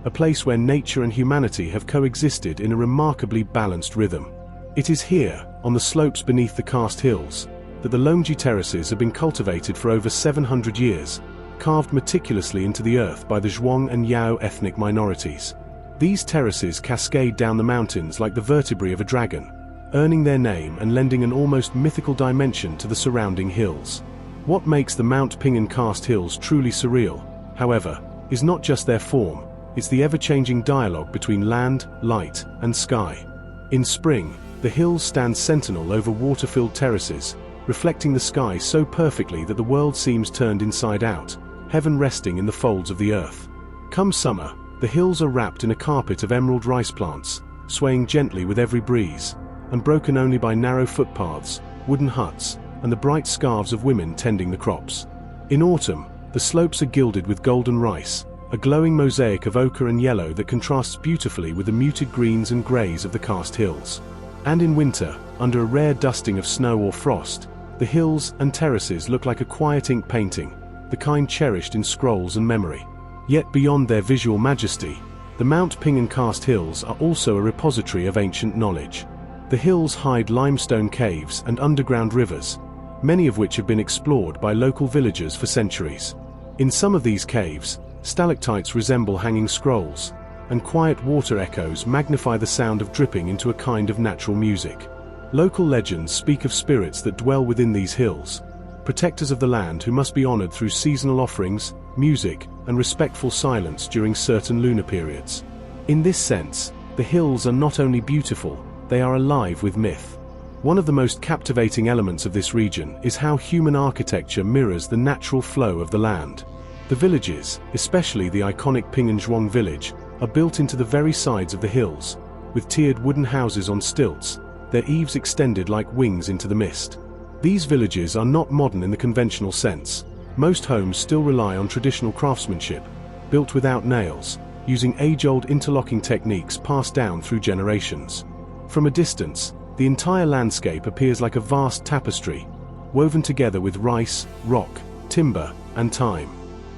a place where nature and humanity have coexisted in a remarkably balanced rhythm. It is here, on the slopes beneath the Karst Hills, that the Longji terraces have been cultivated for over 700 years, carved meticulously into the earth by the Zhuang and Yao ethnic minorities. These terraces cascade down the mountains like the vertebrae of a dragon, earning their name and lending an almost mythical dimension to the surrounding hills. What makes the Mount Ping Karst Hills truly surreal, however, is not just their form, it's the ever-changing dialogue between land, light, and sky. In spring, the hills stand sentinel over water-filled terraces, reflecting the sky so perfectly that the world seems turned inside out, heaven resting in the folds of the earth. Come summer, the hills are wrapped in a carpet of emerald rice plants, swaying gently with every breeze, and broken only by narrow footpaths, wooden huts, and the bright scarves of women tending the crops. In autumn, the slopes are gilded with golden rice, a glowing mosaic of ochre and yellow that contrasts beautifully with the muted greens and greys of the Karst Hills. And in winter, under a rare dusting of snow or frost, the hills and terraces look like a quiet ink painting, the kind cherished in scrolls and memory. Yet beyond their visual majesty, the Mount Ping Karst Hills are also a repository of ancient knowledge. The hills hide limestone caves and underground rivers, many of which have been explored by local villagers for centuries. In some of these caves, stalactites resemble hanging scrolls, and quiet water echoes magnify the sound of dripping into a kind of natural music. Local legends speak of spirits that dwell within these hills, protectors of the land who must be honored through seasonal offerings, music, and respectful silence during certain lunar periods. In this sense, the hills are not only beautiful, they are alive with myth. One of the most captivating elements of this region is how human architecture mirrors the natural flow of the land. The villages, especially the iconic Ping Zhuang village, are built into the very sides of the hills, with tiered wooden houses on stilts, their eaves extended like wings into the mist. These villages are not modern in the conventional sense. Most homes still rely on traditional craftsmanship, built without nails, using age-old interlocking techniques passed down through generations. From a distance, the entire landscape appears like a vast tapestry, woven together with rice, rock, timber, and time.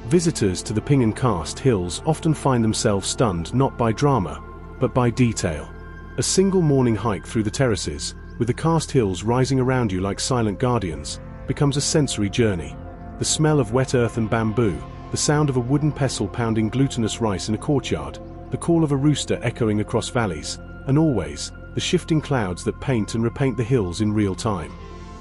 Visitors to the Ping Karst Hills often find themselves stunned not by drama, but by detail. A single morning hike through the terraces, with the Karst Hills rising around you like silent guardians, becomes a sensory journey. The smell of wet earth and bamboo, the sound of a wooden pestle pounding glutinous rice in a courtyard, the call of a rooster echoing across valleys, and always, the shifting clouds that paint and repaint the hills in real time.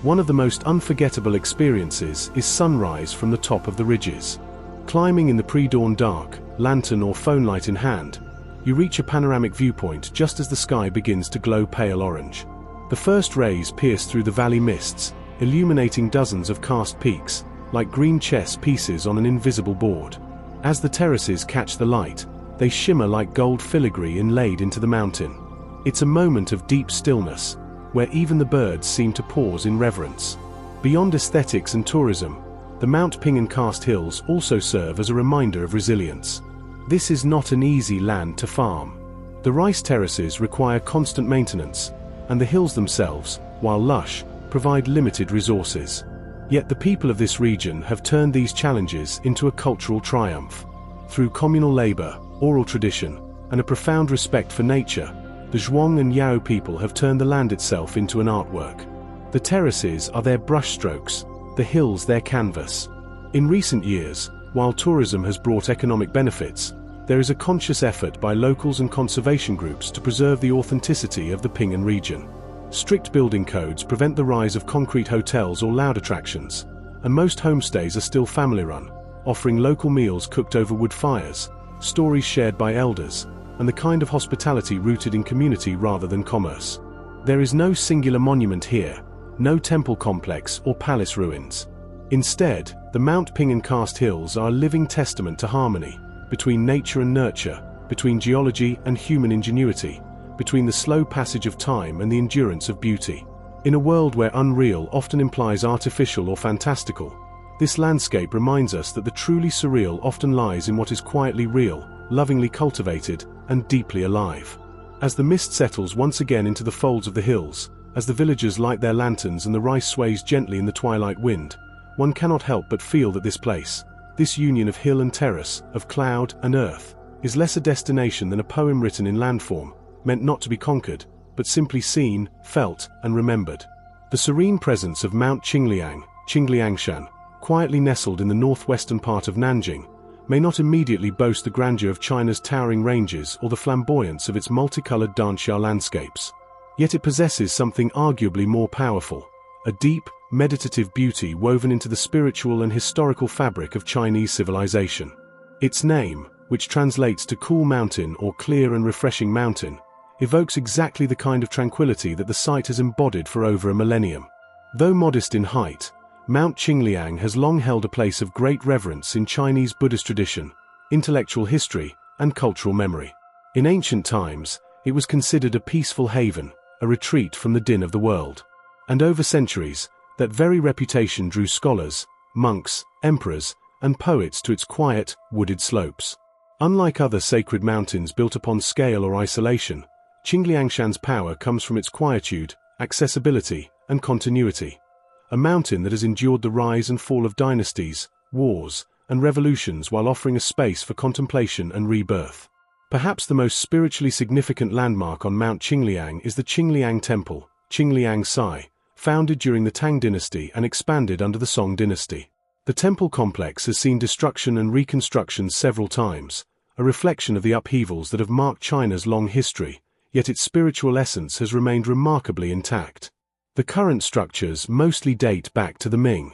One of the most unforgettable experiences is sunrise from the top of the ridges. Climbing in the pre-dawn dark, lantern or phone light in hand, you reach a panoramic viewpoint just as the sky begins to glow pale orange. The first rays pierce through the valley mists, illuminating dozens of karst peaks, like green chess pieces on an invisible board. As the terraces catch the light, they shimmer like gold filigree inlaid into the mountain. It's a moment of deep stillness, where even the birds seem to pause in reverence. Beyond aesthetics and tourism, the Mount Ping Karst Hills also serve as a reminder of resilience. This is not an easy land to farm. The rice terraces require constant maintenance, and the hills themselves, while lush, provide limited resources. Yet the people of this region have turned these challenges into a cultural triumph. Through communal labor, oral tradition, and a profound respect for nature, the Zhuang and Yao people have turned the land itself into an artwork. The terraces are their brushstrokes, the hills their canvas. In recent years, while tourism has brought economic benefits, there is a conscious effort by locals and conservation groups to preserve the authenticity of the Ping'an region. Strict building codes prevent the rise of concrete hotels or loud attractions, and most homestays are still family-run, offering local meals cooked over wood fires, stories shared by elders, and the kind of hospitality rooted in community rather than commerce. There is no singular monument here, no temple complex or palace ruins. Instead, the Mount Ping'an karst hills are a living testament to harmony between nature and nurture, between geology and human ingenuity, between the slow passage of time and the endurance of beauty. In a world where unreal often implies artificial or fantastical, this landscape reminds us that the truly surreal often lies in what is quietly real, lovingly cultivated, and deeply alive. As the mist settles once again into the folds of the hills, as the villagers light their lanterns and the rice sways gently in the twilight wind, one cannot help but feel that this place, this union of hill and terrace, of cloud and earth, is less a destination than a poem written in landform, meant not to be conquered, but simply seen, felt, and remembered. The serene presence of Mount Qingliangshan, quietly nestled in the northwestern part of Nanjing, may not immediately boast the grandeur of China's towering ranges or the flamboyance of its multicolored Danxia landscapes. Yet it possesses something arguably more powerful, a deep, meditative beauty woven into the spiritual and historical fabric of Chinese civilization. Its name, which translates to cool mountain or clear and refreshing mountain, evokes exactly the kind of tranquility that the site has embodied for over a millennium. Though modest in height, Mount Qingliang has long held a place of great reverence in Chinese Buddhist tradition, intellectual history, and cultural memory. In ancient times, it was considered a peaceful haven, a retreat from the din of the world. And over centuries, that very reputation drew scholars, monks, emperors, and poets to its quiet, wooded slopes. Unlike other sacred mountains built upon scale or isolation, Qingliangshan's power comes from its quietude, accessibility, and continuity. A mountain that has endured the rise and fall of dynasties, wars, and revolutions while offering a space for contemplation and rebirth. Perhaps the most spiritually significant landmark on Mount Qingliang is the Qingliang Temple, Qingliang Sai, founded during the Tang dynasty and expanded under the Song dynasty. The temple complex has seen destruction and reconstruction several times, a reflection of the upheavals that have marked China's long history, yet its spiritual essence has remained remarkably intact. The current structures mostly date back to the Ming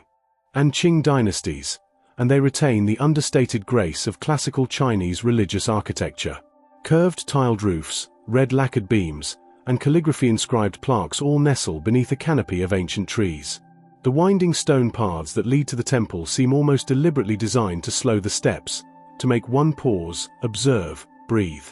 and Qing dynasties, and they retain the understated grace of classical Chinese religious architecture. Curved tiled roofs, red lacquered beams, and calligraphy-inscribed plaques all nestle beneath a canopy of ancient trees. The winding stone paths that lead to the temple seem almost deliberately designed to slow the steps, to make one pause, observe, breathe.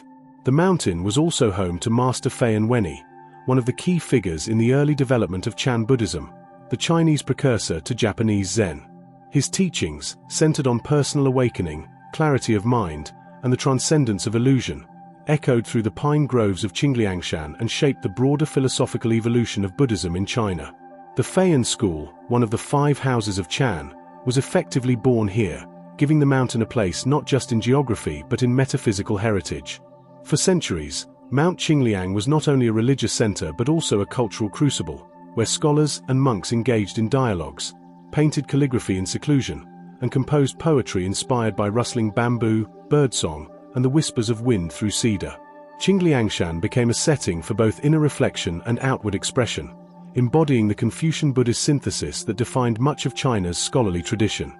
The mountain was also home to Master Fayan Wenyi, one of the key figures in the early development of Chan Buddhism, the Chinese precursor to Japanese Zen. His teachings, centered on personal awakening, clarity of mind, and the transcendence of illusion, echoed through the pine groves of Qingliangshan and shaped the broader philosophical evolution of Buddhism in China. The Fayan school, one of the 5 houses of Chan, was effectively born here, giving the mountain a place not just in geography but in metaphysical heritage. For centuries, Mount Qingliang was not only a religious center but also a cultural crucible, where scholars and monks engaged in dialogues, painted calligraphy in seclusion, and composed poetry inspired by rustling bamboo, birdsong, and the whispers of wind through cedar. Qingliangshan became a setting for both inner reflection and outward expression, embodying the Confucian Buddhist synthesis that defined much of China's scholarly tradition.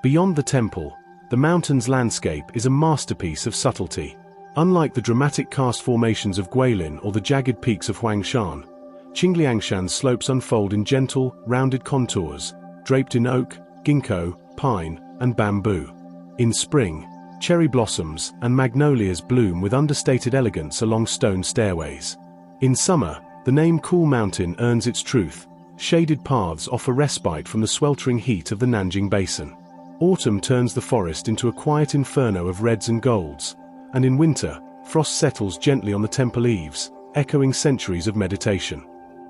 Beyond the temple, the mountain's landscape is a masterpiece of subtlety. Unlike the dramatic karst formations of Guilin or the jagged peaks of Huangshan, Qingliangshan's slopes unfold in gentle, rounded contours, draped in oak, ginkgo, pine, and bamboo. In spring, cherry blossoms and magnolias bloom with understated elegance along stone stairways. In summer, the name Cool Mountain earns its truth. Shaded paths offer respite from the sweltering heat of the Nanjing Basin. Autumn turns the forest into a quiet inferno of reds and golds, and in winter, frost settles gently on the temple eaves, echoing centuries of meditation.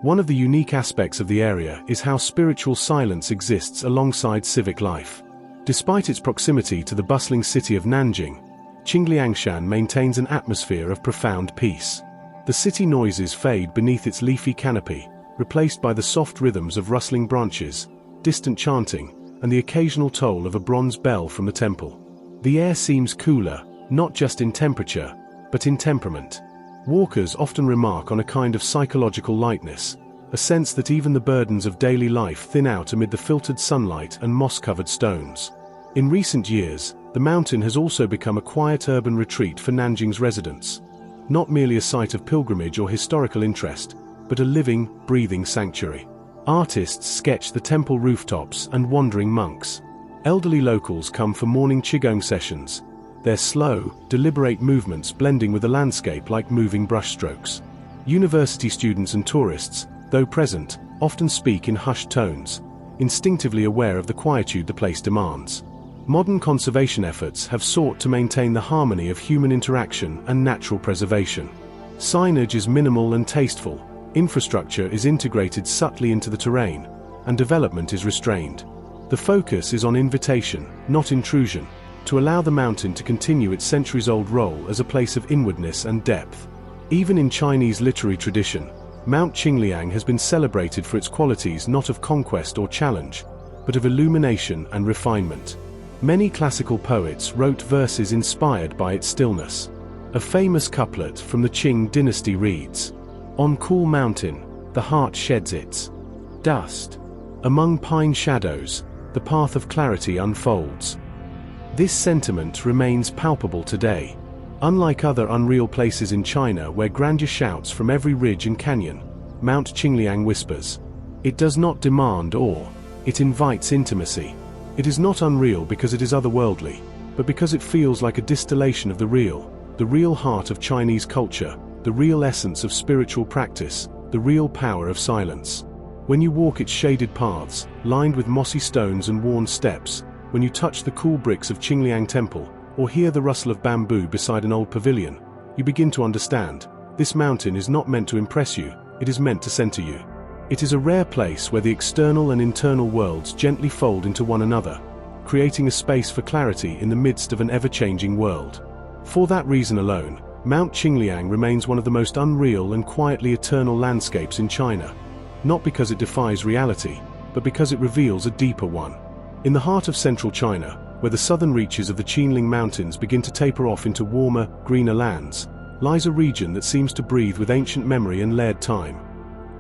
One of the unique aspects of the area is how spiritual silence exists alongside civic life. Despite its proximity to the bustling city of Nanjing, Sanqingshan maintains an atmosphere of profound peace. The city noises fade beneath its leafy canopy, replaced by the soft rhythms of rustling branches, distant chanting, and the occasional toll of a bronze bell from the temple. The air seems cooler, not just in temperature, but in temperament. Walkers often remark on a kind of psychological lightness, a sense that even the burdens of daily life thin out amid the filtered sunlight and moss-covered stones. In recent years, the mountain has also become a quiet urban retreat for Nanjing's residents. Not merely a site of pilgrimage or historical interest, but a living, breathing sanctuary. Artists sketch the temple rooftops and wandering monks. Elderly locals come for morning qigong sessions, their slow, deliberate movements blending with the landscape like moving brushstrokes. University students and tourists, though present, often speak in hushed tones, instinctively aware of the quietude the place demands. Modern conservation efforts have sought to maintain the harmony of human interaction and natural preservation. Signage is minimal and tasteful, infrastructure is integrated subtly into the terrain, and development is restrained. The focus is on invitation, not intrusion, to allow the mountain to continue its centuries-old role as a place of inwardness and depth. Even in Chinese literary tradition, Mount Qingliang has been celebrated for its qualities not of conquest or challenge, but of illumination and refinement. Many classical poets wrote verses inspired by its stillness. A famous couplet from the Qing dynasty reads, "On cool mountain, the heart sheds its dust. Among pine shadows, the path of clarity unfolds." This sentiment remains palpable today. Unlike other unreal places in China where grandeur shouts from every ridge and canyon, Mount Qingliang whispers. It does not demand awe, it invites intimacy. It is not unreal because it is otherworldly, but because it feels like a distillation of the real heart of Chinese culture, the real essence of spiritual practice, the real power of silence. When you walk its shaded paths, lined with mossy stones and worn steps, when you touch the cool bricks of Qingliang Temple, or hear the rustle of bamboo beside an old pavilion, you begin to understand, this mountain is not meant to impress you, it is meant to center you. It is a rare place where the external and internal worlds gently fold into one another, creating a space for clarity in the midst of an ever-changing world. For that reason alone, Mount Qingliang remains one of the most unreal and quietly eternal landscapes in China. Not because it defies reality, but because it reveals a deeper one. In the heart of central China, where the southern reaches of the Qinling Mountains begin to taper off into warmer, greener lands, lies a region that seems to breathe with ancient memory and layered time.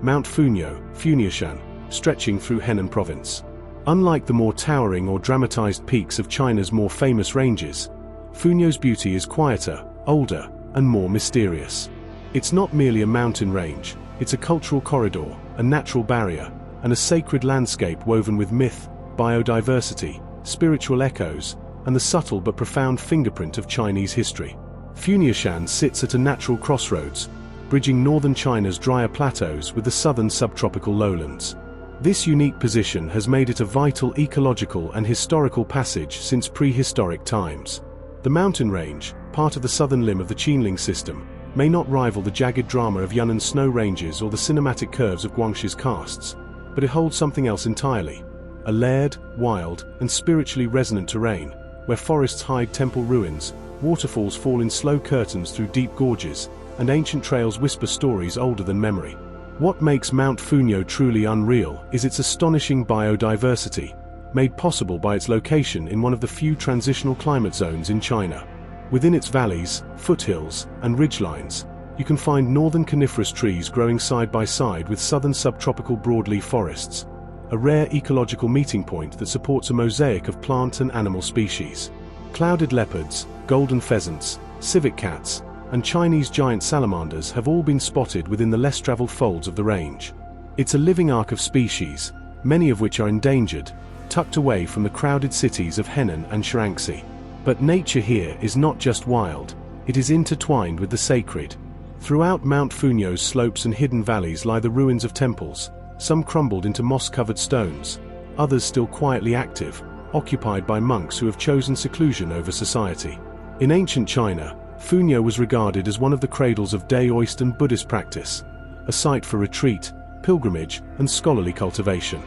Mount Funyashan, stretching through Henan province. Unlike the more towering or dramatized peaks of China's more famous ranges, Funyo's beauty is quieter, older, and more mysterious. It's not merely a mountain range, it's a cultural corridor, a natural barrier, and a sacred landscape woven with myth, biodiversity, spiritual echoes, and the subtle but profound fingerprint of Chinese history. Funyashan sits at a natural crossroads, bridging northern China's drier plateaus with the southern subtropical lowlands. This unique position has made it a vital ecological and historical passage since prehistoric times. The mountain range, part of the southern limb of the Qinling system, may not rival the jagged drama of Yunnan's snow ranges or the cinematic curves of Guangxi's karsts, but it holds something else entirely. A layered, wild, and spiritually resonant terrain, where forests hide temple ruins, waterfalls fall in slow curtains through deep gorges, and ancient trails whisper stories older than memory. What makes Mount Funyo truly unreal is its astonishing biodiversity, made possible by its location in one of the few transitional climate zones in China. Within its valleys, foothills, and ridgelines, you can find northern coniferous trees growing side by side with southern subtropical broadleaf forests, a rare ecological meeting point that supports a mosaic of plant and animal species. Clouded leopards, golden pheasants, civet cats, and Chinese giant salamanders have all been spotted within the less traveled folds of the range. It's a living ark of species, many of which are endangered, tucked away from the crowded cities of Henan and Shaanxi. But nature here is not just wild, it is intertwined with the sacred. Throughout Mount Funyo's slopes and hidden valleys lie the ruins of temples, some crumbled into moss-covered stones, others still quietly active, occupied by monks who have chosen seclusion over society. In ancient China, Funyo was regarded as one of the cradles of Taoist and Buddhist practice, a site for retreat, pilgrimage, and scholarly cultivation.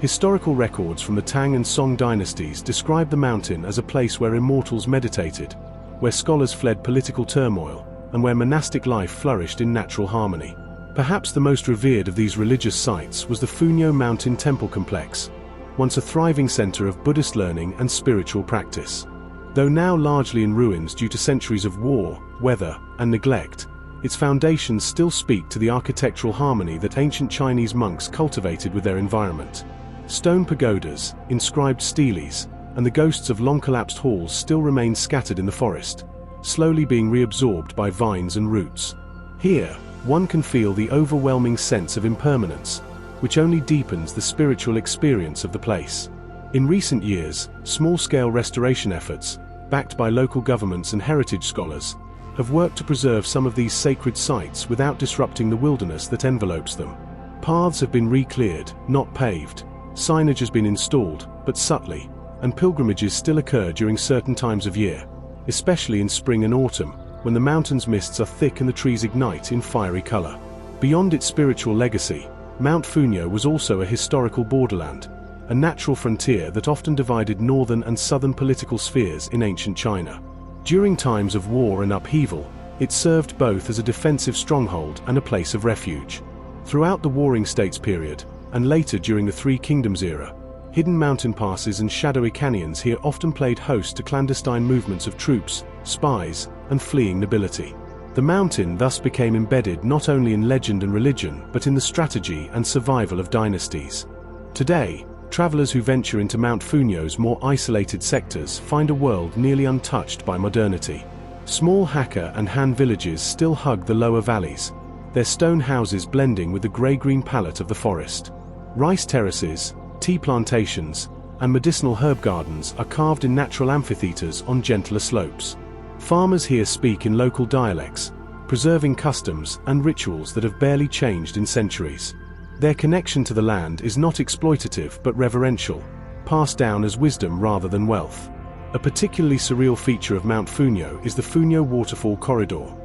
Historical records from the Tang and Song dynasties describe the mountain as a place where immortals meditated, where scholars fled political turmoil, and where monastic life flourished in natural harmony. Perhaps the most revered of these religious sites was the Funyo Mountain Temple Complex, once a thriving center of Buddhist learning and spiritual practice. Though now largely in ruins due to centuries of war, weather, and neglect, its foundations still speak to the architectural harmony that ancient Chinese monks cultivated with their environment. Stone pagodas, inscribed steles, and the ghosts of long-collapsed halls still remain scattered in the forest, slowly being reabsorbed by vines and roots. Here, one can feel the overwhelming sense of impermanence, which only deepens the spiritual experience of the place. In recent years, small-scale restoration efforts, backed by local governments and heritage scholars, have worked to preserve some of these sacred sites without disrupting the wilderness that envelopes them. Paths have been re-cleared, not paved. Signage has been installed, but subtly, and pilgrimages still occur during certain times of year, especially in spring and autumn, when the mountain's mists are thick and the trees ignite in fiery color. Beyond its spiritual legacy, Mount Funyo was also a historical borderland, a natural frontier that often divided northern and southern political spheres in ancient China. During times of war and upheaval, it served both as a defensive stronghold and a place of refuge. Throughout the Warring States period, and later during the Three Kingdoms era, hidden mountain passes and shadowy canyons here often played host to clandestine movements of troops, spies, and fleeing nobility. The mountain thus became embedded not only in legend and religion, but in the strategy and survival of dynasties. Today, travelers who venture into Mount Funyo's more isolated sectors find a world nearly untouched by modernity. Small Hakka and Han villages still hug the lower valleys, their stone houses blending with the grey-green palette of the forest. Rice terraces, tea plantations, and medicinal herb gardens are carved in natural amphitheaters on gentler slopes. Farmers here speak in local dialects, preserving customs and rituals that have barely changed in centuries. Their connection to the land is not exploitative but reverential, passed down as wisdom rather than wealth. A particularly surreal feature of Mount Funyo is the Funyo Waterfall Corridor,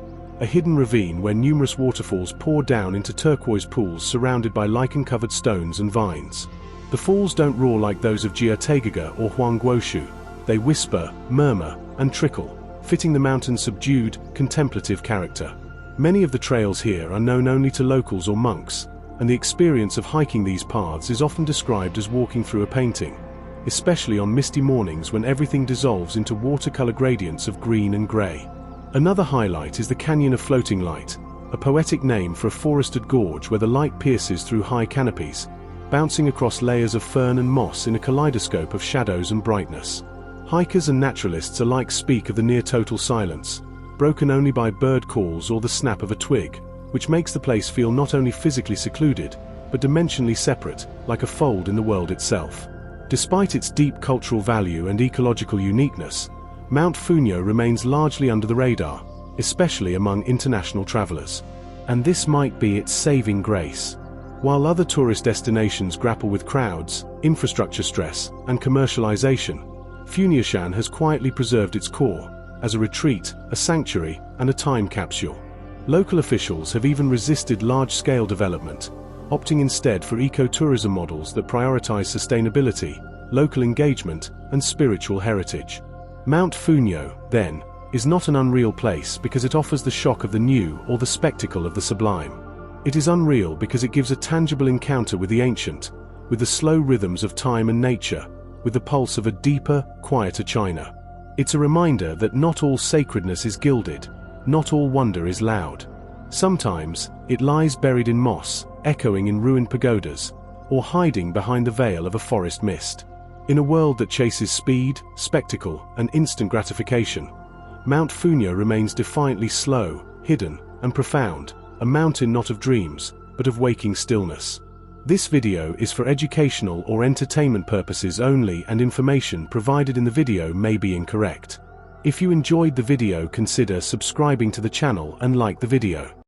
a hidden ravine where numerous waterfalls pour down into turquoise pools surrounded by lichen-covered stones and vines. The falls don't roar like those of Jiategaga or Huangguoshu. They whisper, murmur, and trickle, fitting the mountain's subdued, contemplative character. Many of the trails here are known only to locals or monks, and the experience of hiking these paths is often described as walking through a painting, especially on misty mornings when everything dissolves into watercolor gradients of green and gray. Another highlight is the Canyon of Floating Light, a poetic name for a forested gorge where the light pierces through high canopies, bouncing across layers of fern and moss in a kaleidoscope of shadows and brightness. Hikers and naturalists alike speak of the near-total silence, broken only by bird calls or the snap of a twig, which makes the place feel not only physically secluded, but dimensionally separate, like a fold in the world itself. Despite its deep cultural value and ecological uniqueness, Mount Funyo remains largely under the radar, especially among international travelers. And this might be its saving grace. While other tourist destinations grapple with crowds, infrastructure stress, and commercialization, Funyashan has quietly preserved its core, as a retreat, a sanctuary, and a time capsule. Local officials have even resisted large-scale development, opting instead for eco-tourism models that prioritize sustainability, local engagement, and spiritual heritage. Mount Funyo, then, is not an unreal place because it offers the shock of the new or the spectacle of the sublime. It is unreal because it gives a tangible encounter with the ancient, with the slow rhythms of time and nature, with the pulse of a deeper, quieter China. It's a reminder that not all sacredness is gilded, not all wonder is loud. Sometimes, it lies buried in moss, echoing in ruined pagodas, or hiding behind the veil of a forest mist. In a world that chases speed, spectacle, and instant gratification, Mount Funyo remains defiantly slow, hidden, and profound, a mountain not of dreams, but of waking stillness. This video is for educational or entertainment purposes only, and information provided in the video may be incorrect. If you enjoyed the video, consider subscribing to the channel and like the video.